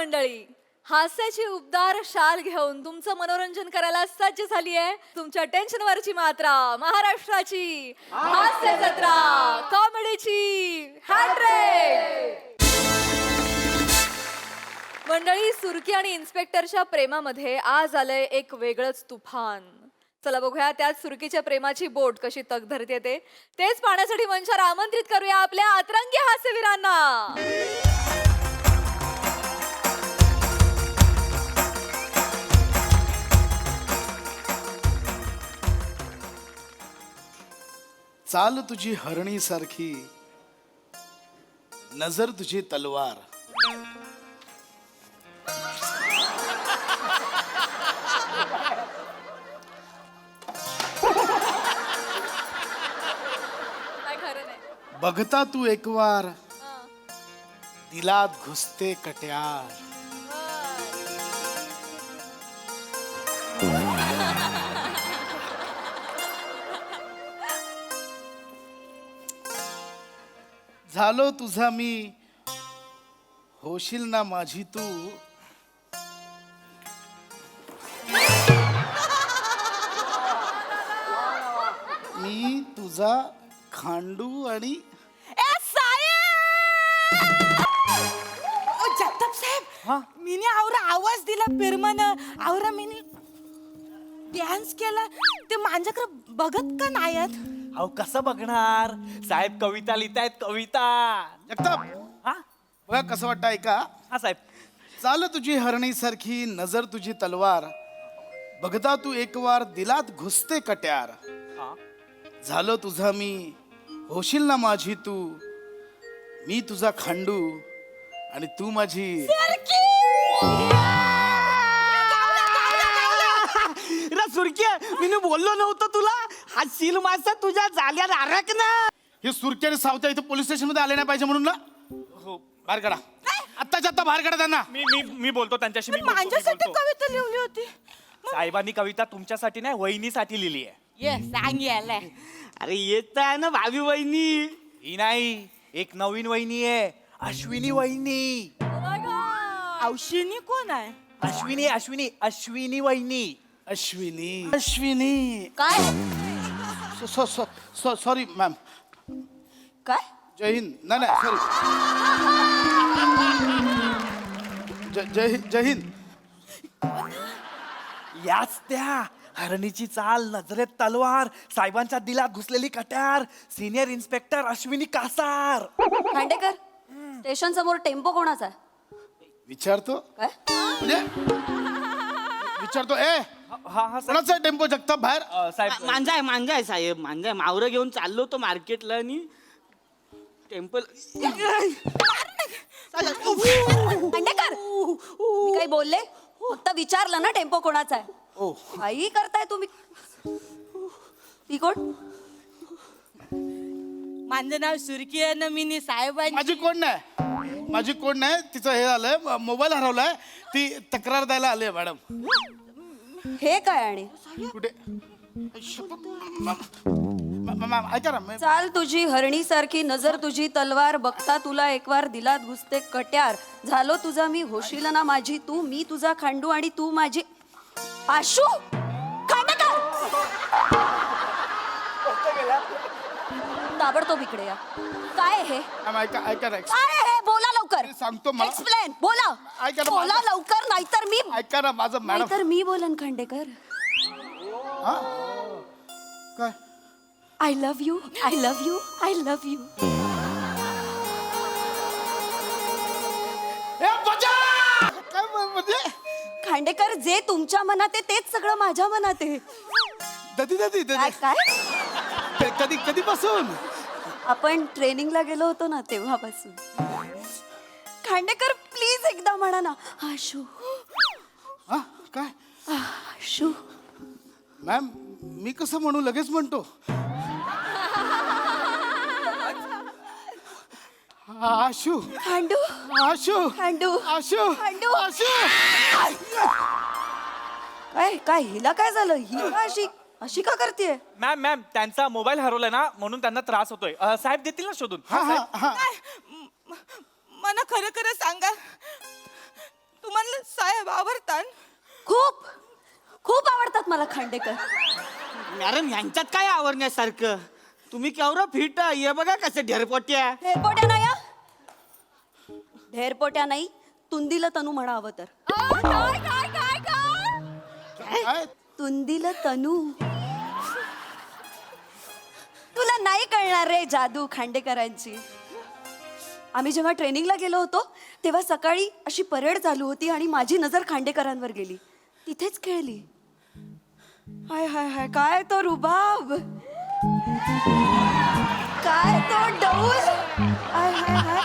मंडळी, हास्याची उबदार शाल घेऊन तुमचं मनोरंजन करायला सज्ज झाली आहे तुमच्या टेन्शनवरची मात्रा, महाराष्ट्राची हास्य जत्रा, कॉमेडीची हॅट्रिक. मंडळी, सुरकी आणि इन्स्पेक्टरच्या प्रेमामध्ये आज आलंय एक वेगळंच तुफान. चला बघूया त्यात सुरकीच्या प्रेमाची बोट कशी तग धरते तेच पाहण्यासाठी मंचावर आमंत्रित करूया आपल्या अतरंगी हास्यवीरांना. चाल तुझी हरणी सारखी, नजर तुझी तलवार. काय खरं नाही. बघता तू एक वार, दिलात घुसते कट्यार. झालो तुझा मी, होशील ना माझी तू. मी तुझा खांडू आणि जगताप साहेब, मीने आवरा आवाज दिला पेरमान, आवरा मीने डान्स केला. ते माझ्याकडे बघत का नाही आहेत? अहो कसं बघणार साहेब, कविता लिहितायत कविता. जगताप, हा बघा कसं वाटतं ऐका. हा साहेब. चाल तुझी हरणी सारखी, नजर तुझी तलवार. बघता तू एक वार, दिलात घुसते कट्यार. हा. झालो तुझा मी, होशील ना माझी तू. मी तुझा खांडू आणि तू माझी. सुरकी, मी बोललो नव्हतं तुला, हा सील मासा तुझ्या जाल्यात अरक ना. हे सुरकी आणि सावत्या इथं पोलीस स्टेशन मध्ये आले नाही पाहिजे म्हणून ना. हो, बाहेर काढा, आत्ताच्या आत्ता बाहेर काढा त्यांना. मी मी मी बोलतो त्यांच्याशी. मी बोलतो, मी माझ्यासाठी बोलतो. कविता लिहिली होती. साहेबांनी कविता तुमच्यासाठी नाही, वहिनीसाठी लिहिली आहे. ये सांग यायला. अरे येत आहे ना भाभी वहिनी. ही नाही, एक नवीन वहिनी आहे, अश्विनी वहिनी. औशिनी कोण आहे? अश्विनी अश्विनी अश्विनी वहिनी. अश्विनी, अश्विनी काय सॉरी मॅम. काय जय हिंद. नाही नाही सॉरी, जय हिंद. याच त्या हरणीची चाल, नजरेत तलवार, साहेबांच्या दिलात घुसलेली कट्यार, senior inspector Ashwini Kasar. Khandekar, station समोर टेम्पो कोणाचा आहे? विचारतो काय? म्हणजे विचारतो. ए, हा हा साहेब. कोणाचा टेम्पो जगताप बाहेर? साहेब मांजा आहे साहेब, मांजा आहे. मावरं घेऊन चाललो तो मार्केटला आणि टेम्पल. खांडेकर, मी काही बोलले? फक्त विचारलं ना टेम्पो कोणाचा आहे. ओ, काही करताय तुम्ही. ती कोण? माझं नाव सुरकी आहे ना. मीने साहेबांनी माझी कोण नाही, माझी कोण नाही. तिचं हे झालंय, मोबाईल हरवलाय, ती तक्रार द्यायला आली आहे मॅडम. हे काय? आणि कुठे? मॅम ऐका ना, चाल तुझी हरणी सारखी, नजर तुझी तलवार. बघता तुला एक वार, दिलात घुसते कट्यार. झालो तुझा मी, होशील ना माझी तू. मी तुझा खांडू आणि तू माझी. आशू, खांडेकर, ताबडतोब इकडे या. काय हे? मॅम ऐका ऐका ना, काय हे? बोला लवकर. मी सांगतो मला. एक्सप्लेन. बोला, ऐका ना, बोला लवकर, नाहीतर मी ऐका ना माझं मॅडम. नाहीतर मी बोलन. खांडेकर, हा काय? I love you, I love you, I love you. ए, बचा! काय म्हणजे? खांडेकर, जे तुमच्या मनात आहे तेच सगळं माझ्या मनात आहे. ददी ददी काय ददी काय? कधीपासून? आपण ट्रेनिंगला गेलो होतो ना तेव्हापासून. खांडेकर, प्लीज एकदा म्हणा ना, आशू. हा काय? आशू. मॅम मी कसं म्हणू, लगेच म्हणतो. आशू, खांडू, आशू, खांडू, आशू, खांडू. आशू. काय काय हिला काय झालं? ही का अशी अशी का करते? मॅम मॅम, त्यांचा मोबाईल हरवलाय ना, म्हणून त्यांना त्रास होतोय. साहेब देतील ना शोधून. हा हा हा. मला खरं खरं सांगा, तुम्हाला साहेब आवडतात? खूप खूप आवडतात मला खांडेकर. मॅडम ह्यांच्यात काय आवडण्यासारखं? तुम्ही केवढं फिट ये बघा कसे ढेरपोट्या. ढेरपोट्या नाही हा. ढेरपोट्या नाही, तुंदील तनू म्हणा हवं तर. काय काय काय काय काय तुंदील तनू. तुला नाही कळणार रे जादू खांडेकरांची. आम्ही जेव्हा ट्रेनिंगला गेलो होतो तेव्हा सकाळी अशी परेड चालू होती आणि माझी नजर खांडेकरांवर गेली. तिथेच खेळली. हाय हाय हाय, काय तो रुबाब, काय तो डौल, हाय हाय हाय,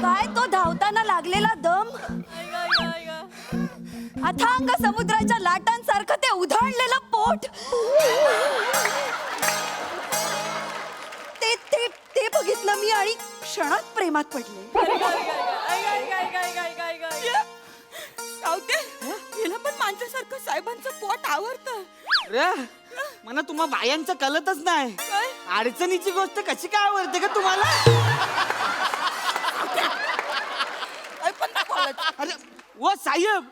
काय तो धावताना लागलेला दम, अथांग समुद्राच्या लाटांसारखं ते उधाळलेलं पोट. ते ते ते बघितलं मी आणि क्षणात प्रेमात पडले. सावते हिला पण माझ्यासारखं साहेबांचं पोट आवडतं. रे मला तुम्हा बायांचं कळतच नाही. अडचणीची गोष्ट कशी काय आवडते का तुम्हाला? अरे ओ साहेब,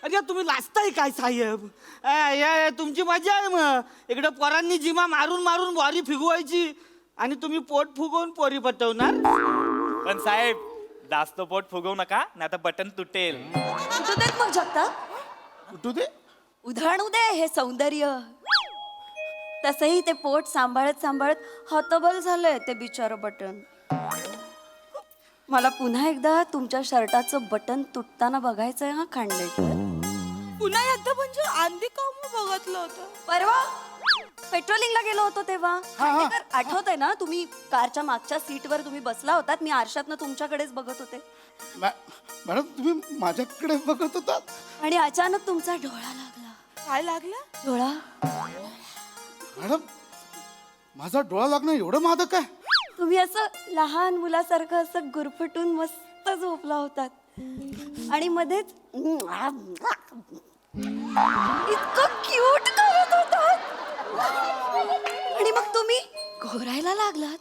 अरे तुम्ही लाजताय काय साहेब? तुमची मजा आहे. मग इकडे पोरांनी जिमा मारून मारून बॉरी फिगवायची आणि तुम्ही पोट फुगवून पोरी पटवणार. पण साहेब जास्त पोट फुगवू नका, नाही तर बटन तुटेल. कुठं देत मग जगता, कुठू दे उधळणू दे हे सौंदर्य. तसंही ते पोट सांभाळत सांभाळत हतबल झालंय ते बिचारं बटन. मला पुन्हा एकदा तुमच्या शर्टाचं बटन तुटताना बघायचंय हा खांडेकर. पुन्हा एकदा म्हणजे आंधी काम बघितलं होतं. परवा पेट्रोलिंगला गेलो होतो तेव्हा खांडेकर आठवतंय ना, तुम्ही कारच्या मागच्या सीटवर तुम्ही बसला होतात, मी आरशातनं तुमच्याकडेच बघत होते मॅडम तुम्ही माझ्याकडे बघत होतात. आणि अचानक तुमचा डोळा लागला. काय लागलं? डोळा. मॅडम माझा डोळा लागणं एवढं मादक आहे? तुम्ही असं लहान मुलासारखं असं गुरफटून मस्त झोपला होतात आणि मध्येच इतकं क्यूट करत होतात आणि मग तुम्ही घोरायला लागलात.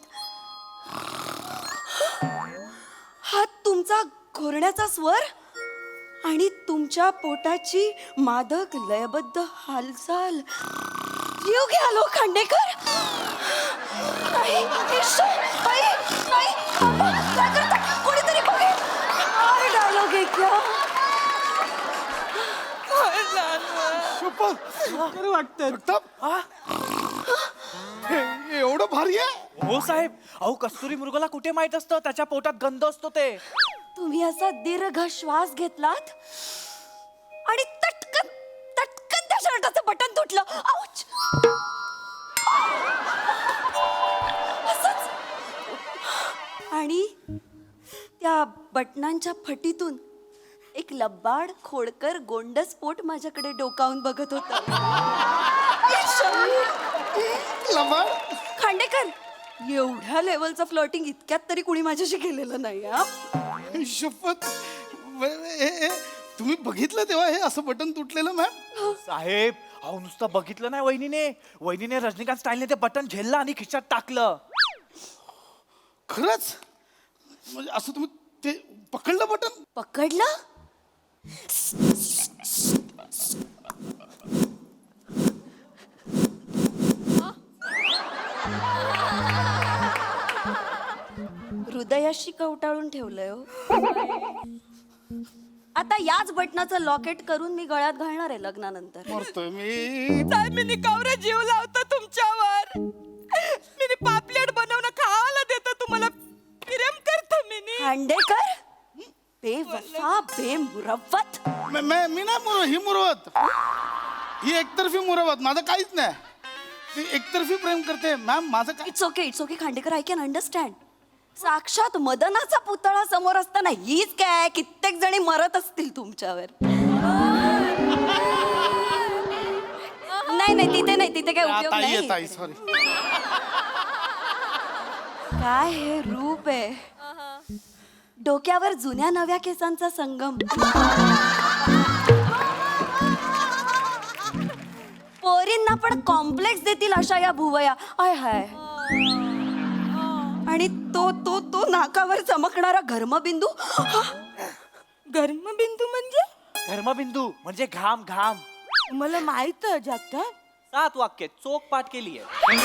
हा तुमचा घोरण्याचा स्वर आणि तुमच्या पोटाची मादक लयबद्ध हालचाल. जीव घ्यालो खांडेकर. नाही, ईश्वर, नाही, नाही, काय करता? कोणीतरी बघेल. काय डायलॉग आहे क्या? खरं वाटतं. एवढं भारी आहे? हो साहेब, अहो कस्तुरी मृगाला कुठे माहित असतं त्याच्या पोटात गंध असतो ते. तुम्ही असा दीर्घ श्वास घेतलात आणि तटकन तटकन त्या शर्टाचं बटन तुटलं. आउच! असंच. आणि त्या बटनांच्या फटीतून एक लबाड खोडकर गोंडस पोट माझ्याकडे डोकावून बघत होत. खांडेकर, एवढ्या लेवलचं फ्लर्टिंग इतक्यात तरी कुणी माझ्याशी केलेलं नाही. हा शपथ. तुम्ही बघितलं तेव्हा हे असं बटन तुटलेलं मॅम? साहेब अहो नुसतं बघितलं नाही, वहिनीने रजनीकांत स्टाईलने ते बटन झेललं आणि खिशात टाकलं. खरंच? म्हणजे असं तुम्ही ते पकडलं बटन? पकडलं. हृदयाशी कवटाळून ठेवलंय हो. आता याच बटनाचं लॉकेट करून मी गळ्यात घालणार आहे लग्नानंतर. मरतोय मी. साहेब मी निकावरे जीव लावतो तुमच्यावर. मी पापलेट बनवणं खावायला देतो तुम्हाला. प्रेम करतो मी. खांडेकर, बेवफा बेमुरवत. मी नाही ही मुरवत. ही एकतर्फी मुरवत. माझं काहीच नाही. ती एकतर्फी प्रेम करते मॅम. माझं काय? It's okay Khandekar, I can understand. साक्षात मदनाचा पुतळा समोर असताना हीच काय कित्येक जणी मरत असतील तुमच्यावर. नाही तिथे काय उपयोग नाही. ताई सॉरी. काय हे रूप आहे. डोक्यावर जुन्या नव्या केसांचा संगम. पोरींना पण कॉम्प्लेक्स देतील अशा या भुवया. आय हाय. आणि तो तो तो नाकावर चमकणारा घर्मबिंदू. गर्मबिंदू म्हणजे धर्मबिंदू म्हणजे घाम घाम. मला माहित जगताप. 7 वाक्य चोख पाठ केली आहे.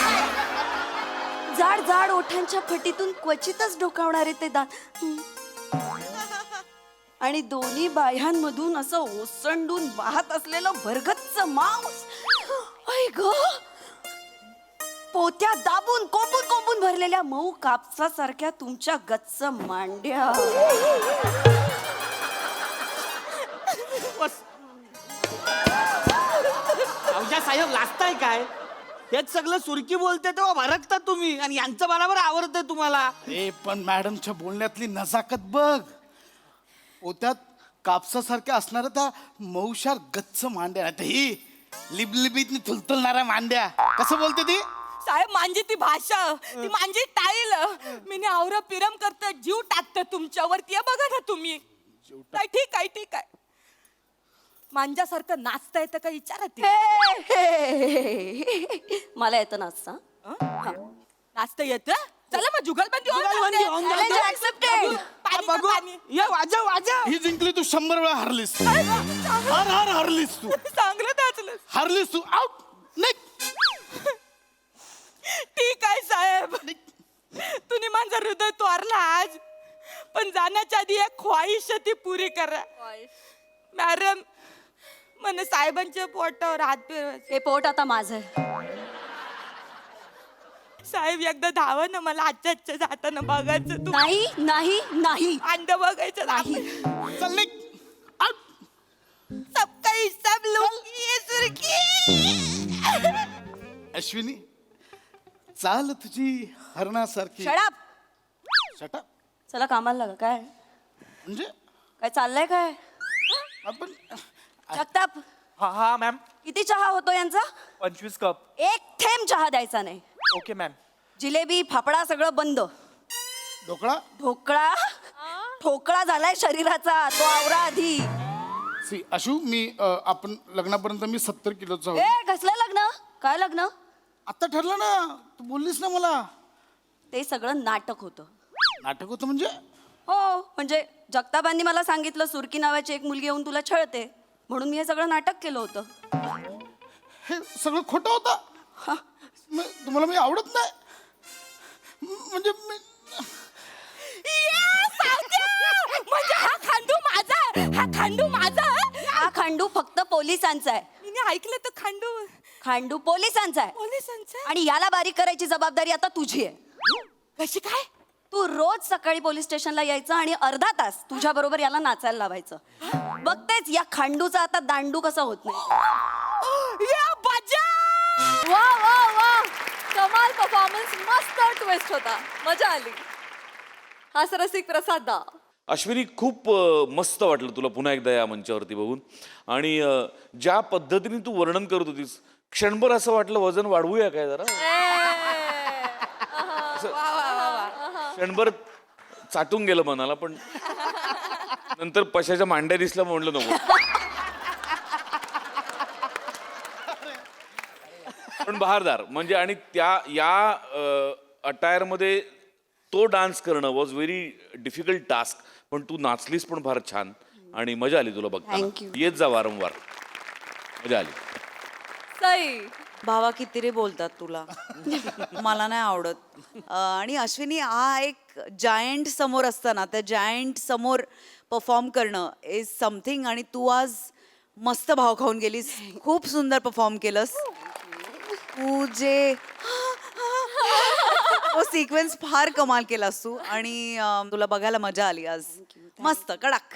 जाड जाड ओठांच्या फटीतून क्वचितच डोकावणारे ते दात आणि दोन्ही बाह्यांमधून असं ओसंडून वाहत असलेलं भरगच्च मांस. ऐ ग, पोत्या दाबून कोंबून कोंबून भरलेल्या मऊ कापसासारख्या तुमच्या गच्च मांड्या. अवजा साहेब लाजताय काय? हेच सगळं सुरकी बोलते तेव्हा भरकता तुम्ही आणि यांचं बरोबर आवडतंय तुम्हाला. ए पण मॅडमच्या बोलण्यातली नजाकत बघ. पोत्यात कापसासारख्या असणाऱ्या त्या मौशार गच्च मांड्या नाही तर ही लिबलिबीत थुलथुलणाऱ्या मांड्या. कसं बोलते ती? साहेब माझी ती भाषा, ती माझी स्टाईल. मी आवरा पिरम करत जीव टाकत तुमच्यावरती. बघा ना तुम्ही. काय ठीक आहे ठीक आहे. मांजासारखं नाचता येतं का विचारा ती. मला येतं नाचता. नाचता येतं? चला मग जुगलबंदी होऊन जुगलबंदी जाऊ होऊन दे. जाऊ दे. Challenge accepted. पाणी बघू का पाणी? ये वाजा वाजा. ही जिंकली तू 100 वेळा हरलीस तू. हर हर हरलीस तू. चांगलं नाचलं. हरलीस तू. आउट. ठीक आहे साहेब. तुम्ही माझं हृदय तोरला आज, पण जाण्याच्या आधी एक ख्वाहिश ती पुरी करा. मॅडम મને साहेबांच्या पोटावर हात फिरवायचे. हे पोट आता माझं आहे. साहेब एकदा धावा ना, मला आजच्या जाताना बघायचं. तू नाही नाही नाही अंड बघायचं नाही. चल निघ. आउट. सबका हिसाब लूंगी ये सुरखी. अश्विनी चाल तुझी हरणासारखी. शडाप. Shut up. चला कामाला लागा. काय म्हणजे काय चाललंय काय? आपण जगताप, हा हा मॅम. किती चहा होतो यांचा? 25 कप. एक थेंब चहा द्यायचा नाही. Okay ma'am. जिलेबी फाफडा सगळं बंद. ढोकळा. ढोकळा ठोकळा झालाय शरीराचा, तो आवरा आधी. सी अशू मी आपण लग्नापर्यंत मी 70 किलोचा ए होतो. कसलं लग्न? काय लग्न? आता ठरलं ना, तू बोललीस ना मला. ते सगळं नाटक होतं. नाटक होतं म्हणजे? हो, म्हणजे जगतापांनी मला सांगितलं सुरकी नावाची एक मुलगी येऊन तुला छळते, म्हणून मी हे सगळं नाटक केलं होतं. हे सगळं खोटं होतं. तुम्हाला मी आवडत नाही म्हणजे मी म्हणजे हा खांडू माझा. हा खांडू माझा. हा खांडू फक्त पोलिसांचा आहे. मी ऐकलं तर खांडू खांडू पोलिसांचा आहे पोलिसांचा. आणि याला बारीक करायची जबाबदारी आता तुझी आहे. कशी काय? तू रोज सकाळी पोलीस स्टेशनला यायचं आणि अर्धा तास तुझ्या बरोबर याला नाचायला लावायचं. बघतेच या खांडूचा आता दांडू कसा होत नाही. या बजा. वा वा वा, कमाल परफॉर्मन्स. मस्त ट्विस्ट होता, मजा आली. हास्यरसिक प्रसाद दा. अश्विनी खूप मस्त वाटलं तुला पुन्हा एकदा या मंचावरती बघून. आणि ज्या पद्धतीने तू वर्णन करत होतीस, क्षणभर असं वाटलं वजन वाढवूया काय जरा. क्षणभर चाटून गेलं मनाला, पण नंतर पशाच्या मांड्या दिसल्या म्हणलं नको. पण बहारदार म्हणजे, आणि त्या या अटायर मध्ये तो डान्स करणं वॉज व्हेरी डिफिकल्ट टास्क. पण तू नाचलीस पण फार छान आणि मजा आली तुला Thank बघताना. you. येत जा वारंवार, मजा आली. सई. भावा किती रे बोलतात तुला. मला नाही आवडत. आणि अश्विनी हा एक जायंट समोर असताना त्या जायंट समोर परफॉर्म करणं इज समथिंग. आणि तू आज मस्त भाव खाऊन गेलीस. खूप सुंदर परफॉर्म केलंस तू. जे तो सिक्वेन्स फार कमाल केलास तू. आणि तुला बघायला मजा आली आज. मस्त कडक.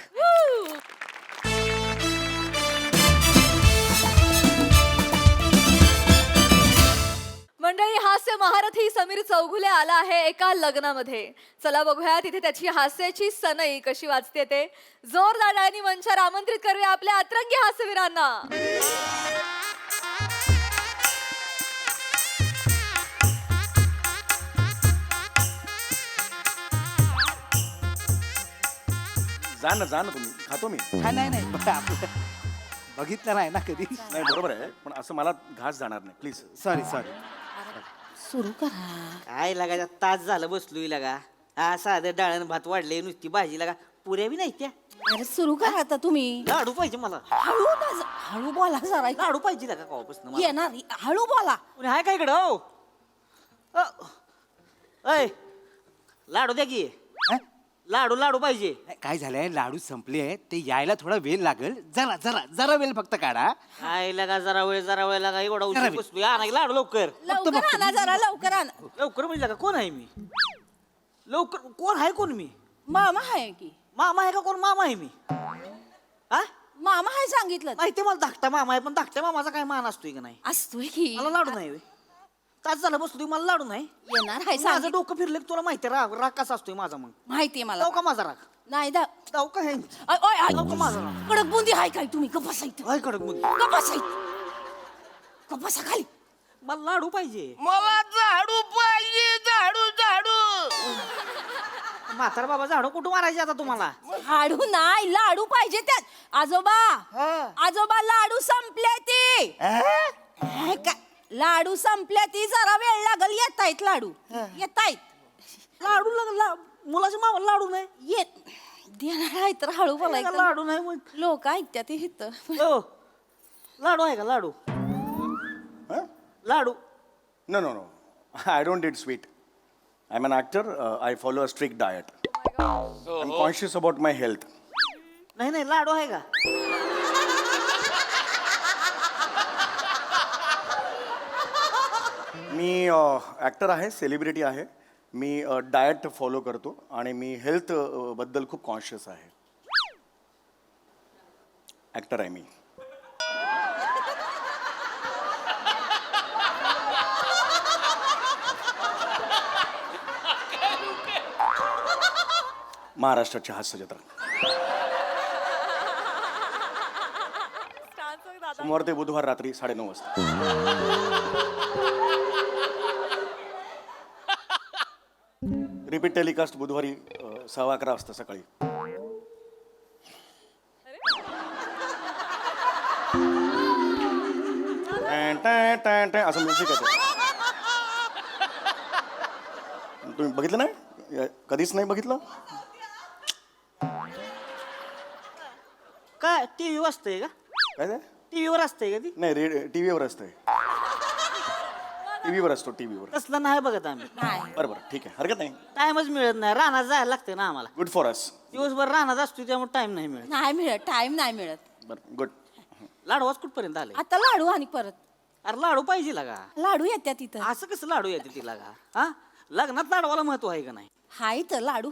मंडळी, हास्य महारथी समीर चौघुले आला आहे एका लग्नामध्ये. चला बघूया तिथे त्याची हास्याची सनई कशी वाजते ते. जोरदार टाळ्यांनी मंचावर आमंत्रित करूया आपल्या अतरंगी हास्यवीरांना. जा ना तुम्ही. खातो मी. नाही नाही बघितलं नाही ना कधी. नाही बरोबर आहे, पण असं मला घास जाणार नाही प्लीज. Sorry sorry. सुरू करा. काय लागा तास झालं बसलोय लागा. हा साधं डाळण भात वाढले, नुसती भाजी लागा. पुऱ्या बी नाही त्या अरे सुरू करा आता तुम्ही. लाडू पाहिजे मला. हळू बोला जरा. लाडू पाहिजे का कवापासून मला? येणार हळू बोला. पुणे आहे का इकडं हो? अय लाडू द्या की. लाडू लाडू पाहिजे. काय झालंय लाडू संपले आहेत ते यायला थोडा वेळ लागेल. जरा जरा जरा वेळ फक्त काढा. काय लागा जरा वेळ लागा एवढा उशीर बसलो या नाही लाडू लवकर लवकर आणा जरा लवकर आणा. लवकर म्हणजे का कोण आहे मी लवकर कोण आहे कोण मी मामा आहे की. मामा आहे का कोण मामा आहे मी हा मामा आहे सांगितलं. माहिती मला धाकटा मामा आहे पण धाकट्या मामाचा काय मान असतोय का नाही असतोय की. मला लाडू नाही होय. तास झालं बसलो मला लाडू नाही येणार आहे माझं सांगितलं. डोकं फिरलं की तुला माहिती आहे राग राग कसा असतोय माझा मग माहितीये मला. जाऊ का माझा राग नाही जाऊ का हे जाऊ का माझा राग कडक बुंदी आहे काय तुम्ही कपासाईत. काय कडक मग कपासाईत कपासा खाली. मला लाडू पाहिजे मला झाडू पाहिजे, झाडू झाडू. म्हातारा बाबा झाडू कुठं मारायचे आता तुम्हाला लाडू नाही लाडू पाहिजे त्यात. आजोबा आजोबा लाडू संपले ती. काय लाडू संपले ती जरा वेळ लागल. येतायत लाडू येतायत. लाडू लागला मुलाच्या मामा लाडू नाही येत देणार आहे तर हळू बोलायचं. लाडू नाही मग लोक ऐकतात इथं. हो. लाडू आहे का लाडू लाडू No, no, no. I don't eat sweet. I'm an actor. I follow a strict diet. I'm conscious about my health. नाही नाही लाडू आहे का मी ॲक्टर आहे, सेलिब्रिटी आहे. मी डाएट फॉलो करतो आणि मी हेल्थ बद्दल खूप कॉन्शियस आहे. ॲक्टर आहे मी. महाराष्ट्राची हास्य जत्रा सोमवार ते बुधवार रात्री 9:30 वाजता. रिपीट टेलिकास्ट बुधवारी 11:15 वाजता सकाळी. असं म्युझिक आहे. तुम्ही बघितलं नाही कधीच नाही बघितलं. काय टीव्ही वाजतंय का काय ते टीव्हीवर असतंय का ती नाही टीव्हीवर असतंय. टीव्हीवर असतो टीव्हीवर. तसलं नाही बघत आम्ही बरं बरं ठीक आहे हरकत नाही. टाइमच मिळत नाही रानात जायला लागते ना आम्हाला गुड फॉर अस. दिवसभर रानात असतो त्यामुळे टाइम नाही मिळत नाही मिळत टाइम नाही मिळत. बरं गुड. लाडू कुठपर्यंत आले आता लाडू आणि परत अरे लाडू पाहिजे लागा लाडू येत्या तिथं. असं कसं लाडू येते तिला का हा लग्नात लाडवाला महत्व आहे का नाही हाय तर लाडू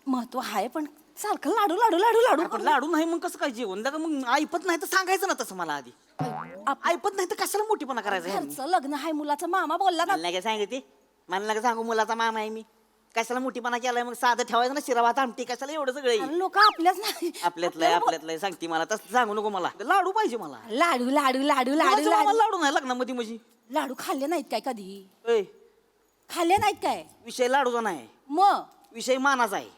महत्व आहे पण सारखं लाडू लाडू लाडू लाडू पण लाडू नाही मग कसं काय जेवण का मग ऐपत नाही तर सांगायचं ना तसं मला आधी ऐपत नाही तर कशाला मोठीपणा करायचा ह्यांनी? घरचं लग्न आहे मुलाचा मामा बोलला ना. मला नाही काय सांगते मला नका सांगू मुलाचा मामा आहे मी कशाला मोठीपणा केलाय मग साधं ठेवायचं ना शिराभात आमटी कशाला एवढं सगळं लोक आपल्याच नाही आपल्यातलं सांगते मला तसं सांगू नको मला लाडू पाहिजे मला लाडू लाडू लाडू लाडू कुणाचं मामा लाडू लाडू नाही लग्नामध्ये म्हणजे लाडू खाल्ले नाहीत काय कधी. ऐ, खाल्ले नाहीत काय विषय लाडूचा नाही मग विषय मानाचा आहे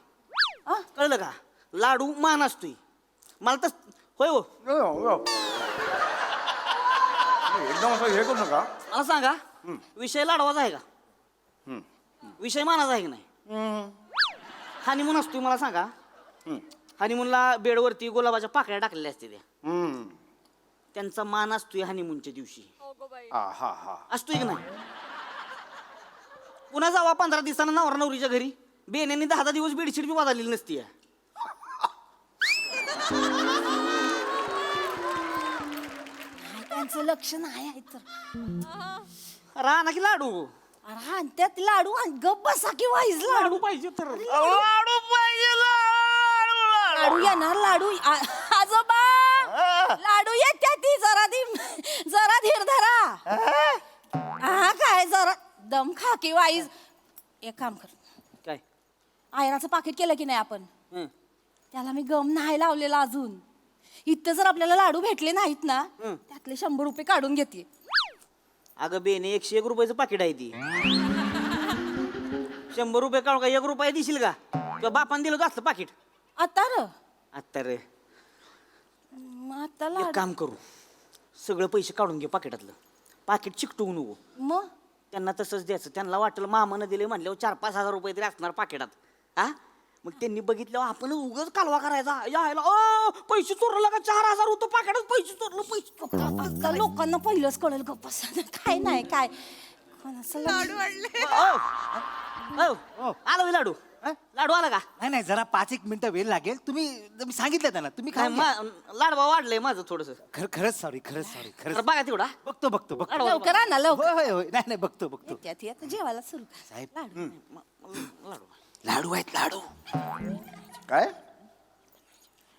आ? कळलं का लाडू मान असतोय मला तर होय हो एकदम असं हे करू नका. मला सांगा विषय लाडवाचा आहे का विषय मानाचा आहे की नाही हनीमून असतोय मला सांगा हनीमूनला बेडवरती गुलाबाच्या पाकळ्या टाकलेल्या असते त्या त्यांचा मान असतोय हनीमूनच्या दिवशी असतोय की नाही पुन्हा जावा 15 दिवसांना नवरा नवरीच्या घरी बेनेनी 10 दिवस बेडशीट बी वाजवलेली नसती त्यांचं लक्ष नाही आहे तर राहा ना की लाडू अरे त्यात लाडू आणि गप बसा की वाईज लाडू पाहिजे तर लाडू पाहिजे, लाडू. लाडू येणार लाडू आजोबा लाडू येत्या ती जरा धीर धरा. हा काय जरा दम खा की वाईज. एक काम कर काय आयराचं पाकिट केलं की नाही आपण हं. त्याला मी गम नाही लावलेला अजून. इथं जर आपल्याला लाडू भेटले नाहीत ना त्यातले 100 रुपये काढून घेते. अगं बेने 101 रुपयाचं पाकिट आहे ती 100 रुपये काढून का 1 रुपया देशील का किंवा बापान दिलं होतं असलं पाकिट आता र आता रे मग आता एक लाडू काम करू सगळं पैसे काढून घे पाकिटातलं पाकिट चिकटवू नको मग त्यांना तसंच द्यायचं त्यांना वाटलं मामानं दिले म्हणल्यावर 4-5 हजार रुपये तरी असणार पाकिटात हा मग त्यांनी बघितल्यावर आपण उगाच कालवा करायचा यायला ओ पैसे चोरला का 4000 होतं पाकिटात पैसे चोरलं पैसे चोरलं आता लोकांना पहिलंच कळेल गप्पा काय नाही काय लाडू आणले आलो लाडू लाडू आला का नाही नाही जरा 5-1 मिनिटं वेळ लागेल तुम्ही सांगितलं त्यांना तुम्ही काय लाडवा वाढलंय माझं थोडस खरंच सॉरी खरंच बघा तेवढा बघतो लवकर आणा लवकर होय होय नाही नाही बघतो त्यात आता जेवायला सुरू साहेब लाडू आहेत लाडू काय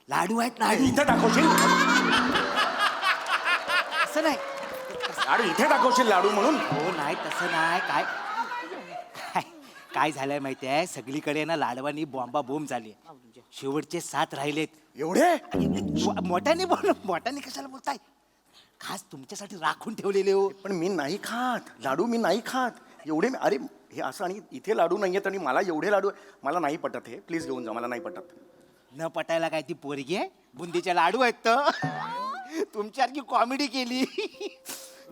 लाडू आहेत लाडू इथे दाखवशील असं नाही लाडू इथे दाखवशील लाडू म्हणून हो नाही तसं नाही काय झालंय माहिती आहे सगळीकडे ना लाडवानी बॉम्बा बोंब झाली शेवटचे 7 राहिलेत एवढे मोठ्याने कशाला बोलताय खास तुमच्यासाठी राखून ठेवलेले हो पण मी नाही खात लाडू मी नाही खात एवढे अरे हे असं आणि इथे लाडू नाही आहेत आणि मला एवढे लाडू मला नाही पटत हे प्लीज घेऊन जा मला नाही पटत न पटायला काय ती पोरगी आहे बुंदीचे लाडू आहेत तर तुमच्यासारखी कॉमेडी केली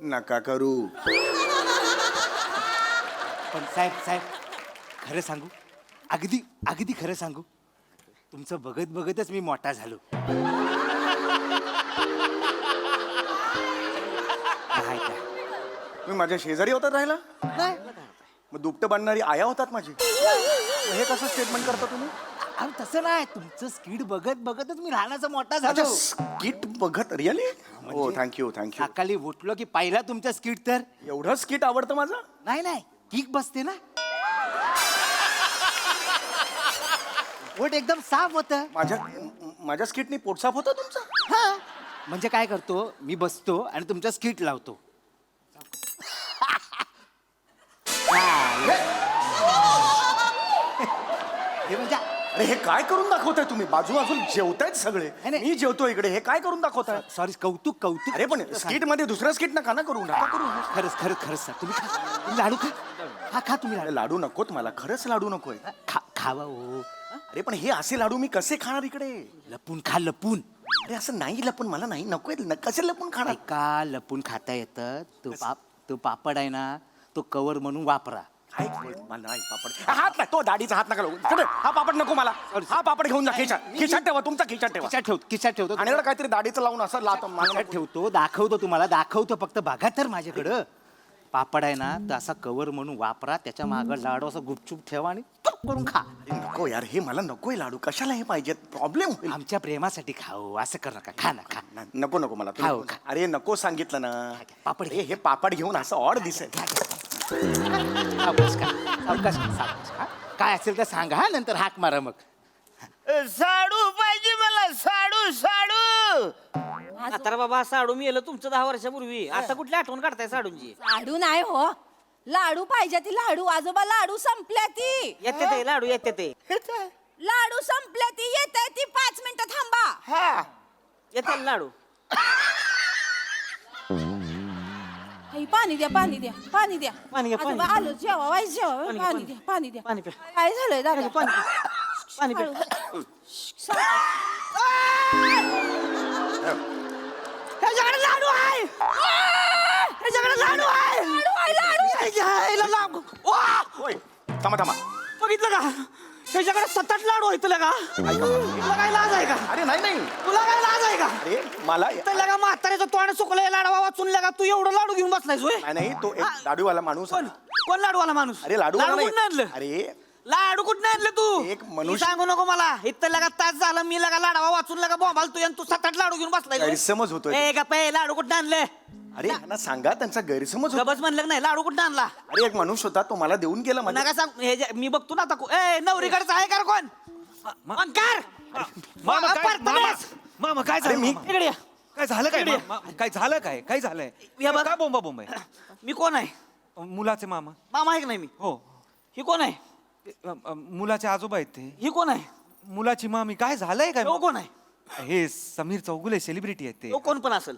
नका करू पण साहेब खरं सांगू अगदी खरं सांगू तुमचं बघतच मी मोठा झालो नाही काय. तुम्ही माझ्या शेजारी होतात राहिला नाही मग दुपटं बांधणारी आया होतात माझी मग हे कसं स्टेटमेंट करता तुम्ही अहो तसं नाही तुमचं स्किट बघतच मी लहानाचा मोठा झालो स्किट बघत रिअली हो थँक्यू सकाळी उठलो की पाहिला तुमचं स्किट तर एवढं स्किट आवडतं माझं नाही किक बसते ना पोट एकदम साफ होत माझ्या स्किटनी पोट साफ होतं तुमचं हा म्हणजे काय करतो मी बसतो आणि तुमचं स्किट लावतो हे म्हणजे अरे हे काय करून दाखवताय तुम्ही बाजूबाजू जेवतायत सगळे नाही. मी जेवतो इकडे हे काय करून दाखवताय सॉरी कौतुक अरे पण स्किट मध्ये दुसरं स्किट नका ना करू खरंच सर तुम्ही खा तुम्ही लाडू खा तुम्ही लाडू लाडू नकोत मला खरंच लाडू नकोय खावा हो अरे पण हे असे लाडू मी कसे खाणार इकडे लपून खा लपून अरे असं नाही लपून मला नाही नकोय कसे लपून खाणार ऐका लपून खाता येतं तो पापड आहे ना तो कवर म्हणून वापरा काय मला नाही पापड हात नाही तो दाढीचा हात नका लावू. चल, हा पापड नको मला हा पापड घेऊन जा खिशात ठेवा तुमचा खिशात ठेवा किशात ठेवतो आणि एवढं काहीतरी दाढीचं लावून असं लावतो खिशात ठेवतो दाखवतो फक्त बघा तर माझ्याकडं पापड आहे ना तर असा कवर म्हणून वापरा त्याच्या मागं लाडू असं गुपचूप ठेवा आणि तुप करून खा नको यार हे मला नकोय लाडू कशाला हे पाहिजेत प्रॉब्लेम होईल आमच्या प्रेमासाठी खाऊ असं कर नका खा ना खा नको मला खाऊ, तुम्ही- खा. अरे नको सांगितलं ना पापड घे. हे पापड घेऊन असं ऑड दिसेल सावकाश खा. काय असेल तर सांगा हा नंतर हाक मारा मग साडू पाहिजे मला साडू तर बाबा साडू मी येलो तुमचं 10 वर्षापूर्वी आता कुठली आठवण काढताय साडूंची लाडू नाही हो लाडू पाहिजे ती लाडू आजोबा लाडू संपल्या ती येते ते लाडू येते ते लाडू संपल्या ती येते ती 5 मिनिटं थांबा येते लाडू पाणी द्या पाणी घ्या, पाणी. आजोबा आलो जेवा वाईस जेवा पाणी द्या पाणी प्या. काय झालंय दादा पाणी प्या. ह्याच्याकडे लाडू आहे ह्याच्याकडे लाडू आहे थांबा बघितलं का ह्याच्याकडे 7-8 लाडू आहेत तुला का तुला काय लाज आहे का अरे नाही तुला काय लाज आहे का अरे मला त्याला का म्हाताऱ्याचं तोंड सुकलंय लाडवा वाचून लगा तू एवढं लाडू घेऊन बसलायस होय नाही तो एक लाडूवाला माणूस कोण कोण लाडूवाला माणूस अरे लाडू कुठनं आणलं अरे लाडू कुठनं आणलं तू एक मनुष्य- ही सांगू नको मला इथं लगा तास झाला मी लगा लाडवा वाचून लगा बोंबाल तू आणि तू 7-8 लाडू घेऊन बसलाय गैरसमज होतोय. ए गप्पे लाडू कुठनं आणले अरे यांना सांगा त्यांचा गैरसमज होतो गबस म्हणलं का नाही लाडू कुठनं आणला अरे एक माणूस होता तो मला देऊन गेला म्हणजे नका सांग हे मी बघतो ना आता ए नवरीकडचा आहे का कोण अंकार मामा काय अरे झालं मी- मामा? इकडे या. काय झालं काय इकडे. काय झालं काय झालंय या बघ. का बोंबा आहे मी कोण आहे मुलाचे मामा मामा आहे का नाही मी हो ही कोण आहे मुलाचे आजोबा आहेत ते ही कोण आहे मुलाची मामी काय झालंय काय तो कोण आहे हे समीर चौगुले सेलिब्रिटी आहेत ते तो कोण पण असेल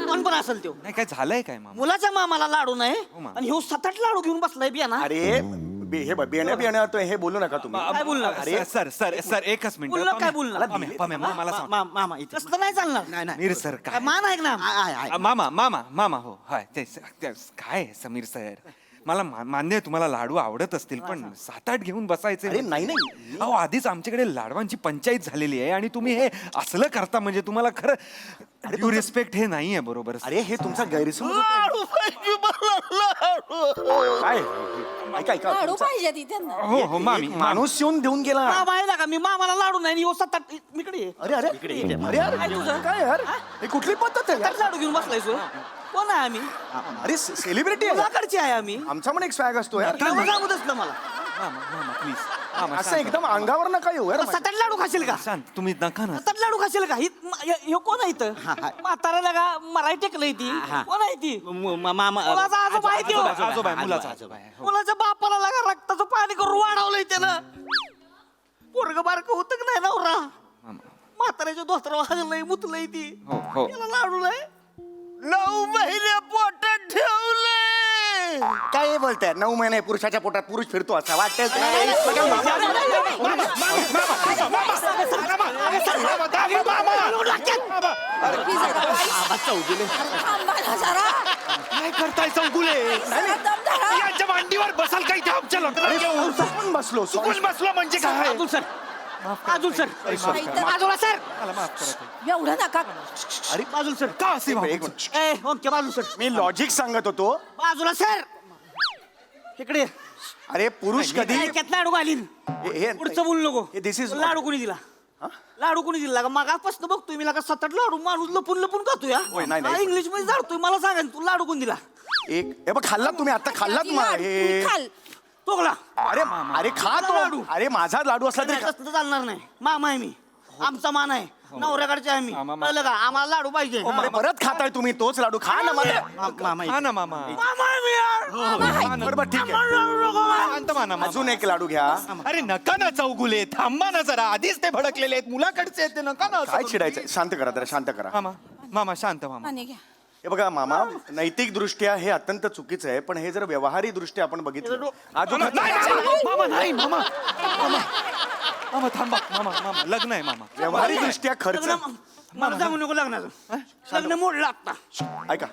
कोण पण असेल तो नाही काय झालंय काय मामा मुलाच्या मामाला लाडू नाही मामा. आणि ह्यो 7-8 लाडू घेऊन बसलाय बिया ना अरे हे बियाण्या हे बोलू नका तुम्ही काय बोलणार? अरे सर एकच मिनिट बोललो काय बोलणार? मला सांग मामा तसलं नाही चालणार समीर सर काय काय मान आहे ना मामा हो हाय ते काय समीर सर मला मान्य आहे तुम्हाला लाडू आवडत असतील पण 7-8 घेऊन बसायचे अरे नाही नाही अहो आधीच आमच्याकडे लाडवांची पंचायत झालेली आहे आणि तुम्ही हे असलं करता म्हणजे तुम्हाला खरं ड्यू रिस्पेक्ट हे नाहीये बरोबर अरे हे तुमचा गैरसमज काय ऐका ऐका लाडू तुमचा- पाहिजे तिथे हो हो मामी माणूस येऊन देऊन गेला मामा आहे ना का मी मामाला लाडू नाही येऊ 7-8 इकडे ये. अरे अरे अरे अरे काय यार हे कुठली पद्धत आहे यार? तर लाडू घेऊन बसलाय सो कोण आहे आम्ही अरे सेलिब्रिटी आहे तुझ्याकडचे आहे आम्ही आमचा पण एक स्वॅग असतो यार सांगू दसलं मला मामा प्लीज असं एकदम अंगावर नका येऊ यार 7-8 लाडू खाशील का शांत तुम्ही नका ना 7-8 लाडू खाशील का हे कोण आहे इथं म्हातारा लगा मराठी टेकलंय ती कोण आहे ती मुलाचा आजोबा आहे त्यो. आजोबा आहे, मुलाचा आजोबा आहे हो. मुलाच्या बापाला लगा रक्ताचं पाणी करून वाढवलंय त्यानं पोरग बारक होत की नाही नवरा म्हाताऱ्याच्या दोस्तर वाजलंय मुतलंय ती हो, हो. त्याला लाडू नाही 9 महिने पोटात ठेवले काय बोलताय 9 महिने पुरुषाच्या पोटात पुरुष फिरतो असा वाटत काय करताय चौगुले यांच्या मांडीवर बसाल का इथे आमच्या लोकांना पण बसलो चुकून बसलो म्हणजे काय अजून सर अजून सर बाजूला सर मला माफ करा ताई. एवढं नका अरे बाजूला सर का असे भाऊ? एक मिनिट. ए ओके बाजू सर मी लॉजिक सांगत होतो बाजूला सर इकडे ये. अरे पुरुष कधी ऐक्यात लाडू घालीन हे पुढचं बोलू नको हे this is लाडू कोणी दिला लाडू कोणी दिला मागापासून बघतोय मी लागा 7-8 लाडू माणूस लपून लपून खातोय होय, नाही, नाही. इंग्लिश मध्ये जाडतोय मला सांगा तू लाडू कोण दिला एक हे बघ खाल्लात तुम्ही आता खाल्लात हे खाल तोगला अरे अरे खा तो लाडू. अरे माझा लाडू असला तरी खा. तसं चालणार नाही मामा आहे मी आमचा मान आहे नवऱ्याकडचे आहे मी कळलं का आम्हाला लाडू पाहिजे अरे परत खाताय तुम्ही तोच लाडू खा ना मला हा ना मामा मामा आहे मी यार. बरोबर ठीक आहे शांत माना मामा. अजून एक लाडू घ्या अरे नका ना चौगुले थांबा ना जरा आधीच ते भडकलेले आहेत मुलाकडचे आहेत ते नका ना असं काय करू. चिडायचं शांत करा जरा शांत करा मामा मामा शांत मामा पाणी घ्या हे बघा मामा नैतिक दृष्ट्या हे अत्यंत चुकीचं आहे पण हे जर व्यवहारी दृष्ट्या आपण बघितलं अजून मामा नाही मामा मामा मामा थांबा मामा मामा लग्न आहे मामा व्यवहारी दृष्ट्या खर्च मला सांगू नको लग्नाचं लग्न मोडलं आता ऐका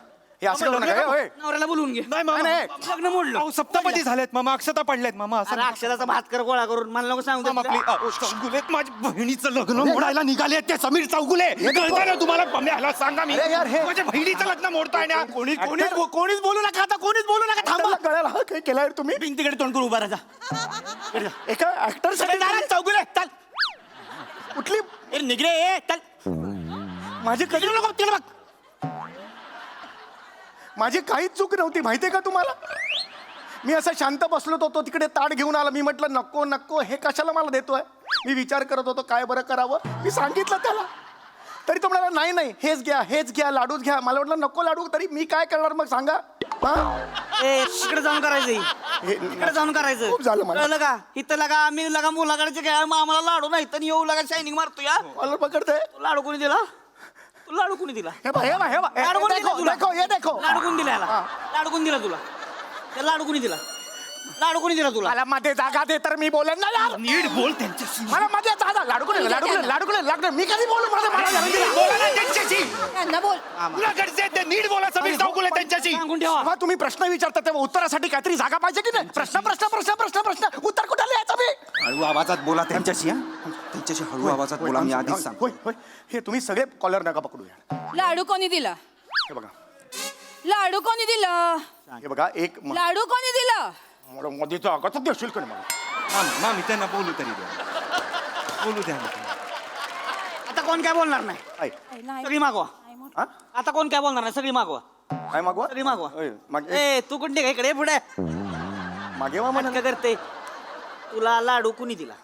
हे असं करू नका हे, होय. नवऱ्याला बोलवून घे नाही मामा नाही, लग्न मोडलं अहो सप्तपदी झालेत मामा अक्षता पडलेत मामा असं अरे अक्षराचा भात कर गोळा करून मला नको सांगू मामा दे. प्लीज चौगुलेत माझ्या बहिणीचं लग्न मोडायला निघाले ते समीर चौगुले कळतं ना तुम्हाला ह्याला सांगा मी अरे यार, हे- माझ्या बहिणीचं लग्न मोडताय ना कोणी कोणीच बोलू नका आता कोणीच बोलू नका थांबा थांबा कळायला हा काय केलाय रे तुम्ही भिंतीकडे तोंड करून उभा राहा एका ऍक्टर चौगुले चल कुठली ए निघरे ए चल माझी कधी नको तिला बघ माझी काहीच चूक नव्हती माहितीये का तुम्हाला मी असा शांत बसलो होतो तिकडे ताट घेऊन आला मी म्हटलं नको नको हे कशाला मला देतोय मी विचार करत होतो काय बरं करावं मी सांगितलं त्याला तरी तो म्हणाला नाही नाही हेच घ्या लाडूच घ्या मला वाटलं नको लाडू तरी मी काय करणार मग सांगा हा? ए तिकडे जाऊन करायचं तिकडे जाऊन करायचं खूप झालं मला. कळलं का इथं लगा आम्ही लगा मुलाकडचे काय आम्हाला लाडू नाही तर येऊ लगा शायनिंग मारतो या मला पकडतंय लाडू कोणी दिला तू लाडू कोणी दिला हे बघ, हे बघ, हे बघ. हे लाडू कोणी दिला देखो, तुला? देखो, हे देखो. लाडू कोणी दिला याला? लाडू कोणी दिला तुला ते लाडू कोणी दिला लाडू कोणी दिला तुला मला मध्ये जागा दे तर मी बोलेन ना यार नीट बोल त्यांच्याशी मला मध्ये जागा लाडू मी कधी बोलू मला जागा दिला. बोला ना त्यांच्याशी त्यांना बोल मुलाकडचे आहेत ते नीट बोला समीर चौगुले त्यांच्याशी सांगून ठेवा जेव्हा तुम्ही प्रश्न विचारता तेव्हा उत्तरासाठी काहीतरी जागा पाहिजे की नाही प्रश्न उत्तर कुठे लिहायचं मी हळू आवाजात बोला त्यांच्याशी त्यांच्याशी हळू आवाजात बोला मी आधीच सांगतो होय होय हे तुम्ही सगळे कॉलर नका पकडू यार लाडू कोणी दिला हे बघा लाडू कोणी दिला हे बघा एक लाडू कोणी दिला मध्ये जागा तर देशील का नाही मला मामी त्यांना बोलू तरी द्या बोलू द्या ना. आता कोण काय बोलणार नाही ऐक, सगळी मागवा हा? आता कोण काय बोलणार नाही सगळी मागवा काय मागवा सगळी मागवा होय, ए तू कोणते काय इकडे पुढे मागे वा म्हणा. काय करते तुला लाडू कुणी दिला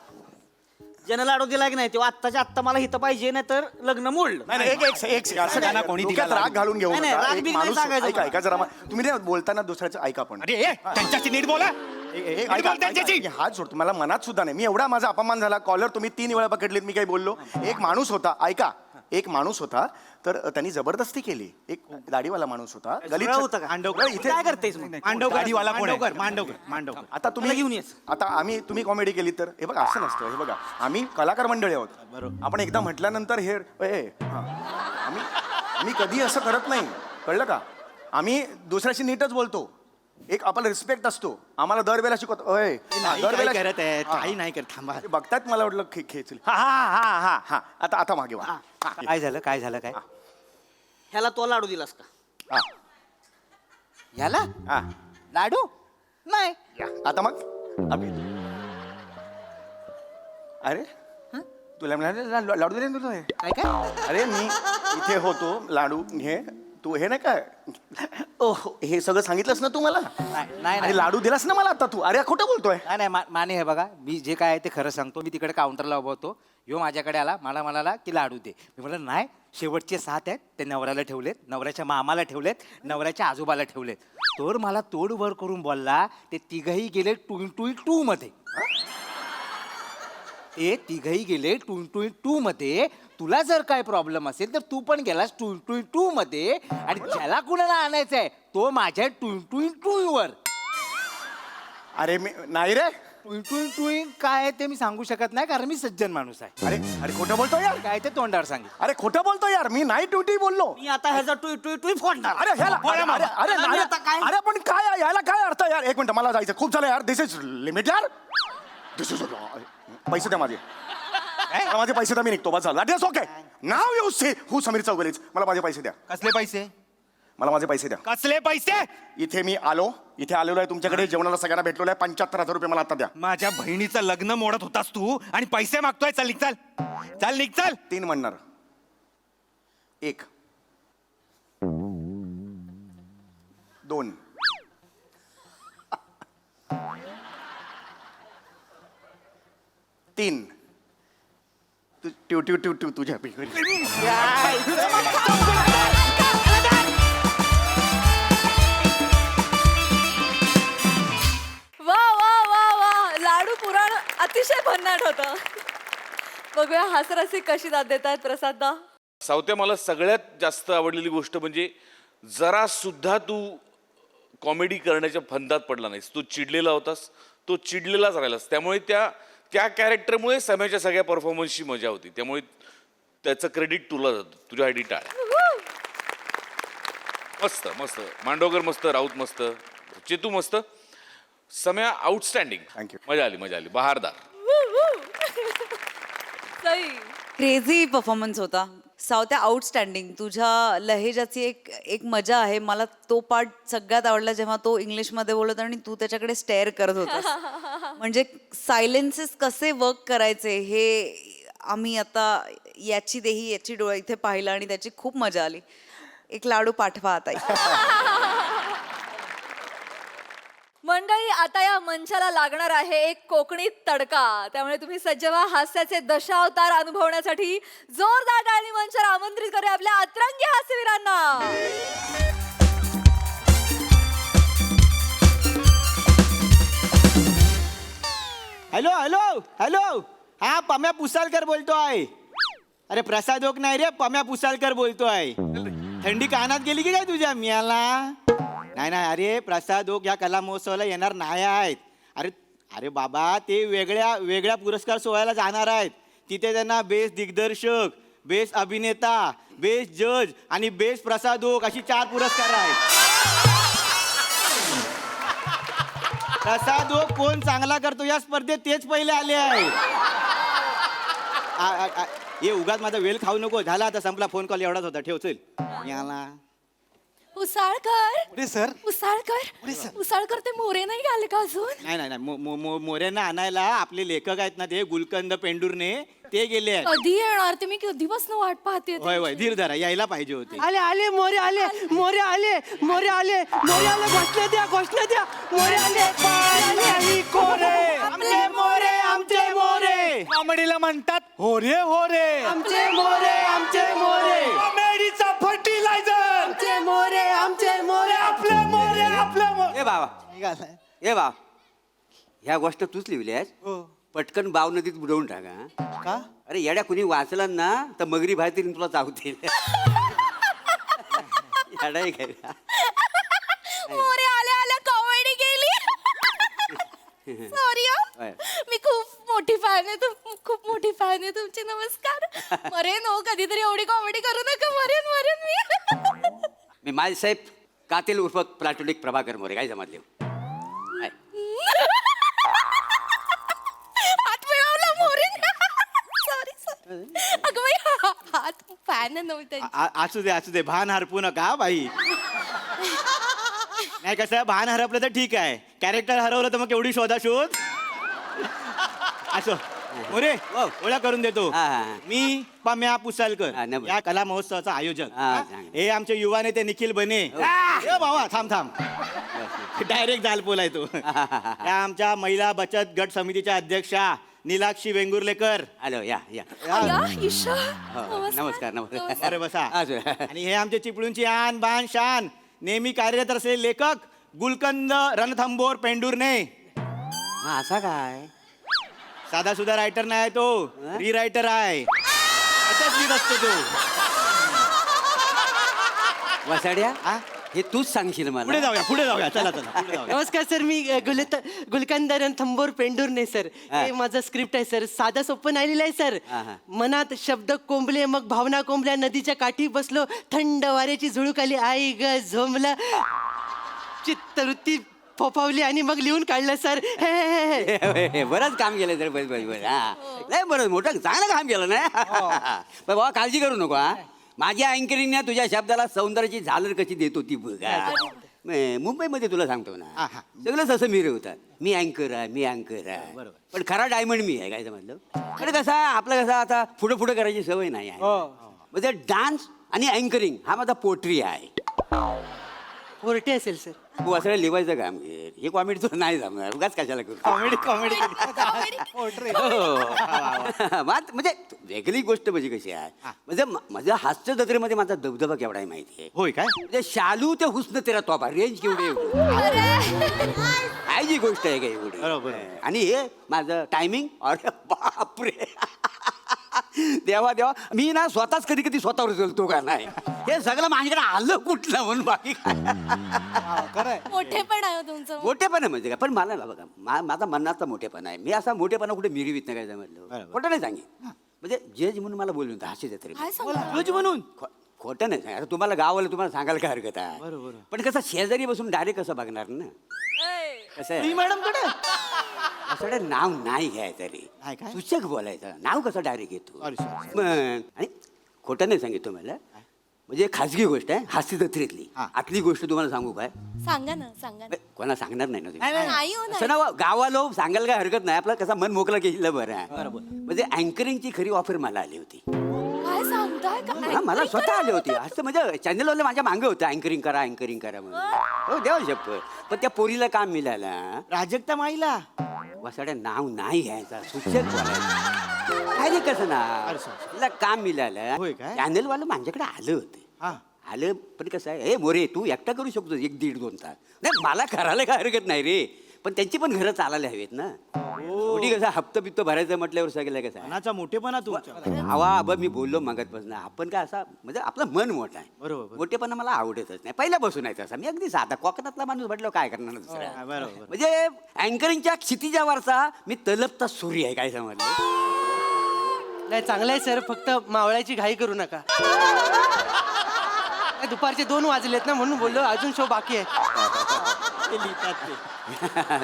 ज्यानं लाडू दिला की नाही तेव्हा आत्ताच्या आत्ता मला हिथं पाहिजे नाही तर लग्न मोडलं नाही, एक असं त्यांना काय, कोणी डोक्यात दिला राग घालून घेऊ नाही, नाही, नका. राग एक बिग नाही माणूस सांगायचं ऐका मला. ऐका जरा तुम्ही नाही बोलताना दुसऱ्याचं ऐका पण अरे ए त्यांच्याशी नीट बोला ऐका, बोल त्यांच्याशी. ऐका, हात सोडतो मला मनात सुद्धा नाही मी एवढा माझा अपमान झाला कॉलर तुम्ही 3 वेळा पकडलेत मी काही बोललो एक माणूस होता तर त्यांनी जबरदस्ती केली एक दाढीवाला माणूस होता सुरा होता का? मांडवकर इथे काय करतेस मग? मांडवकर गाडीवाला कोण आहे मांडवकर आता तुम्ही घेऊन येस. आता तुम्ही कॉमेडी केली तर हे बघा असं नसतं हे बघा आम्ही कलाकार मंडळी आहोत आपण एकदा म्हटल्यानंतर हे आम्ही कधी असं करत नाही कळलं का आम्ही दुसऱ्याशी नीटच बोलतो एक आपला रिस्पेक्ट असतो आम्हाला दरवेळेला शिकवत ओय दरवेळेला करत आहे हा, काही नाही करत थांबा ते बघतात मला वाटलं खेचल हा हा हा हा हा आता मागे वा हा, काय झालं काय झालं काय ह्याला तो लाडू दिलास का हा, याला हा. लाडू नाही या, आता मग अभि. अरे तुला म्हणाले लाडू दिले ना तुला हे? काय काय अरे मी इथे होतो लाडू घे तू हे नाही काय ओह हे सगळं सांगितलंस ना तू मला नाही आणि लाडू दिलास ना मला आता तू अरे खोटं बोलतोय नाही नाही माने हे बघा मी जे काय आहे ते खरं सांगतो मी तिकडे काउंटरला उभं होतो ह्यो माझ्याकडे आला मला म्हणाला की लाडू दे मी म्हटलं नाही शेवटचे 7 आहेत ते नवऱ्याला ठेवलेत नवऱ्याच्या मामाला ठेवलेत नवऱ्याच्या आजोबाला ठेवलेत तोर मला तोड वर करून बोलला ते तिघही गेले 2x2 मध्ये ते तिघही गेले 2x2 मध्ये तुला जर काय प्रॉब्लेम असेल तर तू पण गेलास 2x2 मध्ये आणि ज्याला कुणाला आणायचंय तो माझ्या 2x2 वर अरे मी नाही रे टुईंग काय आहे ते मी सांगू शकत नाही कारण मी सज्जन माणूस आहे अरे अरे खोटं बोलतो यार काय ते तोंडावर सांगेल अरे खोटं बोलतो यार मी नाही ट्युटी बोललो मी आता ह्याचा टुई टुई टुई फोडणार अरे ह्याला अरे अरे आणि नाही, आता काय? अरे पण काय याला काय अर्थ यार एक मिनिट मला जायचं खूप झालं यार दिस इज लिमिट यार दिस इज पैसे द्या माझे मला माझे पैसे द्या मी निघतो बस झालं ओके नाव येऊ से हू समीर चौगलेच मला माझे पैसे द्या कसले पैसे मला माझे पैसे द्या कसले पैसे इथे मी इथे आलेलो आहे तुमच्याकडे जेवणाला सगळ्यांना भेटलेलो आहे 75,000 रुपये मला आता द्या माझ्या बहिणीचं लग्न मोडत होतास तू आणि पैसे मागतोय चल निघ चल चल निघ चल 3 म्हणणार 1 2 3 ट्यू तुझ्या वा वा वा वा लाडू पुराण अतिशय भन्नाट होतं. बघूया हास्यरसिक कशी दाद देत आहेत प्रसाददा. सावत्या मला सगळ्यात जास्त आवडलेली गोष्ट म्हणजे जरा सुद्धा तू कॉमेडी करण्याच्या फंदात पडला नाहीस तू चिडलेला होतास तो चिडलेलाच राहिलास त्यामुळे त्या कॅरेक्टरमुळे सम्याच्या सगळ्या परफॉर्मन्सची मजा होती त्यामुळे त्याचं क्रेडिट तुला जातं तुझ्यासाठी टाळ्या मस्त मस्त मांडवकर मस्त राऊत मस्त चेतू मस्त सम्या आउटस्टँडिंग Thank you. मजा आली बहारदार सई. क्रेझी परफॉर्मन्स होता सावत्या आउटस्टँडिंग तुझ्या लहेजाची एक मजा आहे मला तो पार्ट सगळ्यात आवडला जेव्हा तो इंग्लिशमध्ये बोलत आणि तू त्याच्याकडे स्टेअर करत होतास म्हणजे सायलेन्सेस कसे वर्क करायचे हे आम्ही आता याची डोळा इथे पाहिलं आणि त्याची खूप मजा आली एक लाडू पाठवा आता मंडळी आता या मंचाला लागणार आहे एक कोकणी तडका त्यामुळे तुम्ही सज्ज व्हा हास्याचे दशावतार अनुभवण्यासाठी जोरदार टाळी मंचावर आमंत्रित करूया आपल्या अतरंगी हास्यवीरांना. हॅलो हॅलो हॅलो हा पम्या पुसालकर बोलतोय अरे प्रसाद ओक नाही रे पम्या पुसालकर बोलतोय थंडी कानात गेली की काय तुझ्या मियाला नाही अरे प्रसाद ओक या कला महोत्सवाला येणार नाही आहेत अरे अरे बाबा ते वेगळ्या पुरस्कार सोहळ्याला जाणार आहेत तिथे त्यांना बेस्ट दिग्दर्शक बेस्ट अभिनेता बेस्ट जज आणि बेस्ट प्रसाद ओक अशी 4 पुरस्कार आहेत प्रसाद ओक कोण चांगला करतो या स्पर्धेत तेच पहिले आले आहेत ये उगाच माझा वेळ खाऊ नको झाला आता संपला फोन कॉल एवढाच होता ठेव चल याला उसाळकर सर उसाळकर ते मोरे नाही आले का अजून. नाही मोऱ्यांना आणायला आपले लेखक आहेत ना ते गुलकंद पेंडुरने ते गेले आहेत कधी येणार ते मी कधीपासून वाट पाहते. होय धीर धरा यायला पाहिजे होते आले मोरे आले घोषणा द्या मोरे आले आमचे मोरे कॉमेडीला म्हणतात हो रे आमचे मोरे कॉमेडीचा फर्टिलायझर आमचे मोरे ए बाबा ह्या गोष्ट तूच लिहिली आहेस पटकन बाव नदीत बुडवून टाका का अरे येड्या कुणी वाचला ना तर मगरी बाहेर तरी तुला चावतील येडा आहे काय मोरे आल्या कॉमेडी केली. सॉरी मी खूप मोठी फॅन आहे तुमची. नमस्कार. मरेन हो कधीतरी एवढी कॉमेडी करू नका मरेन मी. मी माझे साहेब कातील उर्फ प्लाटोनिक प्रभाकर मोरे काय जमातले हात मिळवला मोरीन. सॉरी अगं बाई, हात फॅन नव्हतं. असू दे भान हरपू नका हा बाई. नाही कसं आहे, भान हरपलं तर ठीक आहे, कॅरेक्टर हरवलं तर मग केवढी शोध. असो मोरे ओळख करून देतो. हा, हा. मी पम्या पुसालकर, हा, नमस्कार. या कला महोत्सवाचा आयोजक. हा, चांगलं. हे आमचे युवा नेते निखिल बने. ए बाबा थांब डायरेक्ट जालपोलाय तो. या आमच्या महिला बचत गट समितीच्या अध्यक्षा नीलाक्षी वेंगुर्लेकर. हॅलो या या, ईशा. हो, नमस्कार. अरे बसा. असू. आणि हे आमचे चिपळूणची आन बान शान नेहमी कार्यरत असलेले लेखक गुलकंद रणथंबोर पेंडुर्ने. हा असा काय साधा सुद्धा रायटर नाही तो, री रायटर आहे. असंच लिहित असतो तो. वसाड्या हा? हे तूच सांगशील मला. पुढे जाऊया चला पुढे जाऊया. नमस्कार सर, मी गुलकंदरन थंबोर पेंडुर्ने सर. हा. हे माझं स्क्रिप्ट आहे सर, साधा सोपं नाही लिहिलंय सर. हा, हा. मनात शब्द कोंबले, मग भावना कोंबल्या, नदीच्या काठी बसलो, थंड वाऱ्याची झुळूक आली, आई ग झोंबलं, चित्तवृत्ती फोफावली आणि मग लिहून काढलं सर. बरंच काम केलं तर बस हा नाही बरं मोठं चांगलं काम केलं ना. पण बाबा काळजी करू नको हा. माझ्या अँकरिंगने तुझ्या शब्दाला सौंदर्याची झालर कशी देत होती बघा. मुंबईमध्ये तुला सांगतो ना सगळंच असं मिरे होतात. मी अँकर आहे पण खरा डायमंड मी आहे. काय समजलं. अरे कसा आपलं कसं आता पुढे करायची सवय नाही आहे. म्हणजे डान्स आणि अँकरिंग हा माझा पोट्री आहे. पोरटे असेल सर. तू असं लिवायचं काम घे. हे कॉमेडी तुला नाही जमणार उगाच कशाला करू. कॉमेडी म्हणजे वेगळी गोष्ट म्हणजे कशी आहे म्हणजे माझ्या हास्य जत्रेमध्ये माझा दबदबा केवढा आहे माहिती आहे. होय काय. म्हणजे शालू ते हुस्न तेरा तोबा रेंज केवढी आहे जी गोष्ट आहे का एवढी. बरोबर. आणि हे माझं टायमिंग अरे बापरे देवा मी ना स्वतःच कधी स्वतःवर चलतो का नाही. हे सगळं माझ्याकडे आलं कुठलं म्हणून बाकी काय. मोठेपण आहे हो तुमचं. मोठेपणा म्हणजे काय पण मला ना बघा माझा मनाचा मोठेपणा आहे. मी असा मोठेपणा कुठे मिरवीत नाही. काय समजलं खोटं नाही सांगेन. म्हणजे जज म्हणून मला बोलून हास्य जत्रे काय सांगता? जज म्हणून खोटं नाही सांग. आता तुम्हाला गावाला तुम्हाला सांगायला काय हरकत आहे. बरोबर. पण कसं शेजारी बसून डायरेक्ट कसं बघणार ना. कसं आहे मॅडम कडे असं नाव नाही घ्यायचं रे. नाही काय? सूचक बोलायचं. नाव कसं डायरेक्ट घेतो. Sorry, sorry. मग आणि खोटं नाही सांगितलं मला. म्हणजे खाजगी गोष्ट आहे हास्य जत्रेतली. हा. आतली गोष्ट तुम्हाला सांगू काय. सांगा ना. कोणा सांगणार नाही ना तुम्ही. नाही हो, नाही. असं ना गावाला सांगायला काय हरकत नाही. आपलं कसं मन मोकळं केलं बरं आहे. म्हणजे अँकरिंगची खरी ऑफर मला आली होती. काय सांगताय हा, मला स्वतः आले होते. असं म्हणजे चॅनलवाले माझ्या मागे होतं अँकरिंग करा म्हणून. हो देवा शपथ. पण त्या पोरीला काम मिळालं. प्राजक्ता माईला वसाड्या नाव नाही घ्यायचा सूचक बोलायचं. काय रे कसं ना तिला काम मिळालं. होय काय? चॅनलवालं माझ्याकडे आलं होतं. आलं पण कसं आहे हे मोरे तू एकटा करू शकतो 1-1.5-2 तास. नाही मला करायला काय हरकत नाही रे. पण त्यांची पण घरं चालायला हवेत ना. शेवटी कसं हप्ता बिप्त भरायचं म्हटल्यावर सगळं कसं आहे. मनाचा मोठेपणा तुमचा. आवा आबा मी बोललो मागतपासून आपण काय असा म्हणजे आपलं मन मोठं आहे. बरोबर. मोठेपणा मला आवडतच नाही. पहिल्यापासून आहे तसा. मी अगदी साधा कोकणातला माणूस म्हटलं काय करणार दुसरा. बरोबर. म्हणजे अँकरिंगच्या क्षितिजावरचा मी तलपता सूर्य आहे. काय समजलं. नाही चांगलं आहे सर, फक्त मावळ्याची घाई करू नका. दुपारचे 2 वाजलेत ना म्हणून बोललो अजून शो बाकी आहे. ते लिहितात ते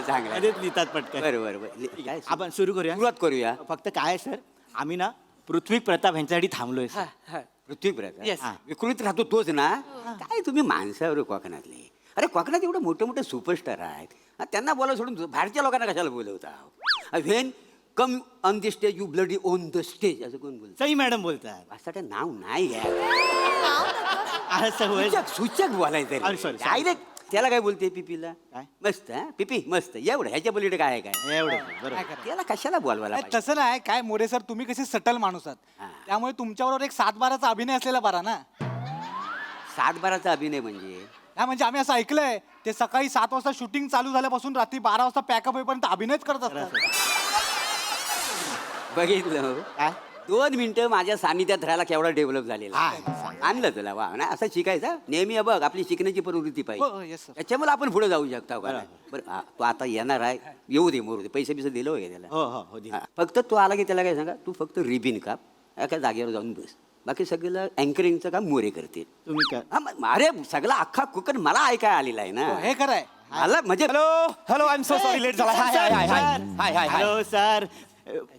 चांगलं आहे. अरे लिहितात पटकन. बरोबर काय आपण सुरू करूया. सुरुवात करूया. फक्त काय सर आम्ही ना पृथ्वी प्रताप यांच्यासाठी थांबलोय सर. पृथ्वी प्रताप. Yes. विकृत राहतो तोच ना. काय तुम्ही माणसावर कोकणातले. अरे कोकणात एवढे मोठे मोठे सुपरस्टार आहेत. त्यांना बोला सोडून बाहेरच्या लोकांना कशाला बोलवता. When come on the stage you bloody on the stage असं कोण बोलतं. सई मॅडम बोलतात. असं नाव नाही घ्या. असं होय. सूचक बोलायचं. Sorry, sorry. डायरेक्ट त्याला काय बोलते पिपीला. काय? मस्त हा पिपी मस्त एवढं ह्याच्या पलीकडे काय आहे काय. एवढं बरोबर. त्याला कशाला बोलवायला पाहिजे? तसं नाही काय मोरे सर तुम्ही कसे सटल माणूस आहात. त्यामुळे तुमच्याबरोबर एक 7-12चा अभिनय असलेला बरा ना. 7-12चा अभिनय म्हणजे हा म्हणजे आम्ही असं ऐकलंय ते सकाळी 7 वाजता शूटिंग चालू झाल्यापासून रात्री 12 वाजता पॅकअप होईपर्यंत अभिनयच करत असतात. बघितलं काय? 2 मिनिटं माझ्या सानिध्यात राहायला केवढा डेव्हलप झालेला. आणलं तुला वा ना असं शिकायचं नेहमी. बघ आपली शिकण्याची प्रवृत्ती हो, पाहिजे. yes, sir. त्याच्यामुळे आपण पुढे जाऊ शकतो. बरं तू आता येणार आहे येऊ दे मोरू दे. पैसे दिलं होय त्याला. हो दे. फक्त तू आला की त्याला काय सांगा तू फक्त रिबिन काप एका जागेवर जाऊन बस. बाकी सगळं अँकरिंगचं काम मोरे करतील. तुम्ही काय अरे सगळा अख्खा कुकन मला ऐकाय आलेला आहे ना. हे खरं आहे. मला म्हणजे hello hello I am so sorry late झाला हाय हाय हाय हाय हाय hi hello sir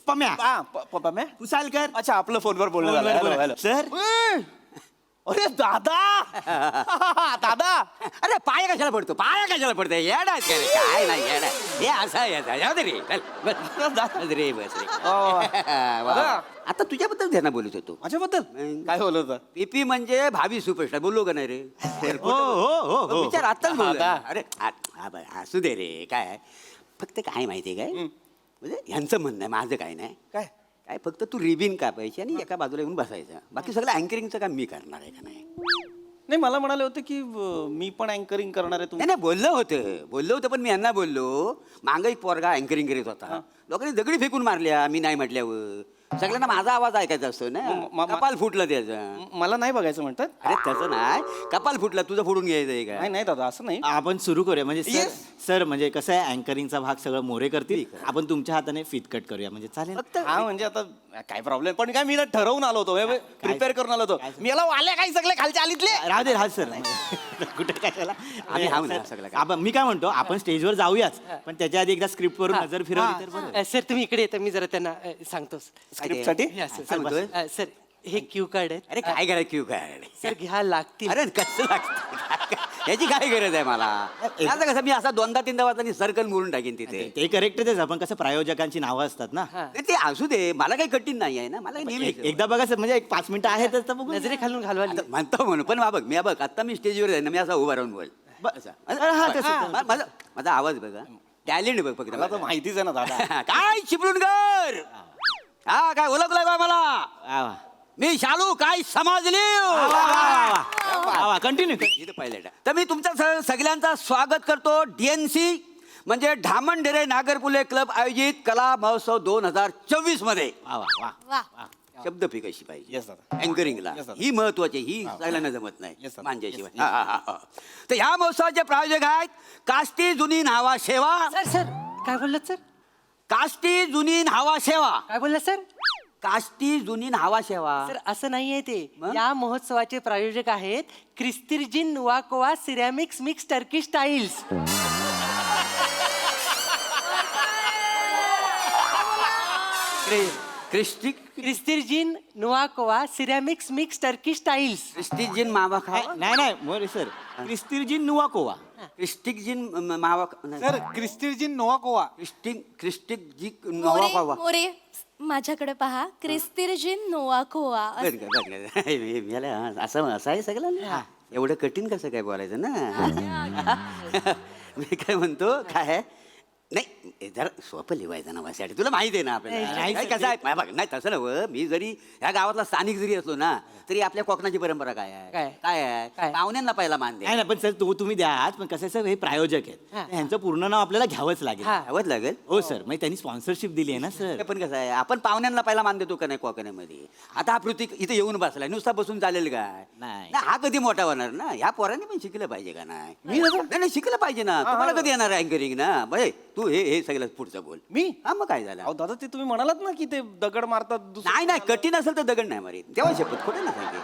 Pamya Pamya कुसालकर अच्छा आपलं फोनवर बोलणं झालं हॅलो हॅलो सर अरे दादा दादा अरे पाय कशाला पडतो पाय कशाला पडतो येडा आहेस का रे? काय नाही येडा हे असं आहे असं आहे. जाऊ दे रे चल, बस रे बस रे वा, वा. आता तुझ्याबद्दल त्यांना बोलत होतो माझ्याबद्दल काय बोलत होता पीपी म्हणजे भावी सुपरस्टार बोललो का नाही रे हो विचार आताच बोल दादा. अरे असू दे रे काय फक्त काय माहितीये काय म्हणजे ह्यांचं म्हणणं आहे माझं काय नाही काय काय फक्त तू रिबिन कापायची आणि एका बाजूला येऊन बसायचं बाकी सगळं अँकरिंगचं काम मी करणार आहे का नाही नाही मला म्हणाले होते की मी पण अँकरिंग करणार आहे नाही नाही बोललो होतं पण मी यांना बोललो मागं एक पोरगा अँकरिंग करीत होता लोकांनी दगडी फेकून मारल्या मी नाही म्हटल्यावर सगळ्यांना माझा आवाज ऐकायचा असतो ना कपाल फुटलं त्याचं मला नाही बघायचं म्हणतात अरे तसं नाही कपाल फुटलं तुझं फोडून घ्यायचं आहे नाही का नाही दादा असं नाही आपण सुरू करूया म्हणजे सर म्हणजे कसं आहे अँकरिंगचा भाग सगळं मोरे करतील आपण तुमच्या हाताने फिट कट करूया म्हणजे चालेल हा म्हणजे आता काय प्रॉब्लेम पण काय मी ना ठरवून आलो होतो प्रिपेअर करून आलो होतो मी याला वाल्या काही सगळे खालच्या आलीतले राहू दे सर कुठे कशाला आम्ही हाव ना सगळं काय. आपण मी काय म्हणतो आपण स्टेजवर जाऊयाच पण त्याच्या आधी एकदा स्क्रिप्ट वरून नजर फिरवली तर बरं सर तुम्ही इकडे येता मी जरा त्यांना सांगतो स्क्रिप्टसाठी काय म्हणतोय? सर हे क्यू कार्ड आहे अरे काय करायचं क्यू काय सर घ्या लागतील अरे कसं लागतं याची काय गरज आहे मला आता कसं मी असा दोनदा तीनदा वाजता सर्कल मोडून टाकेन तिथे ते करेक्टच आपण कसं प्रायोजकांची नावं असतात ना नाही, ते असू दे मला काही कठीण नाही आहे ना मला काही नेहमी एकदा बघा सर म्हणजे एक 5 मिनिटं आहेतच तर बघू नजरे खालून घालवा आता म्हणतो म्हणून पण बघ मी बघ आता मी स्टेजवर आहे ना मी असा उभा राहून बोल माझा आवाज बघा टॅलेंट बघ फक्त मला तर माहितीच आहे ना दादा काय चिपळून कर हा काय ओळखलंय बा मला मी शालू काय समजली कंटिन्यू इथं पाहिलं तर मी तुमचं सगळ्यांचं स्वागत करतो डीएनसी म्हणजे ढामणडेरे नागरपुले क्लब आयोजित कला महोत्सव 2024 मध्ये शब्द फी कशी पाहिजे येस दादा अँकरिंगला Yes, sir. ही महत्वाची ही सगळ्यांना जमत नाही Yes, sir. मांज्याशिवाय तर ह्या महोत्सवाचे प्रायोजक आहेत काष्टी जुनी न्हावा सेवा सर काय बोललात सर काष्टी जुनी न्हावा सेवा काय बोललात सर काष्टी जुनी न्हावा सेवा सर असं नाहीये ते या महोत्सवाचे प्रायोजक आहेत क्रिस्तिर्जिन नुवाकोवा सिरॅमिक्स मिक्स टर्की स्टाईल्स क्रिस्तिर्जिन नुवाकोवा सिरॅमिक्स मिक्स टर्की स्टाईल्स क्रिस्टिजिन मावा खा नाही मोरे सर क्रिस्तिर्जिन नुवाकोवा क्रिस्टिकजिन मावा सर क्रिस्टिर्जिन नोवाकोवा क्रिस्टिकजी मावा खावा मोरे माझ्याकडे पहा क्रिस्तिर्जिन नोवाकोवा असं आहे सगळं ना एवढं कठीण कसं काय बोलायचं ना मी काय म्हणतो काय नाही जरा सोपं लिहायचं नावासाठी तुला माहिती आहे ना आपल्याला कसं आहे बघ नाही तसं नव्ह मी जरी ह्या गावातला स्थानिक जरी असलो ना तरी आपल्या कोकणाची परंपरा काय आहे काय आहे पाहुण्यांना पहिला मान नाही ना पण सर तुम्ही द्या आज पण कसं सर हे प्रायोजक आहेत ह्यांचं पूर्ण नाव आपल्याला घ्यावंच लागेल हवंच लागेल हो सर मग त्यांनी स्पॉन्सरशिप दिली आहे ना सर पण कसं आहे आपण पाहुण्यांना पहिला मान देतो का नाही कोकणामध्ये आता हा पृथ्वी इथे येऊन बसलाय नुसता बसून चालेल काय नाही. हा कधी मोठा होणार ना ह्या पोरांनी पण शिकलं पाहिजे का नाही नाही शिकलं पाहिजे ना तुम्हाला कधी येणार अँकरिंग ना बाई तू हे सगळं पुढचं बोल मी हा मग काय झालं अहो दादा ते तुम्ही म्हणालात ना की ते दगड मारतात नाही कठीण असेल तर दगड नाही मारीत तेव्हा शपथ खोटे ना सांगे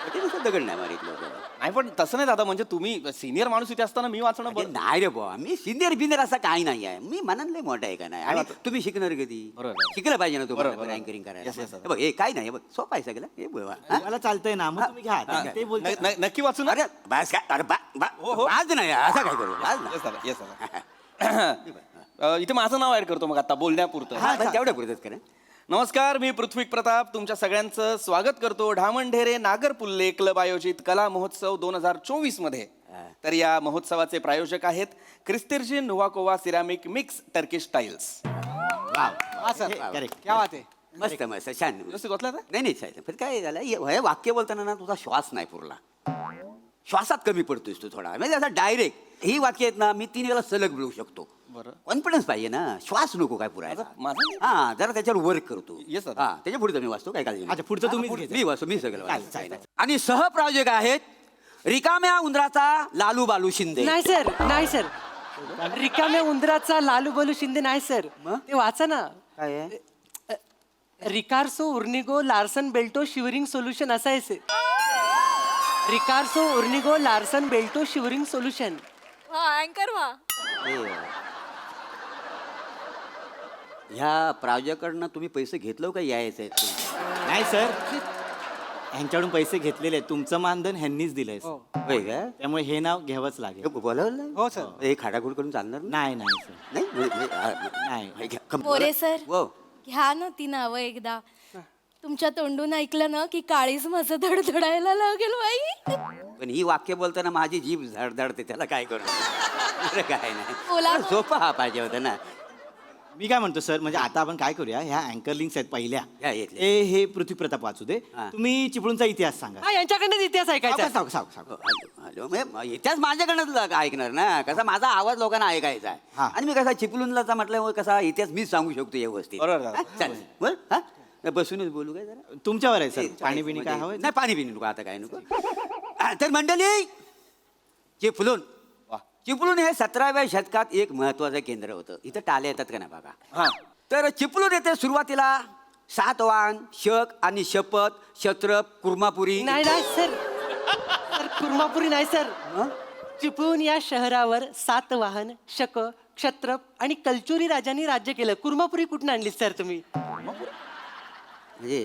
कठीण असेल दगड नाही मारीत लोक नाही पण तसं नाही दादा म्हणजे तुम्ही सिनियर माणूस इथे असताना मी वाचणं अरे नाही रे बुवा मी सिनियर बिनियर असा काही नाही आहे मी मनातले मोठा आहे का नाही आणि तुम्ही शिकणार कधी बरोबर. शिकलं पाहिजे ना तुम्हाला बरोबर. अँकरिंग करायला Yes, yes, sir. हे बघ हे काय नाही हे बघ सोपं आहे सगळं हे बघ हा? मला चालतंय ना मग तुम्ही घ्या ते बोलतात नक्की वाचू ना अरे बस काय अरे आज नाही असं काय करू आज नाही. येस दादा येस दादा इथे माझं नाव ऍड करतो मग आता बोलण्यापुरतं हा, बस तेवढ्या पुरतच करा नमस्कार मी पृथ्वी प्रताप तुमच्या सगळ्यांचं स्वागत करतो ढामणढेरे नागरपुल्ले क्लब आयोजित कला महोत्सव 2024 मध्ये तर या महोत्सवाचे प्रायोजक आहेत क्रिस्तिर्जिन नुवाकोवा ceramic mix Turkish tiles correct क्या बात आहे मस्त मस्त छान व्यवस्थित वाचलं ना? नाही नाही साहेब पण काय झालं हे वाक्य बोलताना ना तुझा श्वास नाही पुरला श्वासात कमी पडतोस तू थोडा म्हणजे असं डायरेक्ट ही वाक्य आहेत ना मी 3 वेळा सलग बोलू शकतो बरं. कॉन्फिडन्स पाहिजे ना श्वास नको काय पुरायचा माझं हा जरा त्याच्यावर वर्क करतो Yes, sir. हा त्याच्या पुढे मी वाचतो काय काळजी अच्छा पुढचं तुम्ही मी वाचतो मी सगळं वाचतो. आणि सहप्रायोजक आहेत रिकाम्या उंदराचा लालू बालू शिंदे नाही सर रिकाम्या उंदराचा लालू बलू शिंदे नाही सर ते वाचा ना काय आहे रिकार्सो उर्निगो लार्सन बेल्टो शिवरिंग सोल्युशन असं आहे सर रिकार्सो उर्निगो लार्सन बेल्टो शिवरिंग सोल्युशन हा अँकर व्हा. ह्या प्रायोजकांना तुम्ही पैसे घेतलं का यायचं नाही सर ह्यांच्याकडून पैसे घेतलेले आहेत तुमचं मानधन ह्यांनीच दिलंय sir. होय का त्यामुळे हे नाव घ्यावंच लागेल बोलावलं हो सर हे खाडाखोड करून चालणार नाही नाही सर नाही नाही मोरे सर हो घ्या ना ती नावं एकदा तुमच्या तोंडून ऐकलं ना की काळीच माझं धडधडायला लागेल बाई. पण ही वाक्य बोलताना माझी जीभ धडधडते त्याला काय करू दुसरं काय बोला नाही मग. सोपा हा पाहिजे होता ना मी काय म्हणतो सर म्हणजे आता आपण काय करूया ह्या अँकर लिंक्स आहेत पहिल्या या येतले. हे पृथ्वी प्रताप वाचू दे हा. तुम्ही चिपळूणचा इतिहास सांगा हा यांच्याकडनंच इतिहास ऐकायचा सांग सांग सांग हॅलो म्हणजे इतिहास माझ्याकडनंच ऐकणार ना कसा माझा आवाज लोकांना ऐकायचा आहे हा. आणि मी कसा चिपळूणला म्हटल्यावर कसा इतिहास मीच सांगू शकतो व्यवस्थित बरोबर. हा, चालेल बोल हा बसूनच बोलू काय जरा तुमच्यावर आहे सर चालेल, पाणी बिणी काय म्हणजे- हवंय नाही पाणी बिणी नको आता काय नको तर मंडळी चिपळूण चिपळूण हे 17व्या शतकात एक महत्वाचं केंद्र होतं इथं टाले येतात का नाही बघा तर चिपळूण येथे सुरुवातीला सातवाहन शक आणि शपथ क्षत्रप कुर्मापुरी नाही नाही सर सर कुर्मापुरी नाही सर चिपळूण या शहरावर सातवाहन शक क्षत्रप आणि कलचुरी राजांनी राज्य केलं. कुर्मापुरी कुठून आणली सर तुम्ही? म्हणजे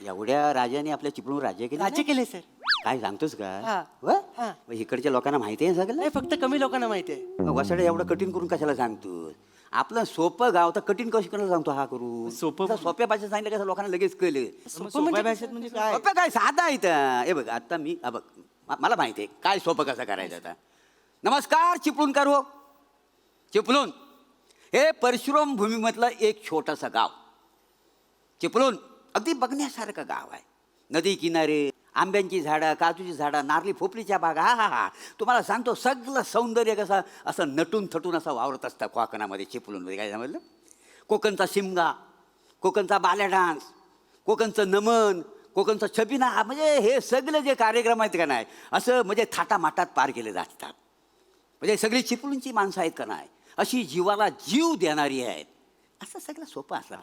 एवढ्या राजाने आपल्या चिपळूण राज्य केलं राज्य केले सर. काय सांगतोस का हा. व? हा. मग इकडच्या लोकांना माहिती आहे सगळं नाही फक्त कमी लोकांना माहिती आहे. मग वसाडे एवढं कठीण करून कशाला सांगतो आपलं सोपं गाव तर कठीण कशी करायला सांगतो हा करू सोपं- सोप्या भाषेत सांगितलं कसं लोकांना लगेच कळलं सोप्या भाषेत म्हणजे काय सोपं काय साधा आहे इथं. हे बघ आता मी बघ मला माहिती आहे काय सोपं कसं करायचं आता नमस्कार चिपळूणकर हो चिपळूण हे परशुराम भूमीमधलं एक छोटंसं गाव चिपळूण अगदी बघण्यासारखं गाव आहे नदी किनारे आंब्यांची झाडं काजूची झाडं नारळी फोपलीच्या बागा हा हा हा तुम्हाला सांगतो सगळं सौंदर्य कसं असं नटून थटून असं वावरत असतं कोकणामध्ये चिपळूणमध्ये काय समजलं कोकणचा शिमगा कोकणचा बाल्या डान्स कोकणचं नमन कोकणचा छबिना म्हणजे हे सगळे जे कार्यक्रम आहेत का नाही असं म्हणजे थाटामाटात पार केले जातात म्हणजे सगळी चिपळूणची माणसं आहेत का नाही अशी जीवाला जीव देणारी आहेत असं सगळं सोपं असं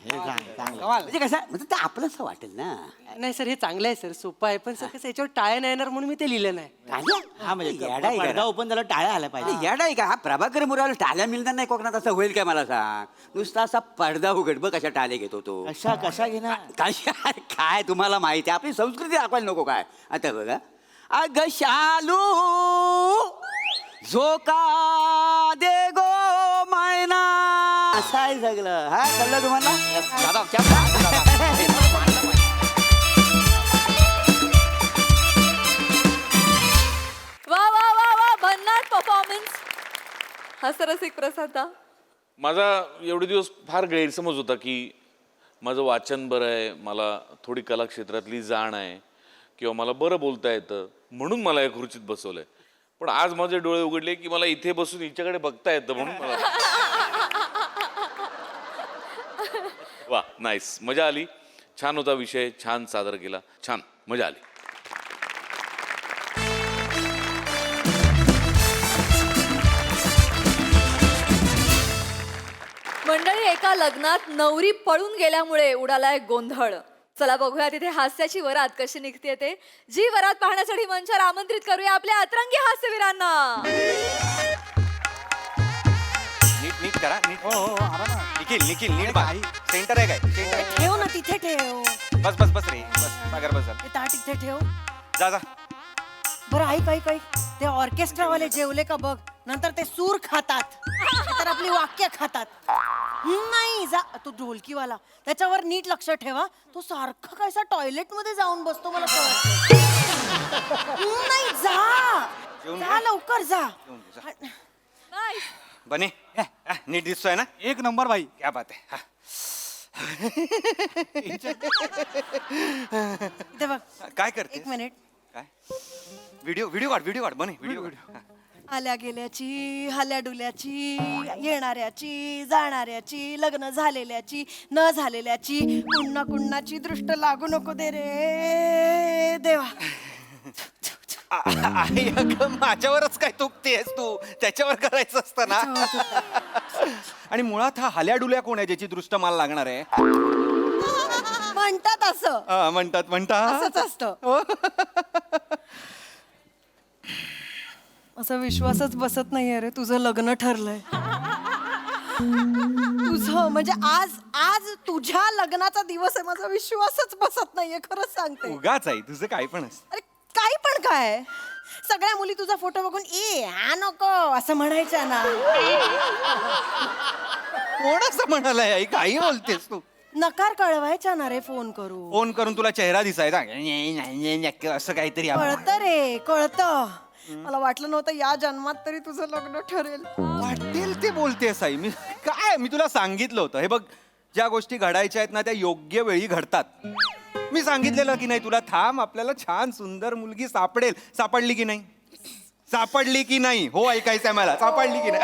म्हणजे कसं म्हणजे ते आपलंच वाटेल ना नाही सर हे चांगलं आहे सर सोपं आहे पण सर कसं याच्यावर टाळ्या नाही येणार म्हणून मी ते लिहिलं नाही. हा म्हणजे येडा आहे का? ओपन त्याला टाळ्या आल्या पाहिजे येडा आहे का हा प्रभाकर मुराला टाळ्या मिळणार नाही कोकणात असं होईल काय मला सांग नुसता असा पडदा उघड बघ कशा टाळे घेतो तो कशा कशा घेणार कशा काय तुम्हाला माहिती आहे आपली संस्कृती दाखवायला नको काय आता बघा अग शालू झोका दे गो मैना असं आहे सगळं हा कळलं तुम्हाला दादा, वा वा वा वा भन्नाट परफॉर्मन्स. हसरसिक प्रसाद. माझा एवढे दिवस फार गैरसमज होता की माझं वाचन बरं आहे मला थोडी कला क्षेत्रातली जाण आहे किंवा मला बरं बोलता येतं म्हणून मला या खुर्चीत बसवलंय पण आज माझे डोळे उघडले की मला इथे बसून हिच्याकडे बघता येतं म्हणून मला वा नाईस मजा आली छान होता विषय छान सादर केला छान मजा आली. मंडळी एका लग्नात नवरी पळून गेल्यामुळे उडालाय गोंधळ. चला बघूया तिथे हास्याची वरात कशी निघते ते. जी वरात पाहण्यासाठी मंचावर आमंत्रित करूया आपल्या अतरंगी हास्यवीरांना. नीट नीट करा नीट निखिल निखिल नीट बघ सेंटर आहे काय सेंटर आहे ठेव ना तिथे ठेव बस बस बस रे बस पगार बस ते ताट इथे ठेव. जा जा बरं ऐक ऐक ऐक ते ऑर्केस्ट्रावाले जेवले का बघ नंतर ते सूर खातात तर आपली वाक्य खातात. नाही जा तो ढोलकीवाला त्याच्यावर नीट लक्ष ठेवा तो सारखा कायसा टॉयलेट मध्ये जाऊन बसतो मला कळत नाही. जा लवकर जा. बने नीट दिसतोय ना एक नंबर भाई क्या बात आहे हा. इथे बघ काय करते एक मिनिट. काय व्हिडिओ काढ बने व्हिडिओ काढ आल्या गेल्याची हल्या डुल्याची येणाऱ्याची जाणाऱ्याची लग्न झालेल्याची न झालेल्याची कुण्णा कुण्णाची दृष्ट लागू नको दे रे देवा. आई अगं माझ्यावरच काय तुकतेस तू त्याच्यावर करायचं असतं ना. आणि मुळात हा हल्या डुल्या कोण आहे ज्याची दृष्ट मला लागणार आहे म्हणतात असं. म्हणतात असंच असतं. असा विश्वासच बसत नाहीये रे, तुझं लग्न ठरलंय. तुझं म्हणजे आज तुझ्या लग्नाचा दिवस आहे. माझा विश्वासच बसत नाहीये, खरंच सांगते. उगाच आहे तुझं काय पण असतं. अरे काही पण काय, सगळ्या मुली तुझा फोटो बघून हा नको असं म्हणायच्या ना. कोण असं म्हणालाय आई? काही बोलतेस तू? नकार कळवायच्या ना रे फोन करू. फोन करून तुला चेहरा दिसायचा असं काहीतरी कळतं रे, कळतं. मला वाटलं नव्हतं या जन्मात तरी तुझं लग्न ठरेल. वाटेल ते बोलतेस आई. मी तुला सांगितलं होतं, हे बघ, ज्या गोष्टी घडायच्या आहेत ना त्या योग्य वेळी घडतात. मी सांगितलेलं की नाही तुला, थांब, आपल्याला छान सुंदर मुलगी सापडेल. सापडली की नाही? सापडली की नाही? हो ऐकायचंय मला. सापडली की नाही?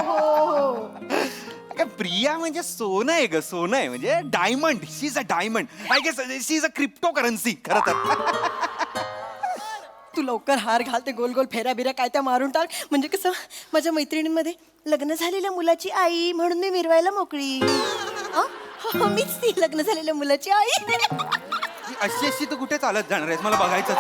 अगं, प्रिया म्हणजे सोनं आहे ग, सोनं आहे, म्हणजे diamond. She is a diamond. I guess she is a cryptocurrency खरं तर. तू लवकर हार घाल, ते गोल गोल फेऱ्या बिऱ्या काय त्या मारून टाक. म्हणजे कसं माझ्या मैत्रिणींमध्ये लग्न झालेल्या मुलाची आई म्हणून मी मिरवायला मोकळी. मीच ती लग्न झालेल्या मुलाची आई. अशी तू कुठे चालत जाणार आहेस? मला बघायचं.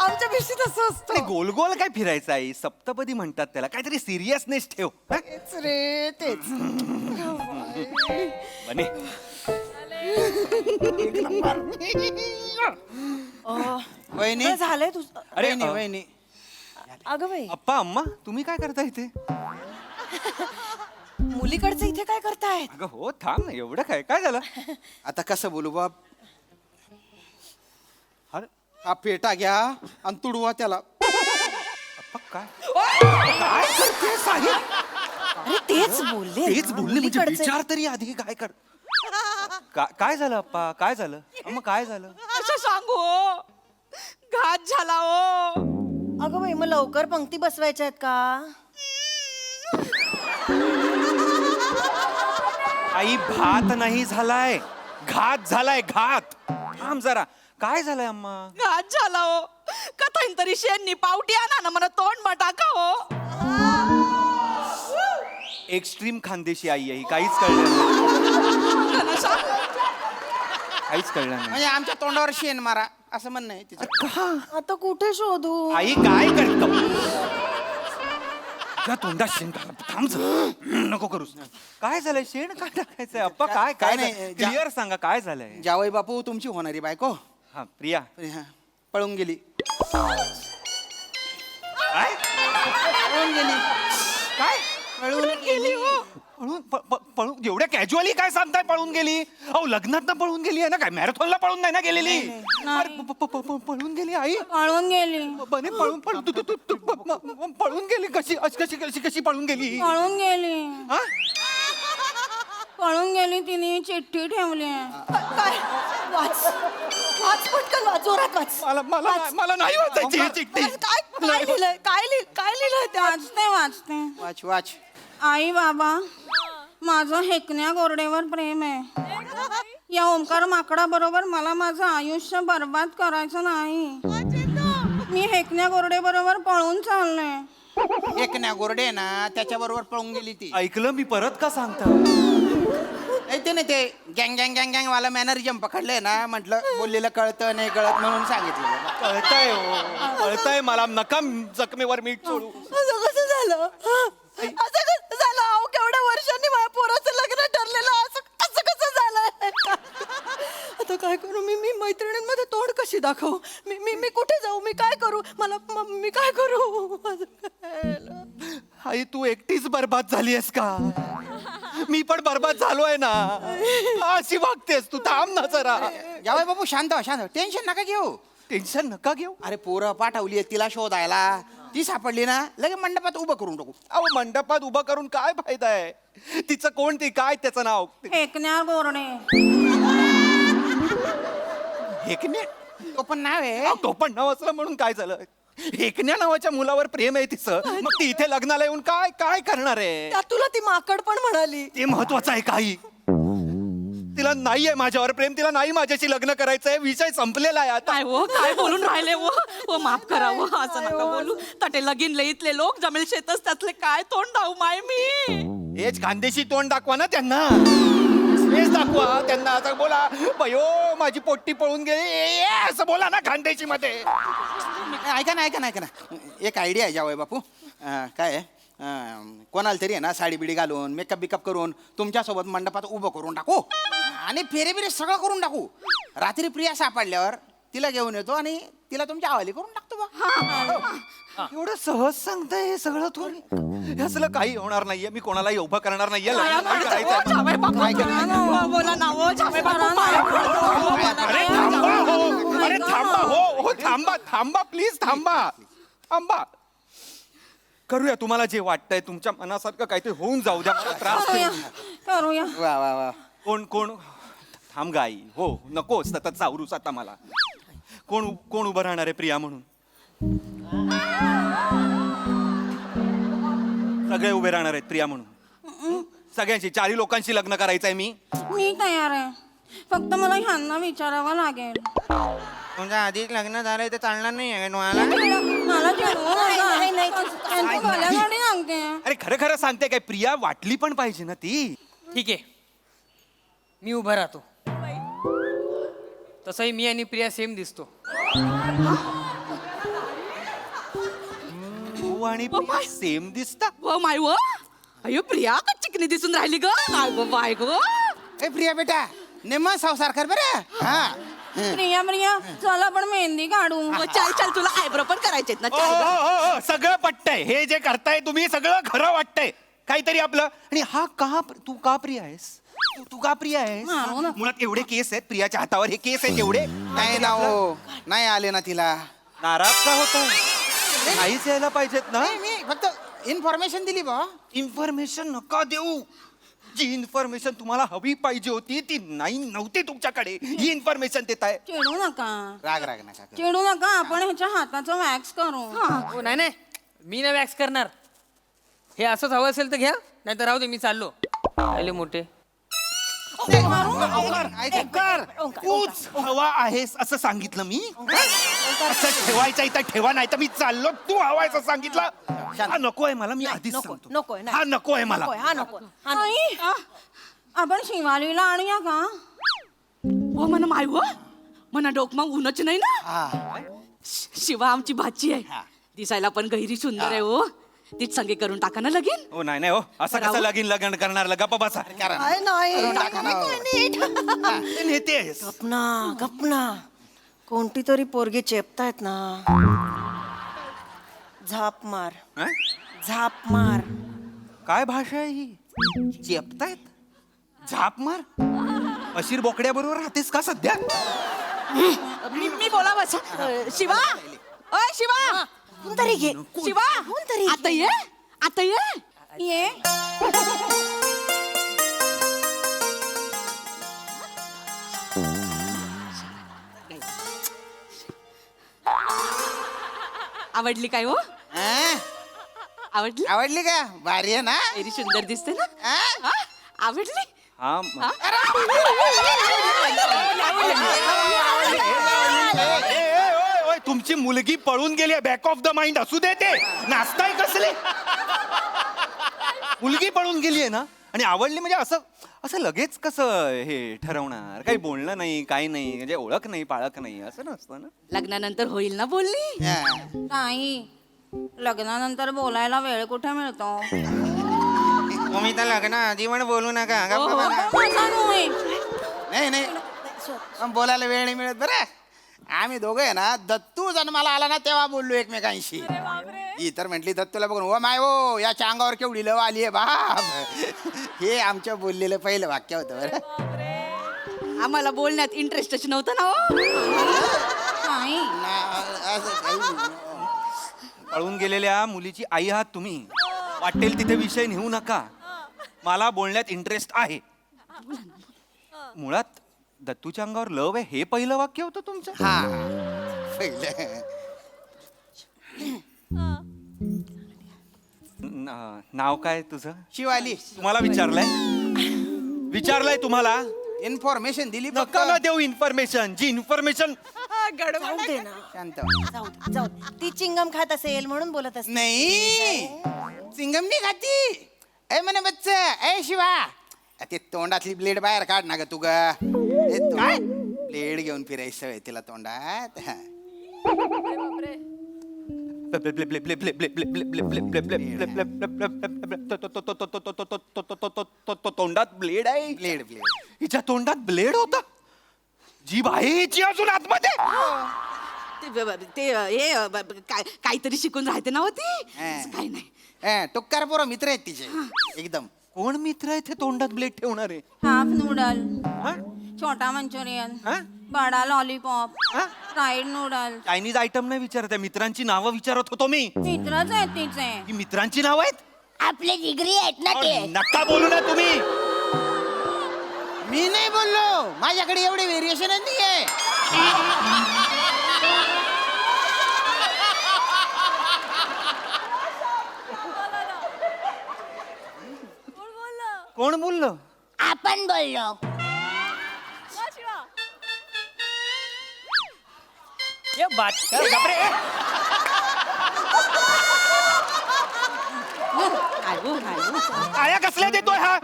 आमच्या भिशीत असं असतं. गोल गोल काय फिरायचं आई? सप्तपदी म्हणतात त्याला. काहीतरी सिरियसनेस ठेव. तेच रे, तेच. बने. वहिनी काय झालंय तुझं? अरे वहिनी अगं बाई, अप्पा अम्मा तुम्ही काय करता इथे? मुलीकडचं इथे काय करतायत? अगं हो, थांब ना, एवढं काय काय झालं? आता कसं बोलू बाप? अरे हा पेटा घ्या आणि तुडवा त्याला. अप्पा काय काय करते साहेब? अरे तेच बोलले, तेच बोलले म्हणजे मुलीकडचं. विचार तरी आधी काय कर. काय झालं अप्पा? काय झालं अम्मा? काय झालं? असं सांगू हो. घात झाला हो. अगं बाई, मग लवकर पंक्ती बसवायच्या आहेत का? आई, भात नाही झालाय, घात झालाय, घात. थांब जरा. काय झालंय अम्मा? घात झाला हो. कथाईन तरी शेणनी पावटी आणा ना, मला तोंड टाका हो. एक्स्ट्रीम खानदेशी आई आहे ही. काहीच कळलं नाही. काहीच कळलं नाही. म्हणजे आमच्या तोंडावर शेण मारा असं म्हणणं आहे तिचं. आता कुठे शोधू? आई काय करतो? त्या तोंडात शेण टाकलं. थांब जरा. नको करूस. काय झालंय? शेण काय टाकायचंय अप्पा? काय काय नाही, नाही, क्लिअर सांगा काय झालंय? जावई बापू तुमची होणारी बायको हा प्रिया पळून गेली. काय? पळून गेली. काय पळून गेली. पळून एवढ्या कॅज्युअली काय सांगताय? पळून गेली? अहो लग्नात ना पळून गेली आहे ना, काय मॅरेथॉनला पळून नाही ना गेलेली? पळून गेली आई? पळून गेली, बने पळून पळून गेली. कशी कशी कशी कशी पळून गेली? पळून गेली, हा? पळून गेली. तिने चिठ्ठी ठेवली. काय? वाच वाच पटकन, वाच, जोरात वाच. मला नाही वाचायची ही चिठ्ठी. काय लिहिलंय? काय लिहिलंय त्यात? वाचते. वाच वाच. आई बाबा, माझं हेकण्या गोरडेवर प्रेम आहे. या ओंकार माकडा बरोबर मला माझं आयुष्य बर्बाद करायचं नाही. मी हेकण्या गोरडे बरोबर पळून चालले. एक ना गोरडे ना त्याच्याबरोबर पळून गेली ती. ऐकलं मी परत का सांगता? ते नाही, ते गँग गँग गँग गँग वाला मॅनरिजम पकडलंय ना. म्हटलं बोललेलं कळतं नाही कळत म्हणून सांगितलं. कळतंय हो, कळतंय मला. नका जखमेवर मीठ सोडू. असं कसं झालं? असं कसं झालं? अहो, केवढ्या वर्षांनी माझ्या पोराचं लग्न ठरलेलं, असं कसं झालंय? आता काय करू मी? मैत्रिणींमध्ये तोंड कशी दाखवू? मी कुठे जाऊ? मी काय करू? मी काय करू? आई तू एकटीच बर्बाद झालीयस का? मी पण बर्बाद झालोय ना. अशी वागतेस तू. थांब ना जरा. जावई बापू शांत व्हा, शांत व्हा. टेन्शन नका घेऊ. टेन्शन नका घेऊ. अरे पोरं पाठवली तिला शोधायला. ती सापडली ना लगे मंडपात उभं करून टाकू. अहो मंडपात उभं करून काय फायदा आहे? तिचं कोण? ती काय त्याचं नाव? हेकण्या गोरडे. हेकण्या? तो पण नाव आहे. तो पण नाव असलं म्हणून काय झालं? हेकण्या नावाच्या मुलावर प्रेम आहे तिचं. मग ती इथे लग्नाला येऊन काय काय करणार आहे? त्यात तुला ती माकड पण म्हणाली. ते महत्वाचं आहे काही? तिला नाहीये माझ्यावर प्रेम. तिला नाही माझ्याशी लग्न करायचंय. विषय संपलेला आहे आता. काय हो, काय बोलून राहिले हो? हो माफ करा हो, असं नका बोलू. तटे लगीन लईतले लोक जमेल शेतच त्यातले काय तोंड दाऊ माय मी? हेच खानदेशी तोंड दाखवा ना त्यांना. फेस दाखवा. त्यांना असं बोला बयो माझी पोट्टी पळून गेली असं बोला ना खानदेशी मध्ये. ऐका ना एक आयडिया आहे जावई बापू. काय आहे कोणाला तरी आहे ना साडी बिडी घालून मेकअप बिकअप करून तुमच्यासोबत मंडपात उभं करून टाकू आणि फेरे बिरे सगळं करून टाकू. रात्री प्रिया सापडल्यावर तिला घेऊन येतो आणि तिला तुमच्या हवाली करून टाकतो बा. एवढं सहज सांगताय हे सगळं थोडी. हे असलं काही होणार नाहीये. मी कोणालाही उभं करणार नाहीये. लग्न नाही करायचंय. बोला ना हो जावई बापू, पाया पडतो. अरे थांबा हो, अरे थांबा हो, थांबा प्लीज थांबा. करूया तुम्हाला जे वाटतंय तुमच्या मनासारखं काहीतरी होऊन जाऊ द्या. मला त्रास करूया. वा वा वा. कोण थांब गाई. हो नको सतत सावरूस आता मला. कोण उभं राहणार आहे प्रिया म्हणून? सगळे उभे राहणार आहेत प्रिया म्हणून. सगळ्यांशी 4 लोकांशी लग्न करायचंय मी. मी तयार आहे, फक्त मला ह्यांना विचारावं लागेल. तुमच्या आधीच लग्न झालंय ते चालणार नाही तुम्हाला? मला बोलायसाठी सांगते. अरे खरं सांगते काय प्रिया वाटली पण पाहिजे ना ती. ठीक आहे, मी उभा राहतो. तसंही मी आणि प्रिया सेम दिसतो. तू आणि प्रिया सेम दिसता. व माय व अयो प्रिया का चिकनी दिसून राहिली ग. काय गो बाय गो. ए प्रिया बेटा निम्मा संसार कर बरं. हा प्रिया चला आपण मेहंदी काढू. चल तुला आयब्रो पण करायचेत ना. हो, सगळं पटतंय. हे जे करताय तुम्ही सगळं खरं वाटतंय. काहीतरी आपलं. आणि हा तू का प्रिया आहेस? तू का प्रिया आहेस? मुळात एवढे केस आहेत प्रियाच्या हातावर. हे केस आहेत एवढे. नाही ना हो, नाही आले ना तिला. नाराज का होता? नाहीच यायला पाहिजेत ना. मी फक्त इन्फॉर्मेशन दिली बा. इन्फॉर्मेशन नका देऊ. जी इन्फॉर्मेशन तुम्हाला हवी पाहिजे होती ती नव्हती तुमच्याकडे. ही इन्फॉर्मेशन देताय. चिडू नका. राग नका. चिडू नका, आपण ह्याच्या हाताचं वॅक्स करू. हो नाही मी ना वॅक्स करणार. हे असंच हवं असेल तर घ्या, नाही तर राहू दे, मी चाललो. आले मोठे. तूच हवा आहेस असं सांगितलं मी. असं ठेवायचं इथं ठेवा, नाही तर मी चाललो. तू हवा आहेस असं सांगितलं. हा नको आहे मला. मी आधीच सांगतो. नकोय हा नको आहे मला. हा नको. आई, आपण शिवालीला आणूया का? व म्हणा माय व म्हणा डोक मग ऊनच नाही ना. शिवा आमची भाची आहे. दिसायला पण गहिरी सुंदर आहे हो. तीच संगे करून टाका ना लगीन. हो नाही हो, असं कसं लग्न करणार? गप्पा बसा. नेते गपना कोणती तरी पोरगी चेपतायत ना. झाप मार. काय भाषा आहे ही? चेपतायत? झाप मार? अशीर बोकड्या बरोबर राहतेस का सध्या? मी बोला बस. शिवा ओय शिवा कोणतरी घे. शिवा आता ये. आवडली काय हो? आवडली का? भारी आहे ना. एरी सुंदर दिसते ना. हा? आवडली. हा तुमची मुलगी पळून गेली. बॅक ऑफ द माइंड असू दे. ते नाचताय कसले? मुलगी पळून गेली आहे ना. आणि आवडली म्हणजे असं लगेच कसं हे ठरवणार? काही बोलणं नाही, काही नाही, म्हणजे ओळख नाही, पाळख नाही, असं नसतं ना. लग्नानंतर होईल ना बोलणी. नाही, लग्नानंतर बोलायला वेळ कुठे मिळतो? तुम्ही तर लग्न आधी पण बोलू नका. नाही पण बोलायला वेळ नाही मिळत बरं. आम्ही दोघं आहे ना, दत्तू जन्माला आला ना तेव्हा बोललो एकमेकांशी. ही तर म्हटली दत्तूला बघून ओ माय ओ याच्या अंगावर केवढी लव आली आहे बाप. हे आमच्या बोललेलं पहिलं वाक्य होतं बरं. आम्हाला बोलण्यात इंटरेस्टच नव्हतं ना हो. पळून गेलेल्या मुलीची आई आहात तुम्ही. वाटेल तिथे विषय नेऊ नका. मला बोलण्यात इंटरेस्ट आहे. मुळात दत्तूच्या अंगावर लव आहे हे पहिलं वाक्य होतं तुमचं. नाव काय तुझं? शिवाली. तुम्हाला विचारलंय तुम्हाला. इन्फॉर्मेशन दिली. नका ना देऊ इन्फॉर्मेशन. जी इन्फॉर्मेशन शांत. जाऊ ती चिंगम खात असेल म्हणून बोलत असेल. नाही चिंगम नाही खाती. ए म्हणे बच्चा ए शिवा ते तोंडातली ब्लेड बाहेर काढ ना ग तू काय ब्लेड घेऊन फिरायची सवय तिला तोंडात बापरे. तोंडात ब्लेड आहे ब्लेड ब्लेड हिच्या तोंडात ब्लेड होता जीभ आहे हिची अजून आतमध्ये काहीतरी शिकून राहते ना होती काही नाही टुक्कार पोरं मित्र आहेत तिचे एकदम. कोण मित्र आहे ते तोंडात ब्लेड ठेवणार आहे हाफ नूडल छोटा मंचुरियन बडा lollipop fried noodle. Chinese item नाही विचारत आहे मित्रांची नावं विचारत होतो मी. मित्रच आहेत तिचे. ही मित्रांची नाव आहेत आपले जिगरी आहेत ना ते. नका बोलू ना तुम्ही. मी नाही बोललो माझ्याकडे एवढे व्हेरिएशन नाहीये. कोण बोललं आपण बोललो. आया कसल्या देतोय हा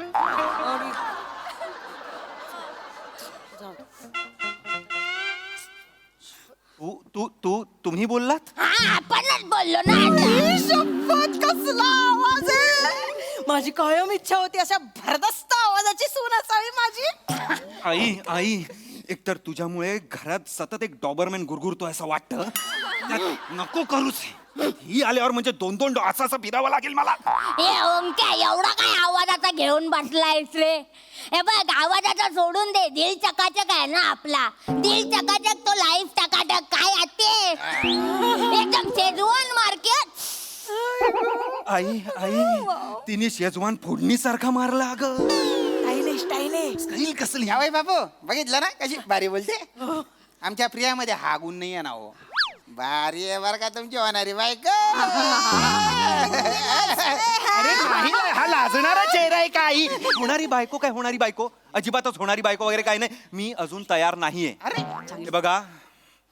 तुम्ही बोललात हा आपणच बोललो ना. शपथ कसला आवाज आहे. माझी कायम इच्छा होती अशा भरदस्त आवाजाची सून असावी माझी. आई आई एकतर तुझ्यामुळे घरात सतत एक डॉबरमॅन गुरगुरतो असं वाटतं. नको करूच ही आल्यावर म्हणजे दोन दोन असं फिरावं लागेल मला. हे ओंक्या एवढा काय आवाजाचा घेऊन बसलायस रे. हे बघ आवाजाचा सोडून दे. दिल चकाचक आहे ना आपला. दिल चकाचक तो लाईफ चकाचक काय आते एकदम शेजवान मार्केट. आई आई तिने शेजवान फोडणीसारखा मारला ग. स्टाईल कसली ह्या बाई बाबू बघितलं ना कशी भारी बोलते. आमच्या प्रियामध्ये हा गुण नाही आहे ना हो. भारी आहे बरं का तुमची होणारी बायको. अरे नाही हा लाजणारा चेहरा आहे का आई. होणारी बायको काय होणारी बायको अजिबातच होणारी बायको वगैरे काय नाही. मी अजून तयार नाहीये. हे बघा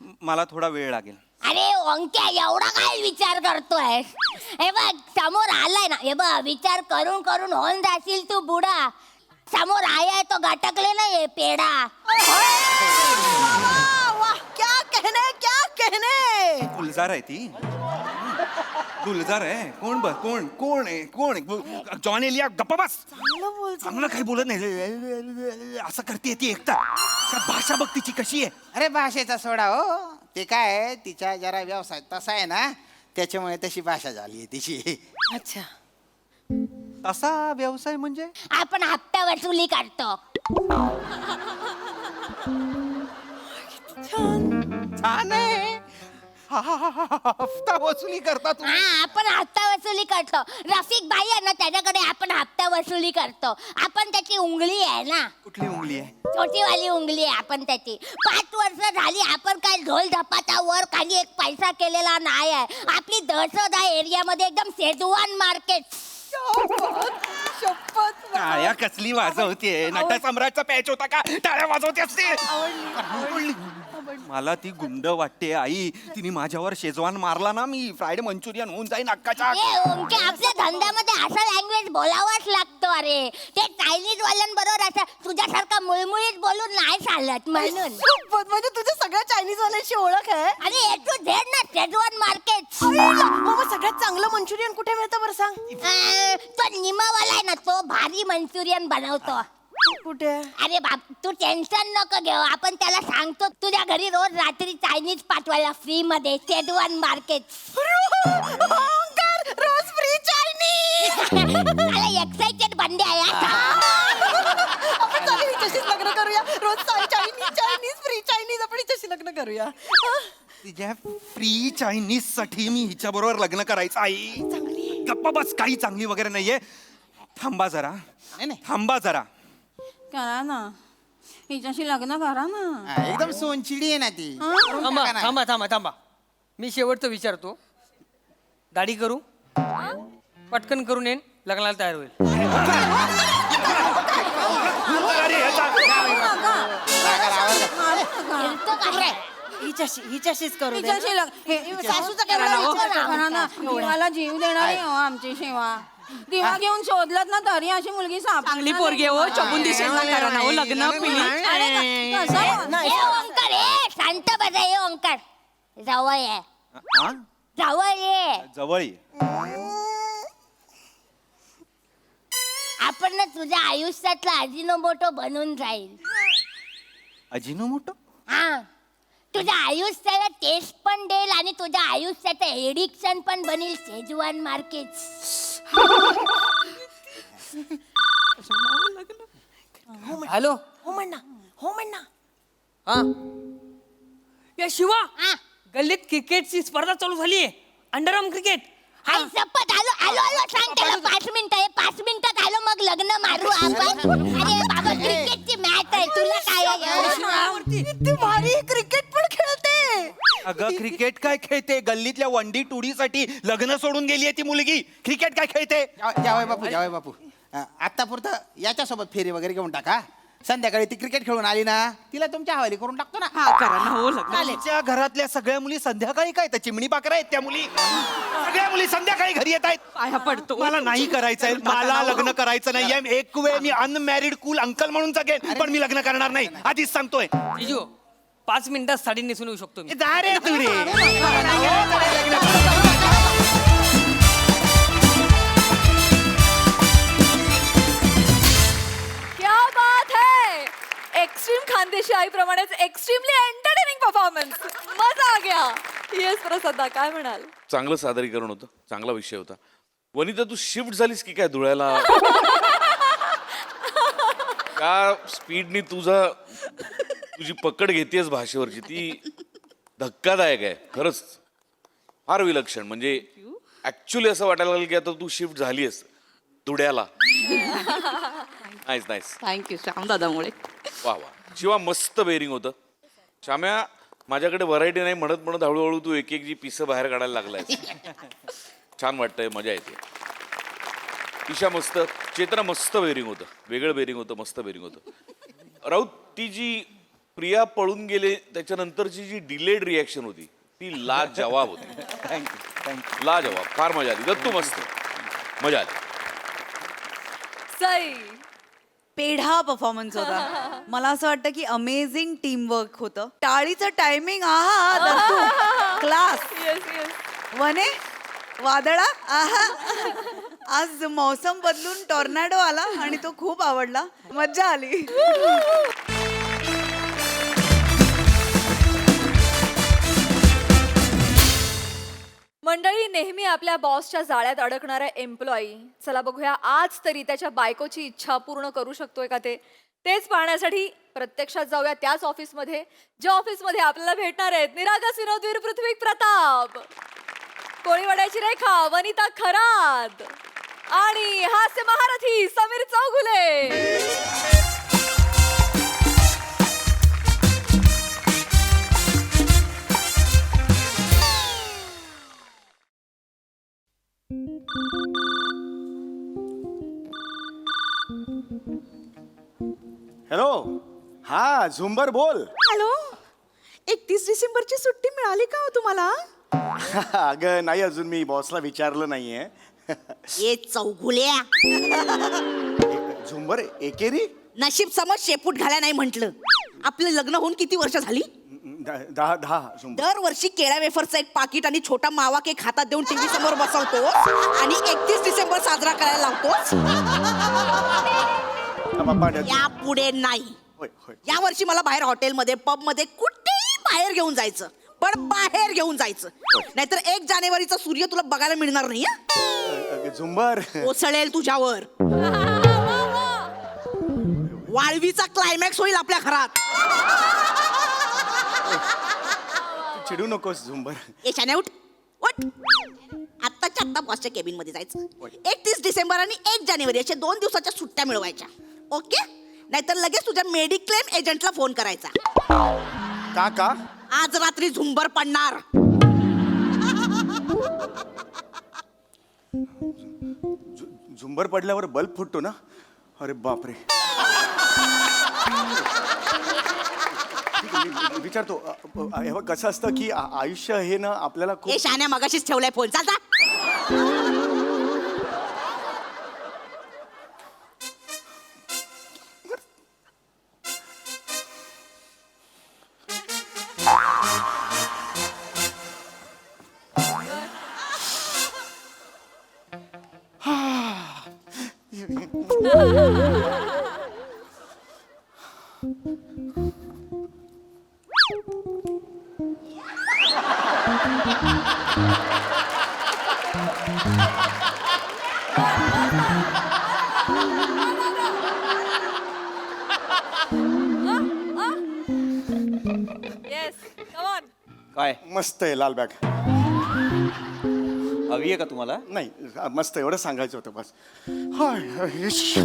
मला थोडा वेळ लागेल. अरे ओंक्या एवढा काय विचार करतोय. हे बघ समोर आलाय ना. हे बघ विचार करून करून होऊन जाशील तू बुडा. समोर आहे तो गटकले ना ये पेडा. क्या कहने. गुलजार आहे ती गुलजार आहे. कोण कोण आहे जॉन एलिया गप्पा बस. चांगलं काही बोलत नाही असं करते ती एकटा. भाषा बघ तिची कशी आहे. अरे भाषेचा सोडा हो. ते काय आहे, तिच्या जरा व्यवसाय तसा आहे ना त्याच्यामुळे तशी भाषा झाली आहे तिची. अच्छा तसा व्यवसाय म्हणजे आपण हप्ता वसुली करतो. छान आहे. हफ्ता वसुली करता तुम्ही. हा आपण हप्ता वसुली करतो. रफिक भाई आहे ना त्याच्याकडे आपण हप्ता वसुली करतो. आपण त्याची उंगली आहे ना. कुठली उंगली आहे. छोटी वाली उंगली आहे आपण त्याची. 5 वर्ष झाली आपण काय ढोल धपाटा वर खाली एक पैसा केलेला नाही आहे. आपली दहशत आहे एरियामध्ये एकदम शेजवान मार्केट. टाळ्या कसली वाजवते. नटसम्राटचा पॅच होता का टाळ्या वाजवते असते. मला ती गुंड वाटते आई. तिने माझ्यावर शेजवान मारला ना मी फ्राईड मंचुरियन होऊन जाईन अक्काच्या. आपल्या धंद्यामध्ये असा लँग्वेज बोलावाच लागतो. अरे ते चायनीज वाल्यांबरोबर असं तुझ्यासारखा मुळमुळीत बोलून नाही चालत म्हणून. म्हणजे तुझ्या सगळ्या चायनीज वाल्यांची ओळख आहे. आणि ए टू झेड ना शेजवान मार्केट. मग सगळ्यात चांगलं मंचुरियन कुठे मिळतं बरं सांग. तो निमावाला आहे ना तो भारी मंचुरियन बनवतो. कुठे. अरे बाप तू टेन्शन नको घेऊ. आपण त्याला सांगतो तुझ्या घरी रोज रात्री चायनीज पाठवायला फ्री मध्ये. Schezwan market. रोज फ्री चायनीज. एक्साइटेड बंदे आहे. आपण चालेल हिच्याशीच लग्न करूया. रोज चायनीज फ्री चायनीज आपण हिच्याशी लग्न करूया. तिच्या फ्री चायनीज साठी मी हिच्या बरोबर लग्न करायचं. आई गप्पा बस. काही चांगली वगैरे नाहीये. थांबा जरा. थांबा जरा. करा ना हिच्याशी लग्न करा ना. एकदम सोनचिडी आहे ना ती. थांबा मी शेवटचं विचारतो. दाढी करू पटकन करून येईन लग्नाला तयार होईल. हिच्याशीच करू दे. सासूचा केवढा विचार मला जीव देणार आहे आमची सेवा. दिवा घेऊन शोधलात ना तरी अशी मुलगी चांगली पोरगी आहे, हो चबून दिसेल ना करा ना हो लग्न प्लीज. ओंकार शांत बसा हे ओंकार जवळ आहे हा? जवळ आहे जवळ ये. आपण ना तुझ्या आयुष्यातला अजिनोमोटो बनून जाईल. अजिनोमोटो? हा तुझ्या आयुष्याला टेस्ट पण देईल आणि तुझ्या आयुष्याचं एडिक्शन पण बनेल शेजवान मार्केट. हॅलो हो म्हण ना हो म्हण ना. हा या शिवा गल्लीत क्रिकेटची स्पर्धा चालू झाली आहे, अंडरआर्म क्रिकेट. आई शपथ आलो आलो आलो सांग त्याला 5 मिनिटं आहे, 5 मिनिटात आलो मग लग्न मारू आपण. अरे बाबा क्रिकेटची मॅच आहे तुला काय आहे? किती भारी क्रिकेट पण खेळते. अगं क्रिकेट काय खेळते? गल्लीतल्या 1D 2D साठी लग्न सोडून गेली ती मुलगी. क्रिकेट काय खेळते? जावय बापू आता पुरतं याच्यासोबत फेरी वगैरे घेऊन टाका. संध्याकाळी ती क्रिकेट खेळून आली ना तिला तुमच्या हवाली करून टाकतो ना. हा करा ना हो लग्न. तिच्या घरातल्या सगळ्या मुली संध्याकाळी काय त्या चिमणी पाकरा आहेत त्या मुली. सगळ्या मुली संध्याकाळी घरी येत आहेत. पाया पडतो. मला नाही करायचंय, मला लग्न करायचं नाहीये. एक वेळ मी अनमॅरिड कूल अंकल म्हणून जगेन, पण मी लग्न करणार नाही आधीच सांगतोय. जिजू 5 मिनिटात साडी नेसून येऊ शकतो मी. जा रे तू रे. क्या बात है. एक्स्ट्रीम खानदेशी आईप्रमाणेच एक्स्ट्रीमली एंटरटेनिंग परफॉर्मन्स. मजा आ गया. येस प्रसादा काय म्हणाल? चांगलं सादरीकरण होतं, चांगला विषय होता. वनिता तू शिफ्ट झालीस की काय धुळ्याला? त्या स्पीडनी तुझी पकड घेतेस भाषेवरची ती धक्कादायक आहे खरंच. फार विलक्षण. म्हणजे ऍक्च्युली असं वाटायला लागलं की आता तू शिफ्ट झालीस धुळ्याला. Nice nice. थँक्यू श्याम दादामुळे. वा वा. शिवा मस्त बेरिंग होतं. श्याम्या माझ्याकडे व्हरायटी नाही म्हणत म्हणत हळूहळू तू एक एक जी पिसं बाहेर काढायला लागलाय. छान वाटतंय, मजा येते. ईशा मस्त, चेतना मस्त बेरिंग होतं, वेगळं बेरिंग होतं, मस्त बेरिंग होतं. राऊत ती जी प्रिया पळून गेले त्याच्यानंतरची जी डिलेड रिॲक्शन होती ती लाजवाब होती. थँक्यू. लाजवाब. फार मजा आली. दत्तू मस्त मजा आली. सई पेढा परफॉर्मन्स होता. मला असं वाटतं की अमेझिंग टीमवर्क होतं. टाळीचं टायमिंग आहा क्लास. Yes yes. वने वादळा आहा. आज मौसम बदलून टॉर्नाडो आला आणि तो खूप आवडला. मज्जा आली. मंडळी, नेहमी आपल्या बॉसच्या जाळ्यात अडकणारा एम्प्लॉई, चला बघूया आज तरी त्याच्या बायकोची इच्छा पूर्ण करू शकतोय का तेच पाहण्यासाठी प्रत्यक्षात जाऊया त्याच ऑफिसमध्ये, ज्या ऑफिसमध्ये आपल्याला भेटणार आहेत निरागस विनोदवीर पृथ्वी प्रताप, कोळीवाड्याची रेखा वनिता खरात आणि हास्य महारथी समीर चौगुले. हॅलो. हा झुंबर बोल. हॅलो. 31 डिसेंबरची सुट्टी मिळाली का हो तुम्हाला? अगं नाही, अजून मी बॉसला विचारलं नाहीये. ये चौगुल्या. झुंबर एकेरी नशीब समज शेपूट घाल्या नाही म्हंटल. आपलं लग्न होऊन किती वर्ष झाली? 10 झुंबर. दरवर्षी केळ्या वेफरचं एक पाकिट आणि छोटा मावा केक हातात देऊन टीव्ही समोर बसवतो आणि 31 डिसेंबर साजरा करायला लावतो. या पुढे नाही. या वर्षी मला बाहेर हॉटेलमध्ये पब मध्ये कुठेही बाहेर घेऊन जायचं, पण बाहेर घेऊन जायचं, नाहीतर 1 जानेवारीचा सूर्य तुला बघायला मिळणार नाही. झुंबर कोसळेल तुझ्यावर. वाळवीचा क्लायमॅक्स होईल आपल्या घरात. चिडू नकोस झुंबर. येशाने उठ उठ. आत्ताच्या आत्ता बॉसच्या केबिन मध्ये जायचं. 31 डिसेंबर आणि 1 जानेवारी अशा 2 दिवसाच्या सुट्ट्या मिळवायच्या. ओके. नाहीतर लगेच तुझ्या मेडिक्लेम एजंटला फोन करायचा. का आज रात्री झुंबर पडणार. झुंबर पडल्यावर बल्ब फुटतो ना. अरे बापरे. विचारतो. कसं असतं की आयुष्य हे ना आपल्याला हे शान्या मगाशीच ठेवलाय फोन. चालता. Yes come on. काय मस्त आहे लाल बॅग. हवी आहे का तुम्हाला? नाही मस्त एवढं सांगायचं होतं बस. हाय, इश्श.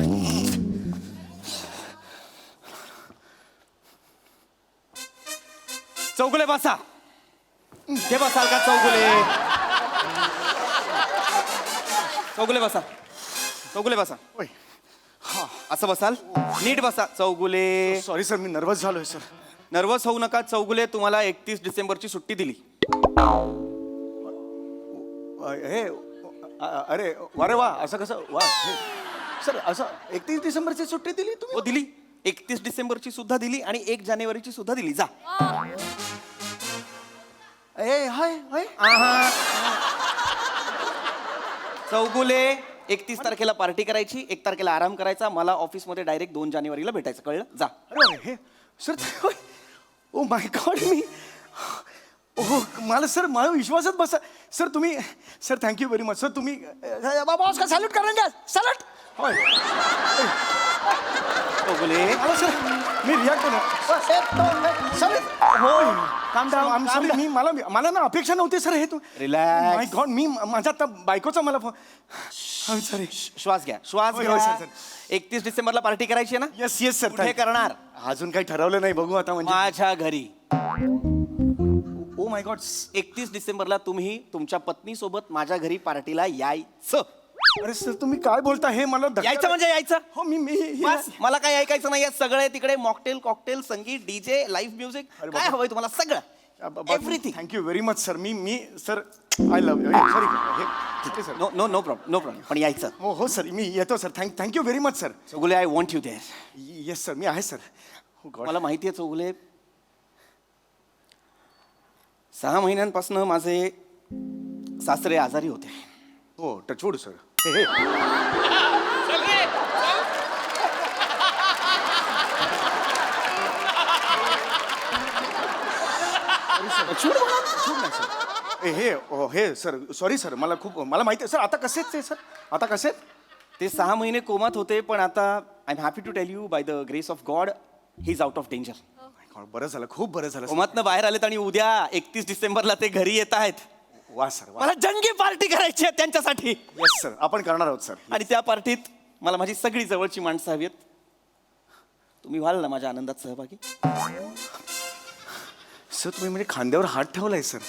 चौगुले बसा. ते बसाल का चौगुले? चौगुले बसा. चौगुले बसा. ओय. असं बसाल. नीट बसा. चौगुले. सॉरी सर, मी नर्वस झालोय सर. नर्वस होऊ नका. चौगुले, तुम्हाला 31 डिसेंबरची सुट्टी दिली. हे अरे वारे वा, असं कसं वा हे. सर असं 31 डिसेंबरची सुट्टी दिली तुम्ही? हो दिली. 31 डिसेंबरची सुद्धा दिली आणि 1 जानेवारीची सुद्धा दिली. जा. ए हाय हाय. चौगुले, 31 तारखेला पार्टी करायची, 1 तारखेला आराम करायचा. मला ऑफिसमध्ये डायरेक्ट 2 जानेवारीला भेटायचं. कळलं? जा. अरे हे सर, ओ माय गॉड, मी ओह मला सर मला विश्वासच बसा. सर तुम्ही sir thank you very much. Sir तुम्ही बाबा का सॅल्यूट करेंगे सॅल्यूट. होय चौगुले. सर मी रिॲक्ट होणार. होय काम डाऊन. सॉरी, मी मला ना अपेक्षा नव्हती सर हे. तू Relax. माय गॉड, मी माझा आता बायकोचा मला फोन. सॉरी. श्वास घ्या. श्वास होय, घ्या. होय, सर, 31 डिसेंबरला पार्टी करायची आहे ना? Yes yes sir. कुठे करणार? अजून काही ठरवलं नाही, बघू आता. म्हणजे माझ्या घरी. Oh my God. 31 डिसेंबरला तुम्ही तुमच्या पत्नीसोबत माझ्या घरी पार्टीला यायचं. अरे सर तुम्ही काय बोलता हे मला यायचं म्हणजे यायचं. हो मी बस, मला काही ऐकायचं नाही. सगळे तिकडे मॉकटेल कॉकटेल संगीत डीजे लाईव्ह म्युझिक काय हवंय तुम्हाला सगळं everything. Thank you very much sir. मी sir I love you. Sorry sir. No no no problem no problem. पण यायचं. हो सर मी येतो sir. Thank you very much sir. Chougule, I want you there. Yes sir मी आहे सर. मला माहिती आहे चौगुले, 6 महिन्यांपासून माझे सासरे आजारी होते. हो टचवूड सर. हे हे सर सॉरी सर. मला माहिती आहे सर. आता कसेच ते सर? आता कसे? ते 6 महिने कोमात होते, पण आता I am happy to tell you by the grace of God he is out of danger. बरं झालं, खूप बरं झालं. कोमातनं बाहेर आलेत आणि उद्या 31 डिसेंबरला ते घरी येत आहेत. वा सर वा. मला जंगी पार्टी करायची आहे त्यांच्यासाठी. येस सर, आपण करणार आहोत सर. आणि त्या पार्टीत मला माझी सगळी जवळची माणसं हवी आहेत. तुम्ही व्हाल ना माझ्या आनंदात सहभागी? सर तुम्ही म्हणजे खांद्यावर हात ठेवलाय सर.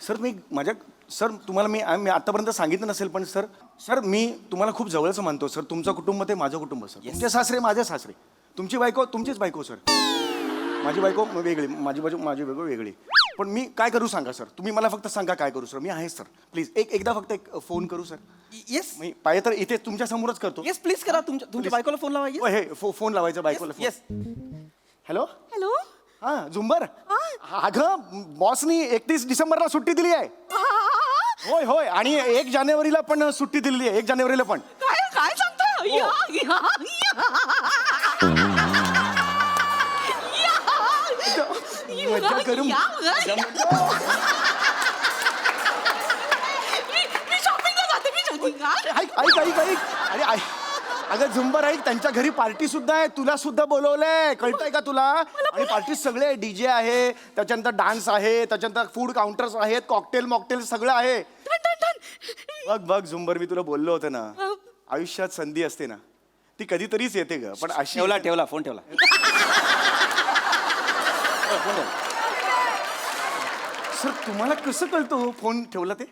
सर मी माझ्या सर तुम्हाला मी आतापर्यंत सांगितलं नसेल, पण सर मी तुम्हाला खूप जवळचं मानतो सर. तुमचं कुटुंब ते माझं कुटुंब सर. तुमचे सासरे माझे सासरे, तुमची बायको तुमचीच बायको सर. माझी बायको वेगळी, माझी बायको वेगळी. पण मी काय करू सांगा सर? तुम्ही मला फक्त सांगा काय करू सर. मी आहे सर. प्लीज एकदा फक्त एक फोन करू सर. येस मी पाहिजे तर इथे तुमच्या समोरच करतो. येस प्लीज करा. तुमच्या बायकोला फोन लावा. हे फोन लावायचा बायकोला. येस. Hello hello. हा झुंबर. अगं बॉसनी 31 डिसेंबरला सुट्टी दिली आहे. होय होय, आणि 1 जानेवारीला पण सुट्टी दिलेली आहे. 1 जानेवारीला पण. काय सांगतोय? मज्जा करू. अरे अगं झुंबर ऐक, त्यांच्या घरी पार्टी सुद्धा आहे. तुला सुद्धा बोलवलंय, कळतंय का तुला? आणि पार्टी सगळे डीजे आहे, त्याच्यानंतर डान्स आहे, त्याच्यानंतर फूड काउंटर्स आहेत, कॉकटेल मॉकटेल सगळं आहे. बघ झुंबर, मी तुला बोललो होतं ना, आयुष्यात संधी असते ना ती कधीतरीच येते ग. पण अशी ठेवला फोन ठेवला. सर तुम्हाला कसं कळतो फोन ठेवला ते?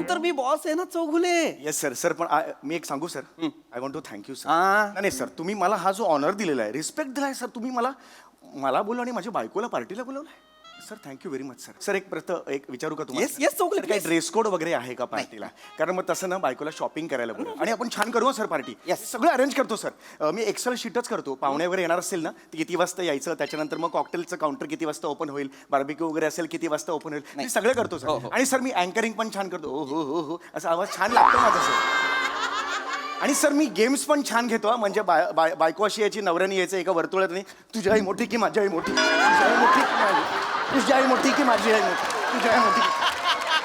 तर मी बॉस आहे ना चौगुले. Yes sir. पण मी एक सांगू sir, I want to thank you sir. हा. नाही सर, तुम्ही मला हा जो ऑनर दिलेला आहे, रिस्पेक्ट दिलाय सर, तुम्ही मला बोलव आणि माझ्या बायकोला पार्टीला बोलवलंय sir. Thank you very much sir. Sir एक विचारू का तुम्हाला? येस चौगुले. काही ड्रेस कोड वगैरे आहे का पार्टीला? कारण मग तसं ना बायकोला शॉपिंग करायला बोलू आणि आपण छान करू सर पार्टी. सगळं अरेंज करतो सर. मी एक्सेल शीटच करतो. पाहुणे वगैरे येणार असेल ना, किती वाजता यायचं, त्याच्यानंतर मग कॉकटेलचं काउंटर किती वाजता ओपन होईल, बार्बिक्यू वगैरे असेल किती वाजता ओपन होईल, हे सगळं करतो सर. आणि सर मी अँकरिंग पण छान करतो. हो हो हो हो, असा आवाज छान लागतो माझा सर. आणि सर मी गेम्स पण छान घेतो हा. म्हणजे बायको अशी यायची नवऱ्याने यायचं एका वर्तुळात नाही तुझी आई मोठी की माझी आई मोठी तुझी आई मोठी की माझी तुझी आई मोठी की माझी आई मोठी तुझी आई मोठी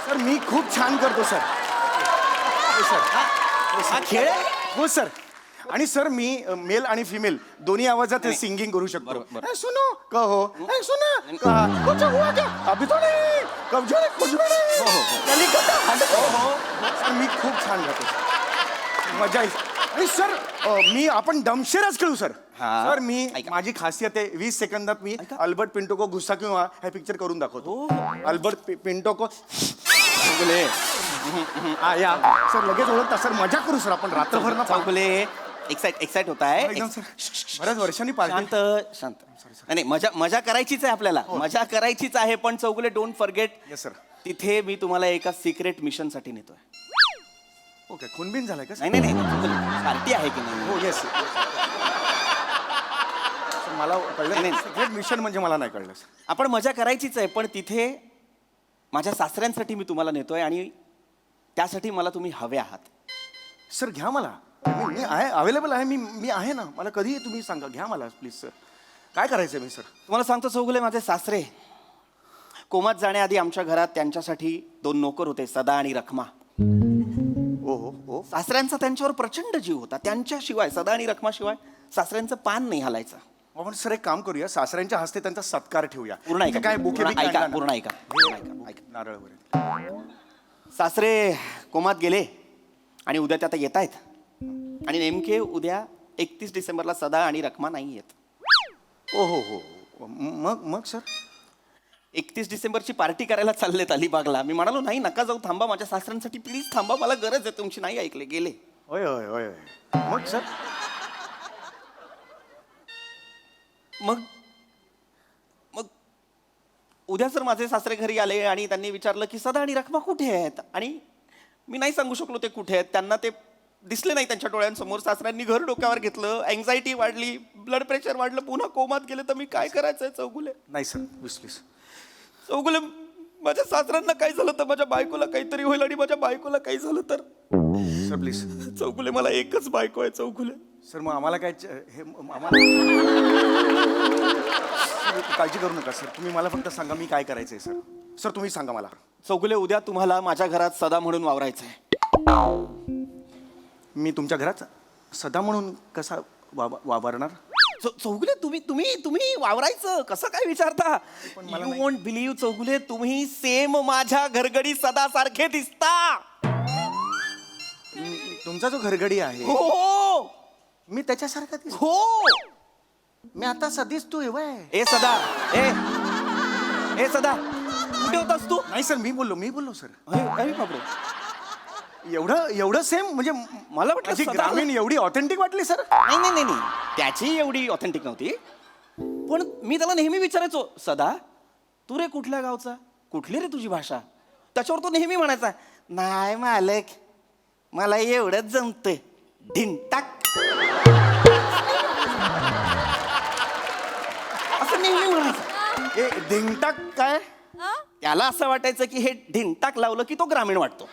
सर मी खूप छान करतो सर हो सर हा खेळ आहे? हो सर आणि सर मी मेल आणि फिमेल दोन्ही आवाजात सिंगिंग करू शकतो ए, सुनो कहो ए, सुना कहा कुछ हुआ क्या अभी तो नहीं कब जो कुछ नहीं कलिकता सर मी खूप छान गातो मजा येईल आणि सर आपण डमशेरच खेळू सर सर मी माझी खासियत आहे 20 सेकंदात मी अल्बर्ट पिंटो को गुस्सा क्यों हुआ हे पिक्चर करून दाखवतो अल्बर्ट पिंटो को या सर लगेच ओळखता सर मजा करू सर आपण रात्रभर ना चौगुले एक्साइट होत आहे एकदम सर बऱ्याच वर्षांनी शांत शांत नाही मजा करायचीच आहे आपल्याला मजा करायचीच आहे पण Chougule don't forget yes sir तिथे मी तुम्हाला एका सिक्रेट मिशन साठी नेतोय ओके खूनबिन झालाय का नाही पार्टी आहे की नाही हो येस मला कळलं नाही सिक्रेट मिशन म्हणजे मला नाही कळलं सर आपण मजा करायचीच आहे पण तिथे माझ्या सासऱ्यांसाठी मी तुम्हाला नेतोय आणि त्यासाठी मला तुम्ही हवे आहात सर घ्या मला मी आहे अवेलेबल आहे मी आहे ना मला कधीही तुम्ही सांगा घ्या मला प्लीज सर काय करायचं मी सर तुम्हाला सांगतो चौगुले माझे सासरे कोमात जाण्याआधी आमच्या घरात त्यांच्यासाठी 2 नोकर होते सदा आणि रखमा ओ हो सासऱ्यांचा त्यांच्यावर प्रचंड जीव होता त्यांच्याशिवाय सदा आणि रखमाशिवाय सासऱ्यांचं पान नाही हलायचं आपण सर एक काम करूया सासऱ्यांच्या हस्ते त्यांचा सत्कार ठेवूया पूर्ण ऐका काय बुके पूर्ण ऐका पूर्ण ऐका नारळ वगैरे सासरे कोमात गेले आणि उद्या ते आता येत आहेत आणि नेमके उद्या 31 डिसेंबरला सदा आणि रखमा नाही येत ओ हो मग सर 31 डिसेंबरची पार्टी करायला चाललेत अलिबागला मी म्हणालो नाही नका जाऊ थांबा माझ्या सासऱ्यांसाठी प्लीज थांबा मला गरज आहे तुमची नाही ऐकले गेले होय होय होय मग सर मग उद्या सर माझे सासरे घरी आले आणि त्यांनी विचारलं की सदा आणि रखमा कुठे आहेत आणि मी नाही सांगू शकलो ते कुठे आहेत त्यांना ते दिसले नाही त्यांच्या डोळ्यांसमोर सासऱ्यांनी घर डोक्यावर घेतलं अँझायटी वाढली ब्लड प्रेशर वाढलं पुन्हा कोमात गेले तर मी काय करायचंय चौगुले नाही सर प्लीज चौगुले माझ्या सासऱ्यांना काय झालं तर माझ्या बायकोला काहीतरी होईल आणि माझ्या बायकोला काही झालं तर सर प्लीज चौगुले मला एकच बायको आहे चौगुले सर मग आम्हाला काय हे आम्हाला काळजी करू नका सर तुम्ही मला फक्त सांगा मी काय करायचंय सर सर तुम्ही सांगा मला चौगुले उद्या तुम्हाला माझ्या घरात सदा म्हणून वावरायचं आहे मी तुमच्या घरात सदा म्हणून कसा वावरणार चौगुले तुम्ही वावरायचं कसं काय विचारता यू वोंट बिलीव्ह चौगुले तुम्ही सेम माझ्या घरगडी सदा सारखे दिसता तुमचा जो घरगडी आहे हो मी त्याच्यासारखा हो मी आता सधीच तू एवढ ए सदा ए सदा कुठे होतास तू नाही सर मी बोललो सर अरे बापरे एवढं सेम म्हणजे मला वाटलं माझी सदा- ग्रामीण एवढी ऑथेंटिक वाटली सर नाही त्याची एवढी ऑथेंटिक नव्हती पण मी त्याला नेहमी विचारायचो सदा तू रे कुठल्या गावचा कुठली रे तुझी भाषा त्याच्यावर तो नेहमी म्हणायचा नाही मालक मला एवढंच जमतंय ढिंटाक असं नेहमी म्हणायचं ए ढिंगटाक काय त्याला असं वाटायचं की हे ढिंटाक लावलं की तो ग्रामीण वाटतो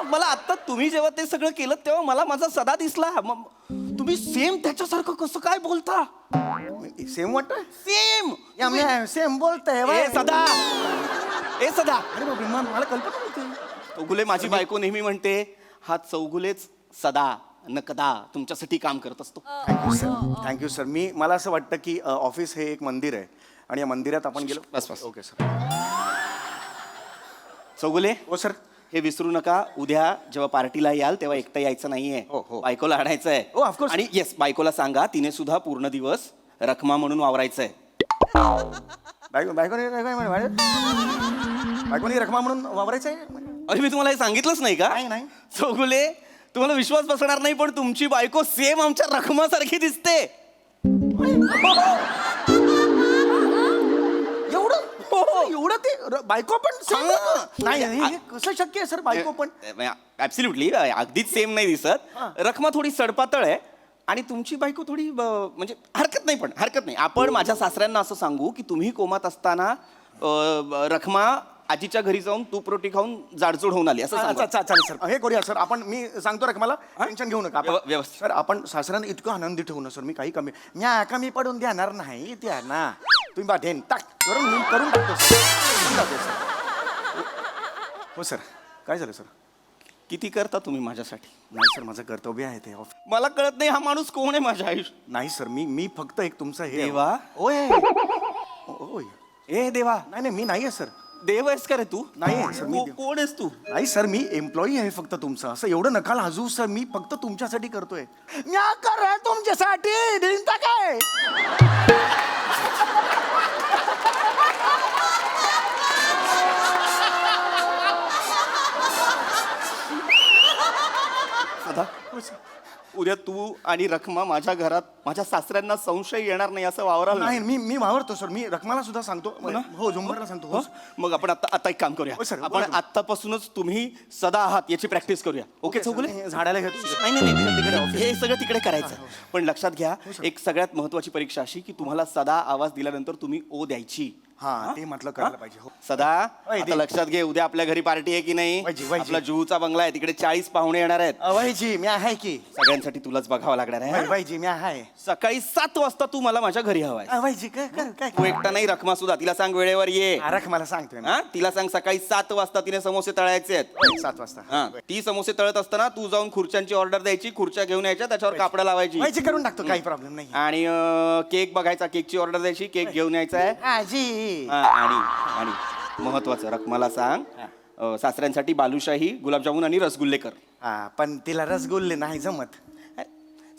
मला आता तुम्ही जेव्हा ते सगळं केलं तेव्हा मला माझा सदा दिसला तुम्ही सेम त्याच्यासारखं कसं काय बोलता सेम वाटतोय सेम सेम बोलतोय ए सदा अरे बापरे मला कल्पना नव्हती चौगुले माझी बायको नेहमी म्हणते हा चौगुलेच सदा नकदा तुमच्यासाठी काम करत असतो थँक्यू सर मला असं वाटतं की ऑफिस हे एक मंदिर आहे आणि या मंदिरात आपण गेलो बस ओके सर चौगुले हो सर हे विसरू नका उद्या जेव्हा पार्टीला याल तेव्हा एकटं यायचं नाहीये हो. बायकोला आणायचं आहे हो, of course. आणि येस बायकोला सांगा तिने सुद्धा पूर्ण दिवस रखमा म्हणून वावरायचंय बायकोनी रखमा म्हणून वावरायचं आहे अरे मी तुम्हाला हे सांगितलंच नाही का नाही चौगुले तुम्हाला विश्वास बसणार नाही पण तुमची बायको सेम आमच्या रखमासारखी दिसते एवढं ते बायको पण same? नाही हे कसं शक्य आहे सर बायको पण ऍब्सोल्युटली अगदीच सेम नाही दिसत रखमा थोडी सडपातळ आहे आणि तुमची बायको थोडी म्हणजे हरकत नाही, पण हरकत नाही. आपण माझ्या सासऱ्यांना असं सांगू की तुम्ही कोमात असताना रखमा आजीच्या घरी जाऊन तूप रोटी खाऊन जाडजूड होऊन आली असं सांगू. चालेल सर, हे करूया सर. आपण मी सांगतो रख मला टेन्शन घेऊ नका. व्यवस्थित. सर आपण सासऱ्यांना इतकं आनंदी ठेवू ना सर, मी काही कमी पडून देणार नाही त्या ना. तुम्ही बा धेन टाक करून मी करून टाकतो सर. करून टाकतो सर. हो सर, काय झालं सर? किती करता तुम्ही माझ्यासाठी? नाही सर, माझं कर्तव्य आहे ते ऑफिस. मला कळत नाही हा माणूस कोण आहे माझ्या आयुष्यात. नाही सर, मी फक्त एक तुमचं हे देवा? ओय ओय ए देवा, नाही नाही, मी नाही आहे सर. देव आहेस का रे तू? नाही आहे सर, मी कोण आहेस तू? नाही सर, मी एम्प्लॉई आहे फक्त तुमचं. असं एवढं नका लाजू सर, मी फक्त तुमच्यासाठी करतोय. म्या कर तुमच्यासाठी दिनता काय. उद्या तू आणि रखमा माझ्या घरात माझ्या सासऱ्यांना संशय येणार नाही असं वावराल नाही, मी वावरतो सर. मी रखमाला सुद्धा सांगतो. हो, झुंबरला सांगतो. हो. मग आपण आता एक काम करूया. हो सर, आपण बोला. आतापासूनच तुम्ही सदा आहात याची प्रॅक्टिस करूया. ओके चौगुले? हे झाडाला घेतो. नाही तिकडे हे सगळं तिकडे करायचं. पण लक्षात घ्या, एक सगळ्यात महत्वाची परीक्षा अशी की तुम्हाला सदा आवाज दिल्यानंतर तुम्ही ओ द्यायची. हा, ते म्हटलं करायला पाहिजे. हो. सदा वै आता दे. लक्षात घे, उद्या आपल्या घरी पार्टी आहे की नाही? वैजी. आपला जुहूचा बंगला आहे, तिकडे 40 पाहुणे येणार आहेत. अवयजी मी आहे की. सगळ्यांसाठी तुलाच बघावं लागणार आहे. वैजी मी आहे. सकाळी 7 वाजता तू मला माझ्या घरी हवाय. अवयजी काय काय काय तू एकटा नाही, रखमा सुद्धा. तिला सांग वेळेवर ये. रखमाला सांगतोय मी. हा, तिला सांग सकाळी 7 वाजता तिने समोसे तळायचे आहेत. 7 वाजता. हा, ती समोसे तळत असताना तू जाऊन खुर्च्यांची ऑर्डर द्यायची, खुर्च्या घेऊन यायच्या, त्याच्यावर कापडं लावायची वैजी करून टाकतो, काही प्रॉब्लेम नाही. आणि केक बघायचा, केकची ऑर्डर द्यायची, केक घेऊन यायचा आहे. आजी. हा, आणि महत्वाचं रखमाला सांग सासऱ्यांसाठी बालुशाही, गुलाबजामुन आणि रसगुल्ले कर. हा, पण तिला रसगुल्ले नाही जमत.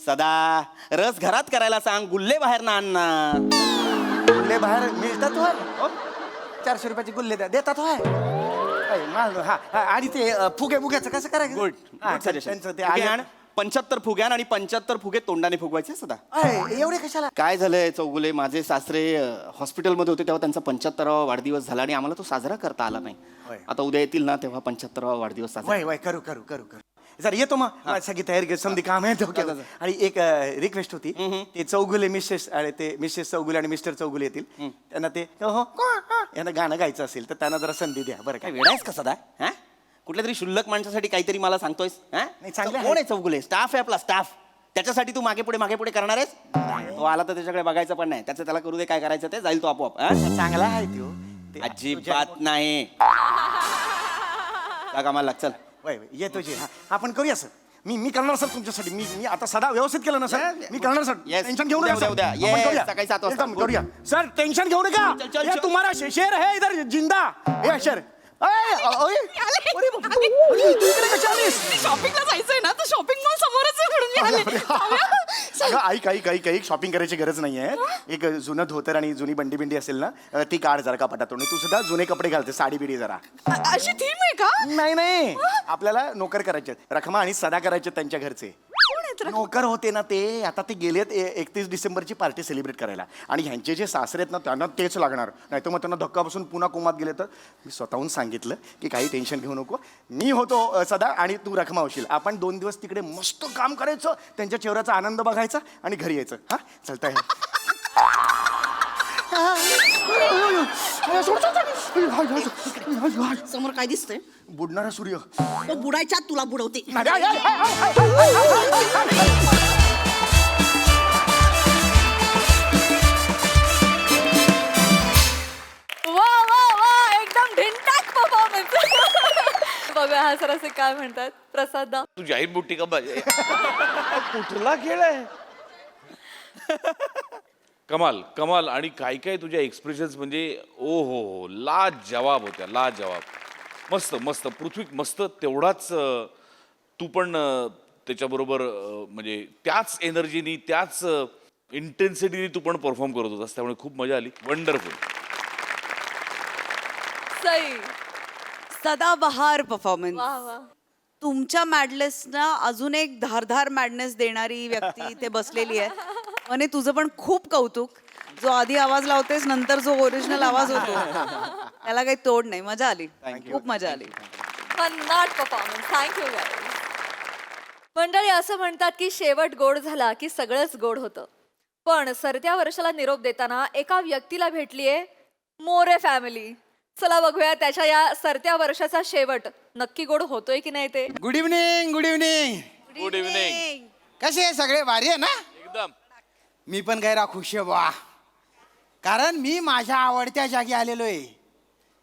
सदा रस घरात करायला सांग, गुल्ले बाहेर ना आण ना. गुल्ले बाहेर मिळतात होय. 400 रुपयाचे गुल्ले देतात होय. हा, आणि ते फुग्याचं कसं करायचं? गुड त्यांचं ते आले. 75 फुग्यान आणि 75 फुगे तोंडाने फुगवायचे सदा. एवढे कशाला? काय झालंय चौगुले, माझे सासरे हॉस्पिटलमध्ये होते तेव्हा त्यांचा 75वा वाढदिवस झाला आणि आम्हाला तो साजरा करता आला नाही. आता उद्या येतील ना तेव्हा 75वा वाढदिवस साजरा. वय करू जर येतो मग. सगळी तयारी समधी काम आहे डोक्यात. आणि एक रिक्वेस्ट होती, ते चौगुले मिसेस चौगुले आणि मिस्टर चौगुले येतील, त्यांना ते यांना गाणं गायचं असेल तर त्यांना जरा संधी द्या बरं. काय वेळायस का सदा? हा, कुठल्या तरी शुल्लक माणसासाठी काहीतरी मला सांगतोयस? नाही, चांगलं आहे. कोण आहे चौगुले? स्टाफ आहे आपला, स्टाफ. त्याच्यासाठी तू मागे पुढे करणार आहेस? तो आला तर त्याच्याकडे बघायचं पण नाही. त्याचं त्याला करू दे, काय करायचं ते जाईल तो आपोआप. चांगला आहे तो. अजिबात नाही. कामाला लाग, चल. वय येतो जी. आपण करूया सर. मी करणार सर तुमच्यासाठी. मी आता सदा व्यवस्थित केलं ना सर. मी करणार सर. टेन्शन घेऊ नका. उद्या. आपण करूया. सकाळी 7 वाजता. एकदम करूया सर. टेन्शन घेऊ नका. चल. ये तुम्हारा शेर है इधर जिंदा. हे शेर. शॉपिंगला जायचंय ना, तर शॉपिंग मॉल समोरच आहे म्हणून मी आले. काही शॉपिंग करायची गरज नाहीये. एक जुनं धोतर आणि जुनी बंडी असेल ना, ती काढ जरा कपाटातून. तू सुद्धा जुने कपडे घालते, साडी बिडी जरा. अशी थीम आहे का? नाही आपल्याला नोकर करायचे, रखमा आणि सदा करायचे त्यांच्या घरचे. नोकर होते ना ते, आता ते गेलेत 31 डिसेंबरची पार्टी सेलिब्रेट करायला. आणि ह्यांचे जे सासरे आहेत ना, त्यांना तेच लागणार. नाही तर मग त्यांना धक्का बसून पुन्हा कोमात गेले तर. मी स्वतःहून सांगितलं की काही टेन्शन घेऊ नको. मी होतो सदा आणि तू रखमा होशील. आपण 2 दिवस तिकडे मस्त काम करायचं, त्यांच्या चेहऱ्याचा आनंद बघायचा आणि घरी यायचं. हा, चलता है. समोर काय दिसतंय? बुडणारा सूर्य. तो बुडायच्या तुला बुडवते. वा एकदम ढिंटाक परफॉर्मन्स. बघा हा सर असे काय म्हणतात. प्रसाद दा, तू जाहीर बुट्टी का पाहिजे? कुठला खेळ आहे? कमाल. आणि काय तुझ्या एक्सप्रेशन्स म्हणजे ओ हो लाजवाब होत्या, लाजवाब. मस्त पृथ्वी मस्त. तेवढाच तू पण त्याच्याबरोबर म्हणजे त्याच एनर्जीनी, त्याच इंटेन्सिटीने तू पण परफॉर्म करत होतास, त्यामुळे खूप मजा आली. वंडरफुल. सई. सदाबहार परफॉर्मन्स. वा. तुमच्या मॅडनेसना अजून एक धारधार मॅडनेस देणारी व्यक्ती इथे बसलेली आहे. आणि तुझं पण खूप कौतुक. जो आधी आवाज लावतेस, नंतर जो ओरिजिनल आवाज होतो त्याला काही तोड नाही. मजा आली, खूप मजा आली. भन्नाट परफॉर्मन्स. Thank you guys. मंडळी असं म्हणतात की शेवट गोड झाला की सगळंच गोड होतं. पण सरत्या वर्षाला निरोप देताना एका व्यक्तीला भेटलीये मोरे फॅमिली. चला बघूया त्याच्या या सरत्या वर्षाचा शेवट नक्की गोड होतोय की नाही ते. Good evening good evening. Good evening. कसे आहे सगळे? भारी आहे ना? एकदम. मी पण गैरा खुश आहे बा, कारण मी माझ्या आवडत्या जागी आलेलो आहे.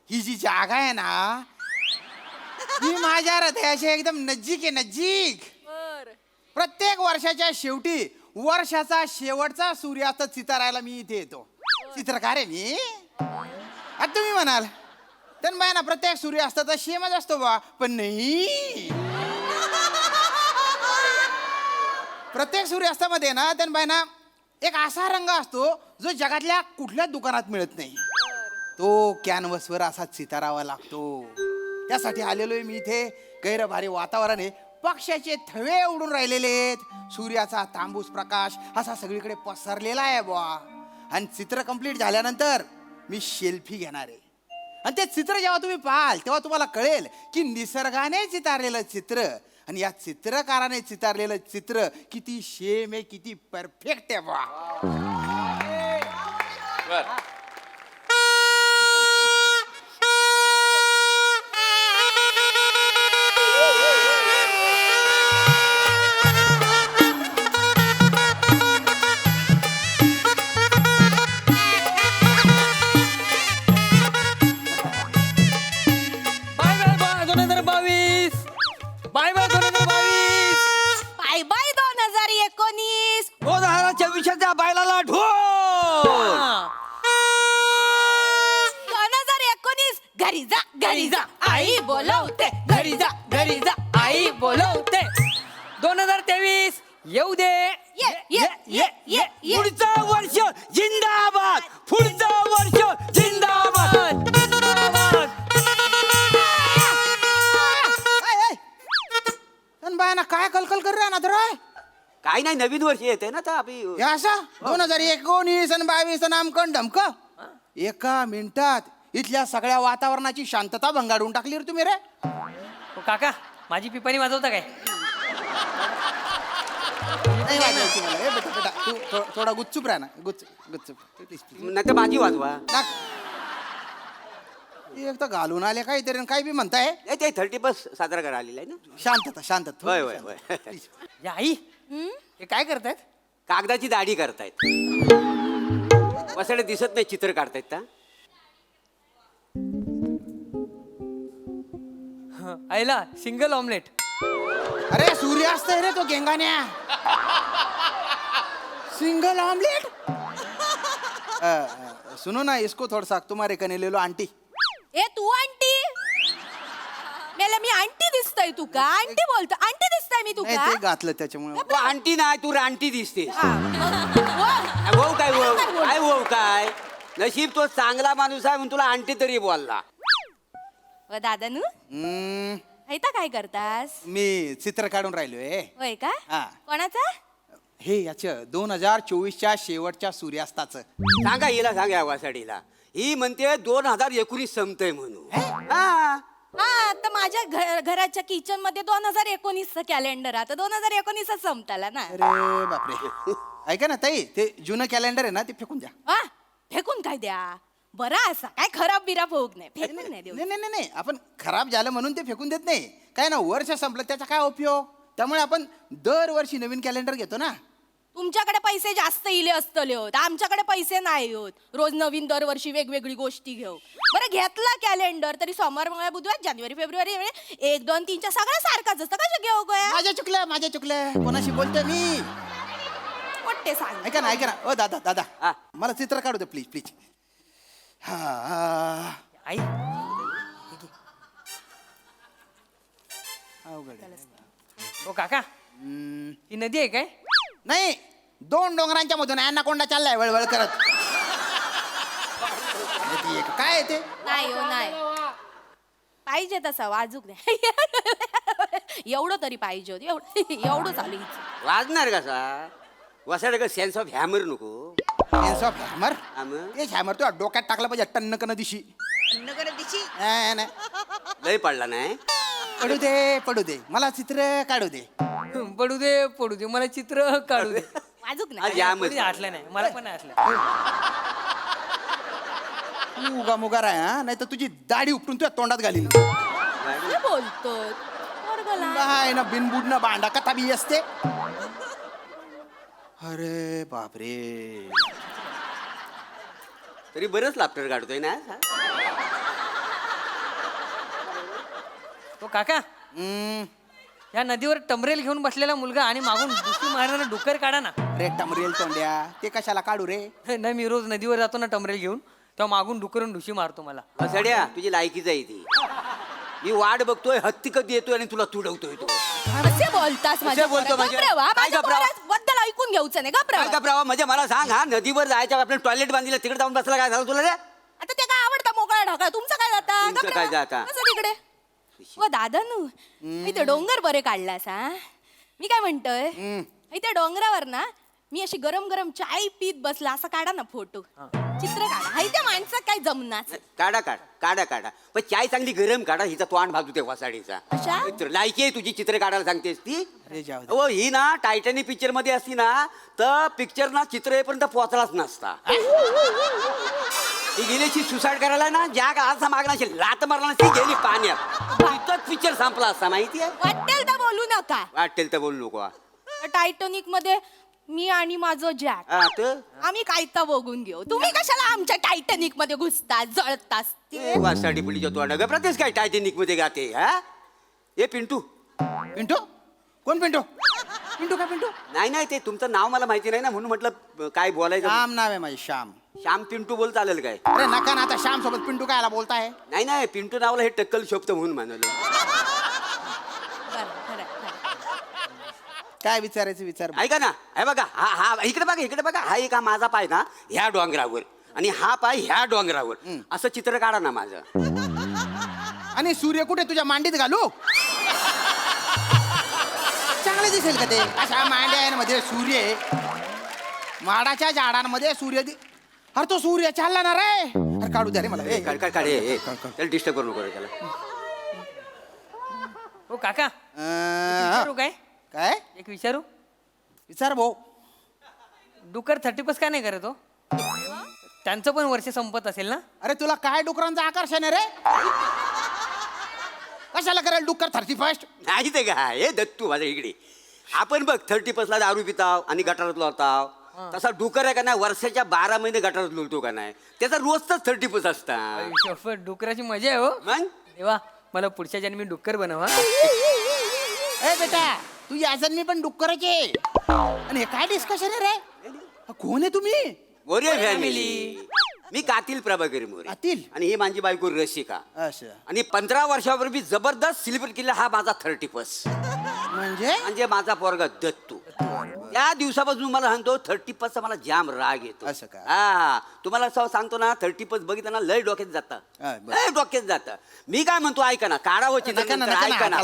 ही जी जागा आहे ना, ही माझ्या हृदयाची एकदम नजीक आहे, नजीक. प्रत्येक वर्षाच्या शेवटी वर्षाचा शेवटचा सूर्यास्त चितारायला मी इथे येतो. चित्रकार आहे मी. आता तुम्ही म्हणाल तर बाय ना प्रत्येक सूर्यास्ताचा शेमच असतो बा, पण नाही. प्रत्येक सूर्यास्तामध्ये ना तर बाय ना एक असा रंग असतो जो जगातल्या कुठल्याच दुकानात मिळत नाही. तो कॅनव्हसवर असा चितारावा लागतो. त्यासाठी आलेलो आहे मी इथे. गैर भारी वातावरण आहे. पक्षाचे थवे उडून राहिलेले आहेत. सूर्याचा तांबूस प्रकाश असा सगळीकडे पसरलेला आहे बुवा. आणि चित्र कंप्लीट झाल्यानंतर मी सेल्फी घेणार आहे. आणि ते चित्र जेव्हा तुम्ही पाहाल तेव्हा तुम्हाला कळेल की निसर्गाने चितारलेलं चित्र आणि या चित्रकाराने चितारलेलं चित्र किती सेम आहे, किती परफेक्ट आहे बुवा. बर. Bye bye 2019. 2024च्या बायलाला ढोल. 2019 घरी जा आई बोलवते. घरी जा आई बोलवते. 2023 येऊ दे. पुढचं वर्ष जिंदाबाद. पुढचं वर्ष जिंदाबाद. बाय ना काय कलकल कर रहा ना तर काय नाही, नवीन वर्ष येते ना आता. असं 2019 आणि 22 नामकरण धमक एका मिनिटात इथल्या सगळ्या वातावरणाची शांतता भंगाडून टाकली रे तुम्ही रे. काका माझी पिपाणी वाजवता काय? नाही वाजवायची मला. ए बेटा बेटा तू थोडा गुच्चूप राहा ना. गुच्चूप नाही तर माझी वाजवा. एक तर घालून आले काहीतरी आणि काही बी म्हणताय. ते 31 साजरा करा आलेला आहे ना. शांतता. होय होय होय. आई हे काय करतायत? कागदाची दाढी करतायत. वसडे दिसत नाही, चित्र काढतायत का? आईला सिंगल ऑमलेट. अरे सूर्यास्त है रे तो गेंगान्या. Single omelette. सुनो ना इसको थोड़ा सा तुम्हारे कने ले लो आंटी. ए तू आंटी मेला मी आंटी दिसतोय तू का? आंटी बोलतो. आंटी दिसतोय मी तू नाही का? ते घातलं त्याच्यामुळे. तू आंटी नाही, तू रानटी दिसते. वहू काय वहू काय नशीब तो चांगला माणूस आहे म्हणून तुला आंटी तरी बोलला. दादानू ऐता काय करतास? मी चित्र काढून राहिलोय. होय का? हा. कोणाचा? हे याचं 2024च्या शेवटच्या सूर्यास्ताचं. सांगा हिला, सांगा या वासाडीला. ही म्हणते 2019 संपतंय म्हणून. हा तर माझ्या घराच्या किचन मध्ये 2019 कॅलेंडर. आता 2019 संपताला ना. अरे बापरे. ऐका ना ताई, ते जुनं कॅलेंडर आहे ना ते फेकून द्या. वा फेकून काय द्या? बरा असा काय खराब बिराब होऊ नाही. फेकून नाही देऊ. नाही आपण खराब झालं म्हणून ते फेकून देत नाही. काय ना वर्ष संपलं त्याचा काय उपयोग. त्यामुळे आपण दरवर्षी नवीन कॅलेंडर घेतो ना. तुमच्याकडे पैसे जास्त इले असतले होत, आमच्याकडे पैसे नाही होत. रोज नवीन दरवर्षी वेगवेगळी गोष्टी घेऊ. बरं घेतला कॅलेंडर तरी सोमवार मंगळवार बुधवार जानेवारी फेब्रुवारी 1 2 3 सगळं सारखाच असतं. कसं घेऊ गया? माझ्या चुकलं कोणाशी बोलतोय मी. वाटते सांग. ऐका ना ओ दादा मला चित्र काढू दे प्लीज. हा आई ओ काका ही नदी आहे काय? नाही 2 डोंगरांच्या मधून अनाकोंडा चाललाय वळवळ करत. काय ते? नाही हो नाही पाहिजे तसा वाजूक नाही. एवढं तरी पाहिजे होत. एवढं चालू हिचं. वाजणार कसा? वसाड का सेन्स ऑफ हॅमर नको. Sense of hammer? हे हॅमर तू डोक्यात टाकला पाहिजे टन्न कन दिशी. अन्न करत दिशी नाही लय पडला नाही. पडू दे मला चित्र काढू दे. पडू दे मला चित्र काढू दे. वाजूक आज नाही यामध्ये कोणी आठलं नाही मला पण नाही आठलं. तू उगा मुगा राय हा, नाही तर तुझी दाढी उपटून तुझ्या तोंडात घालीन. काय बोलतो पोरगं लहान. ना बिनबुड ना भांडा कथा बी असते. अरे बापरे. तरी बरंच लाफ्टर काढतोय ना तो काका या नदीवर टमरेल घेऊन बसलेला मुलगा आणि मागून दुसरी मारणारा डुक्कर काढा ना. रे टमरेल तोंड्या ते कशाला काढू रे. नाही मी रोज नदीवर जातो ना टमरेल घेऊन तेव्हा मागून डुकरून ढुशी मारतो मला. सड्या तुझी लायकीच आहे ती. मी वाट बघतोय हत्ती कधी येतोय आणि तुला तुडवतोय तो. कसे बोलतास माझ्या बोलतो म्हणजे? घबरावा, काय माझ्या घबरावा? बद्दल ऐकून घ्यायचं नाही काय घबरावा. घबरावा म्हणजे मला सांग हा नदीवर जायच्या आपल्या टॉयलेट बांधलेलं तिकडे जाऊन बसला काय झालं तुला रे. आता ते काय आवडतं मोकळा ढाकळा तुमचं काय जाता तुमचं काय जाता? कसं तिकडे व दादानू इथे डोंगर बरे काढलास हा. मी काय म्हणतोय इथे डोंगरावर ना मी अशी गरम गरम चाय पीत बसला असं काढा ना फोटो चित्र काढा. हाय त्या माणसात काय जमनाच. काढा पण चाय चांगली गरम काढा हिचा तोंड भाजू ते वासाडीचा. कशा? मित्र, लायकी आहे तुझी चित्र काढायला सांगतेस ती. अरे जाऊ दे. हो ही ना टायटॅनिक पिक्चर मध्ये असती ना तर पिक्चर ना चित्र येईपर्यंत पोहोचलाच नसता. ती गेल्याची सुसाईड करायला ना ज्या काळाचा मागणा असेल लात मारला ती गेली पाण्यात तिथंच पिक्चर संपला असता माहिती आहे. वाटेल तर बोलू नका. वाटेल तर बोलू नको. टायटॅनिक मध्ये मी आणि माझं जॅक हा, तर? आम्ही कायता बघून घेऊ. तुम्ही कशाला आमच्या टायटॅनिक मध्ये घुसतास जळतास ते. वासाडी पुलीच्या तोंड प्रत्येक काय टायटॅनिक मध्ये गाते हा. ए पिंटू पिंटू कोण पिंटू पिंटू का पिंटू. नाही ते तुमचं नाव मला माहिती नाही ना म्हणून म्हटलं काय बोलायचं. श्याम नाव आहे माझे श्याम. श्याम पिंटू बोल चालेल काय. अरे नका ना आता श्याम सोबत पिंटू कायला बोलताय. नाही पिंटू नावाला हे टक्कल शोभतं म्हणून म्हणालो. काय विचारायचं विचार. ऐका ना हे बघा हा इकडे बघा हा एक हा माझा पाय ना ह्या डोंगरावर आणि हा पाय ह्या डोंगरावर असं चित्र काढा ना माझं. आणि सूर्य कुठे तुझ्या मांडीत घालू. चांगले दिसेल का ते. अशा मांड्यांमध्ये सूर्य माडाच्या झाडांमध्ये सूर्य अरे तो सूर्य चालला ना रे. अरे काढू द्या रे मला. काढ त्याला डिस्टर्ब करू नको रे त्याला. हो काका विचारू काय काय एक विचारू. विचार भाऊ. डुक्कर 30+ काय नाही करत हो. त्यांचं पण वर्ष संपत असेल ना. अरे तुला काय डुकरांचं आकर्षण आहे रे. कशाला करायला डुक्कर 31. नाही ते काय हे दत्तू माझ्या इकडे आपण बघ 30+ दारू पिताव आणि गटारात लोळताव. तसा डुकर आहे का नाही वर्षाच्या 12 महिने गटारात लोळतो का नाही त्याचा रोजच 30+ असतात. डुकराची मजा आहे हो. मग देवा मला पुढच्या जन्मी डुक्कर बनवा. ए बेटा तू या जन्मी पण डुक्कराचे. आणि हे काय डिस्कशन आहे रे. कोण आहे तुम्ही. मोरे फॅमिली. मी कातील प्रभाकरी मोरे आणि ही माझी बायको रसिका. असं आणि 15 वर्षापूर्वी जबरदस्त सेलिब्रेट केला हा माझा 30+. म्हणजे माझा पोरगा दत्तू. त्या दिवसापासून मला सांगतो 30+चा मला जाम राग येतो. असं का. हा तुम्हाला सांगतो ना 30+ बघितलं ना लय डोक्यात जातं. लय डोक्यात जातं. मी काय म्हणतो ऐका ना काढावं चित्र नका ना, ऐका ना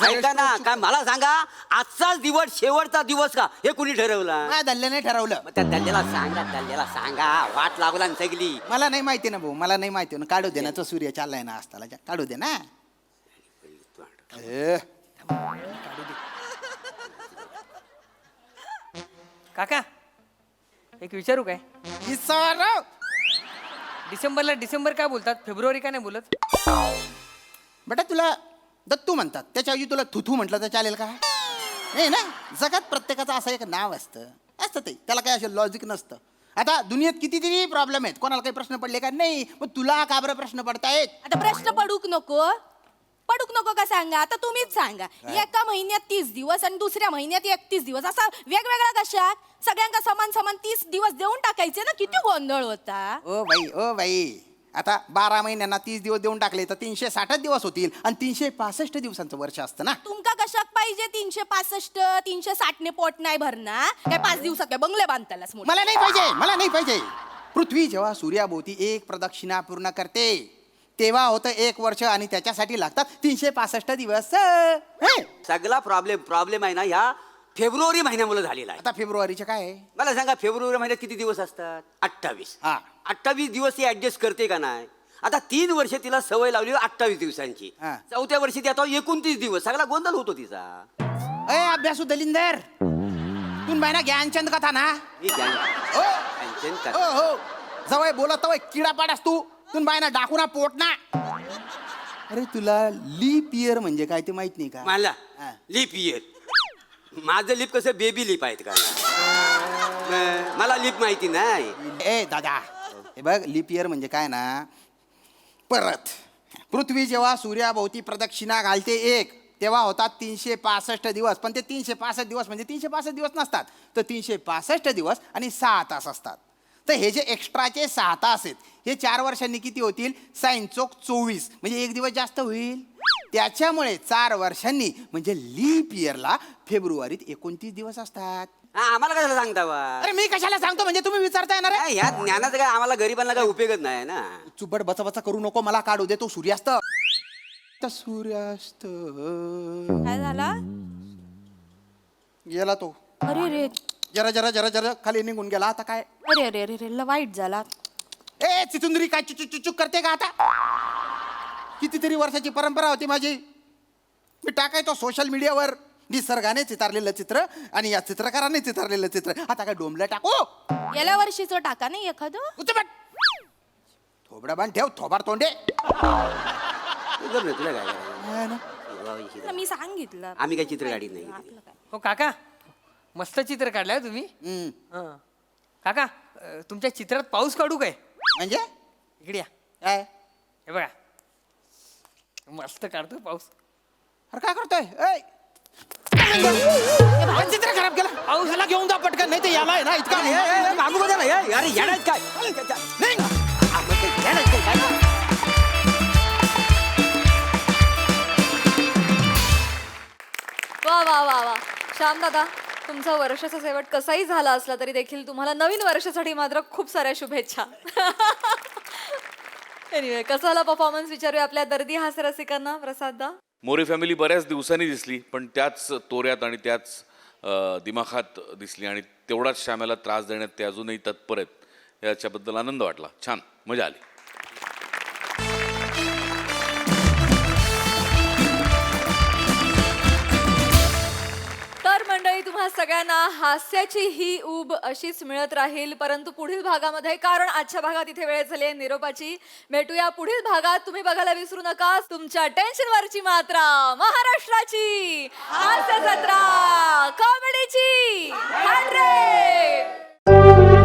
ऐका ना काय मला सांगा आजचाच दिवस शेवटचा दिवस का हे कुणी ठरवलं. दल्ल्याने ठरवलं. त्या दल्ल्याला सांगा वाट लागला आणि सगळी. मला नाही माहिती ना भाऊ मला नाही माहिती ना. काढू दे ना तो सूर्य चाललाय ना असताना काढू दे ना. काका एक विचारू काय. डिसेंबर काय बोलतात फेब्रुवारी का नाही बोलत. बेटा तुला दत्तू म्हणतात त्याच्याऐवजी तुला थुथू म्हटलं तर चालेल का. नाही ना जगात प्रत्येकाचं असं एक नाव असतं ते त्याला काय असं लॉजिक नसतं. आता दुनियेत कितीतरी प्रॉब्लेम आहेत कोणाला काही प्रश्न पडले का नाही. मग तुला का बरं प्रश्न पडतायत. आता प्रश्न पडूक नको का सांगा. आता तुम्हीच सांगा एका महिन्यात 30 दिवस आणि दुसऱ्या महिन्यात 31 दिवस असा वेगवेगळा कशा सगळ्यांना समान 30 दिवस देऊन टाकायचे ना. किती गोंधळ होता. ओ बाई आता 12 महिन्यांना 30 दिवस देऊन टाकले तर 360 दिवस होतील आणि 365 दिवसांचं वर्ष असतं ना. तुमका कशाक पाहिजे 365 360 ने पोट नाही भरणार काय 5 दिवसात काय बंगले बांधतालास. मला नाही पाहिजे. पृथ्वी जेव्हा सूर्याभोवती एक प्रदक्षिणा पूर्ण करते तेव्हा होतं 1 वर्ष आणि त्याच्यासाठी लागतात 365 दिवस. सगळा प्रॉब्लेम आहे ना ह्या फेब्रुवारी महिन्यामुळे झालेला आहे. आता फेब्रुवारीचे काय आहे मला सांगा फेब्रुवारी महिन्यात किती दिवस असतात. 28. 28 दिवस हे ऍडजस्ट करते का नाही. आता 3 वर्ष तिला सवय लावली 28 दिवसांची. हा. 4थ्या वर्षी ती आता 29 दिवस. सगळा गोंधळ होतो तिचा. अय अभ्यासू दलिंदर तू बायना ज्ञानचंद कथा ना मी ज्ञान- हो ज्ञानचंद का- हो हो जवळ बोलत तवय किडा पाडास तू बायना डाकूना पोट ना अरे तुला लीप इयर म्हणजे काय ते माहित नाही का मला हा. Lip year. माझं लिप कसं बेबी लिप आहेत का? मला लिप माहिती नाही. ए दादा हे बघ लीप इयर म्हणजे काय ना परत पृथ्वी जेव्हा सूर्याभोवती प्रदक्षिणा घालते एक तेव्हा होतात 365 दिवस. पण ते 365 दिवस म्हणजे 365 दिवस नसतात तर 365 दिवस आणि 6 तास असतात. तर हे जे एक्स्ट्राचे 6 तास आहेत हे 4 वर्षांनी किती होतील? 6 चोक 24 म्हणजे 1 दिवस जास्त होईल. त्याच्यामुळे 4 वर्षांनी म्हणजे लीप इयरला फेब्रुवारीत 29 दिवस असतात. आम्हाला कशाला सांगता बा? अरे मी कशाला सांगतो म्हणजे तुम्ही विचारता येणार आहे? ह्या ज्ञानाचं काय आम्हाला गरीबांना काय उपयोगच नाही ना. चुबड बचा करू नको मला काढू दे तो सूर्यास्त सूर्यास्त काय झाला? गेला तो. अरे रे जरा जरा जरा जरा खाली निघून गेला आता काय अरे अरे अरे अरे वाईट झाला. ए चिचुंदरी काय चुचुक करते का आता? कितीतरी वर्षाची परंपरा होती माझी. मी टाकायचो सोशल मीडियावर निसर्गाने चितारलेलं चित्र आणि या चित्रकाराने चितारलेलं चित्र. आता काय डोंबलं टाकू? गेल्या वर्षीचं टाका नाही एखादं. थोबडा बांध ठेव थोबाड तोंडे. तुला काय करायचं? तुला मी सांगितलं. आम्ही काही चित्र काढीत नाही. हो काका मस्त चित्र काढलंय तुम्ही. हं. काका तुमच्या चित्रात पाऊस काढू काय? म्हणजे इकडे या. काय हे बघा मस्त काढतोय पाऊस. अरे काय करतोय? चित्र खराब केलं. पाऊसाला घेऊन जा पटकन नाही तर याला आहे ना इतका मागू बघा ना. अरे येणार काय? वा वा वा वा श्याम दादा तुमचा वर्षाचा शेवट कसाही झाला असला तरी देखील तुम्हाला नवीन वर्षासाठी मात्र खूप साऱ्या शुभेच्छा. एनिवे कसाला परफॉर्मन्स विचारूया आपल्या दर्दी हास्य रसिकांना. प्रसाद दा. मोरे फॅमिली बऱ्याच दिवसांनी दिसली पण त्याच तोऱ्यात आणि त्याच दिमाखात दिसली आणि तेवढाच श्यामाला त्रास देण्यात ते अजूनही तत्पर आहेत. याच्याबद्दल आनंद वाटला. छान मजा आली. तर मंडळी तुम्हा सगळ्यांना हास्याची ही ऊब अशीच मिळत राहील परंतु पुढील भागामध्ये कारण आजच्या भागात इथे वेळ झाली आहे निरोपाची. भेटूया पुढील भागात. तुम्ही बघायला विसरू नका तुमच्या टेन्शनवरची मात्रा महाराष्ट्राची हास्य जत्रा कॉमेडीची 100.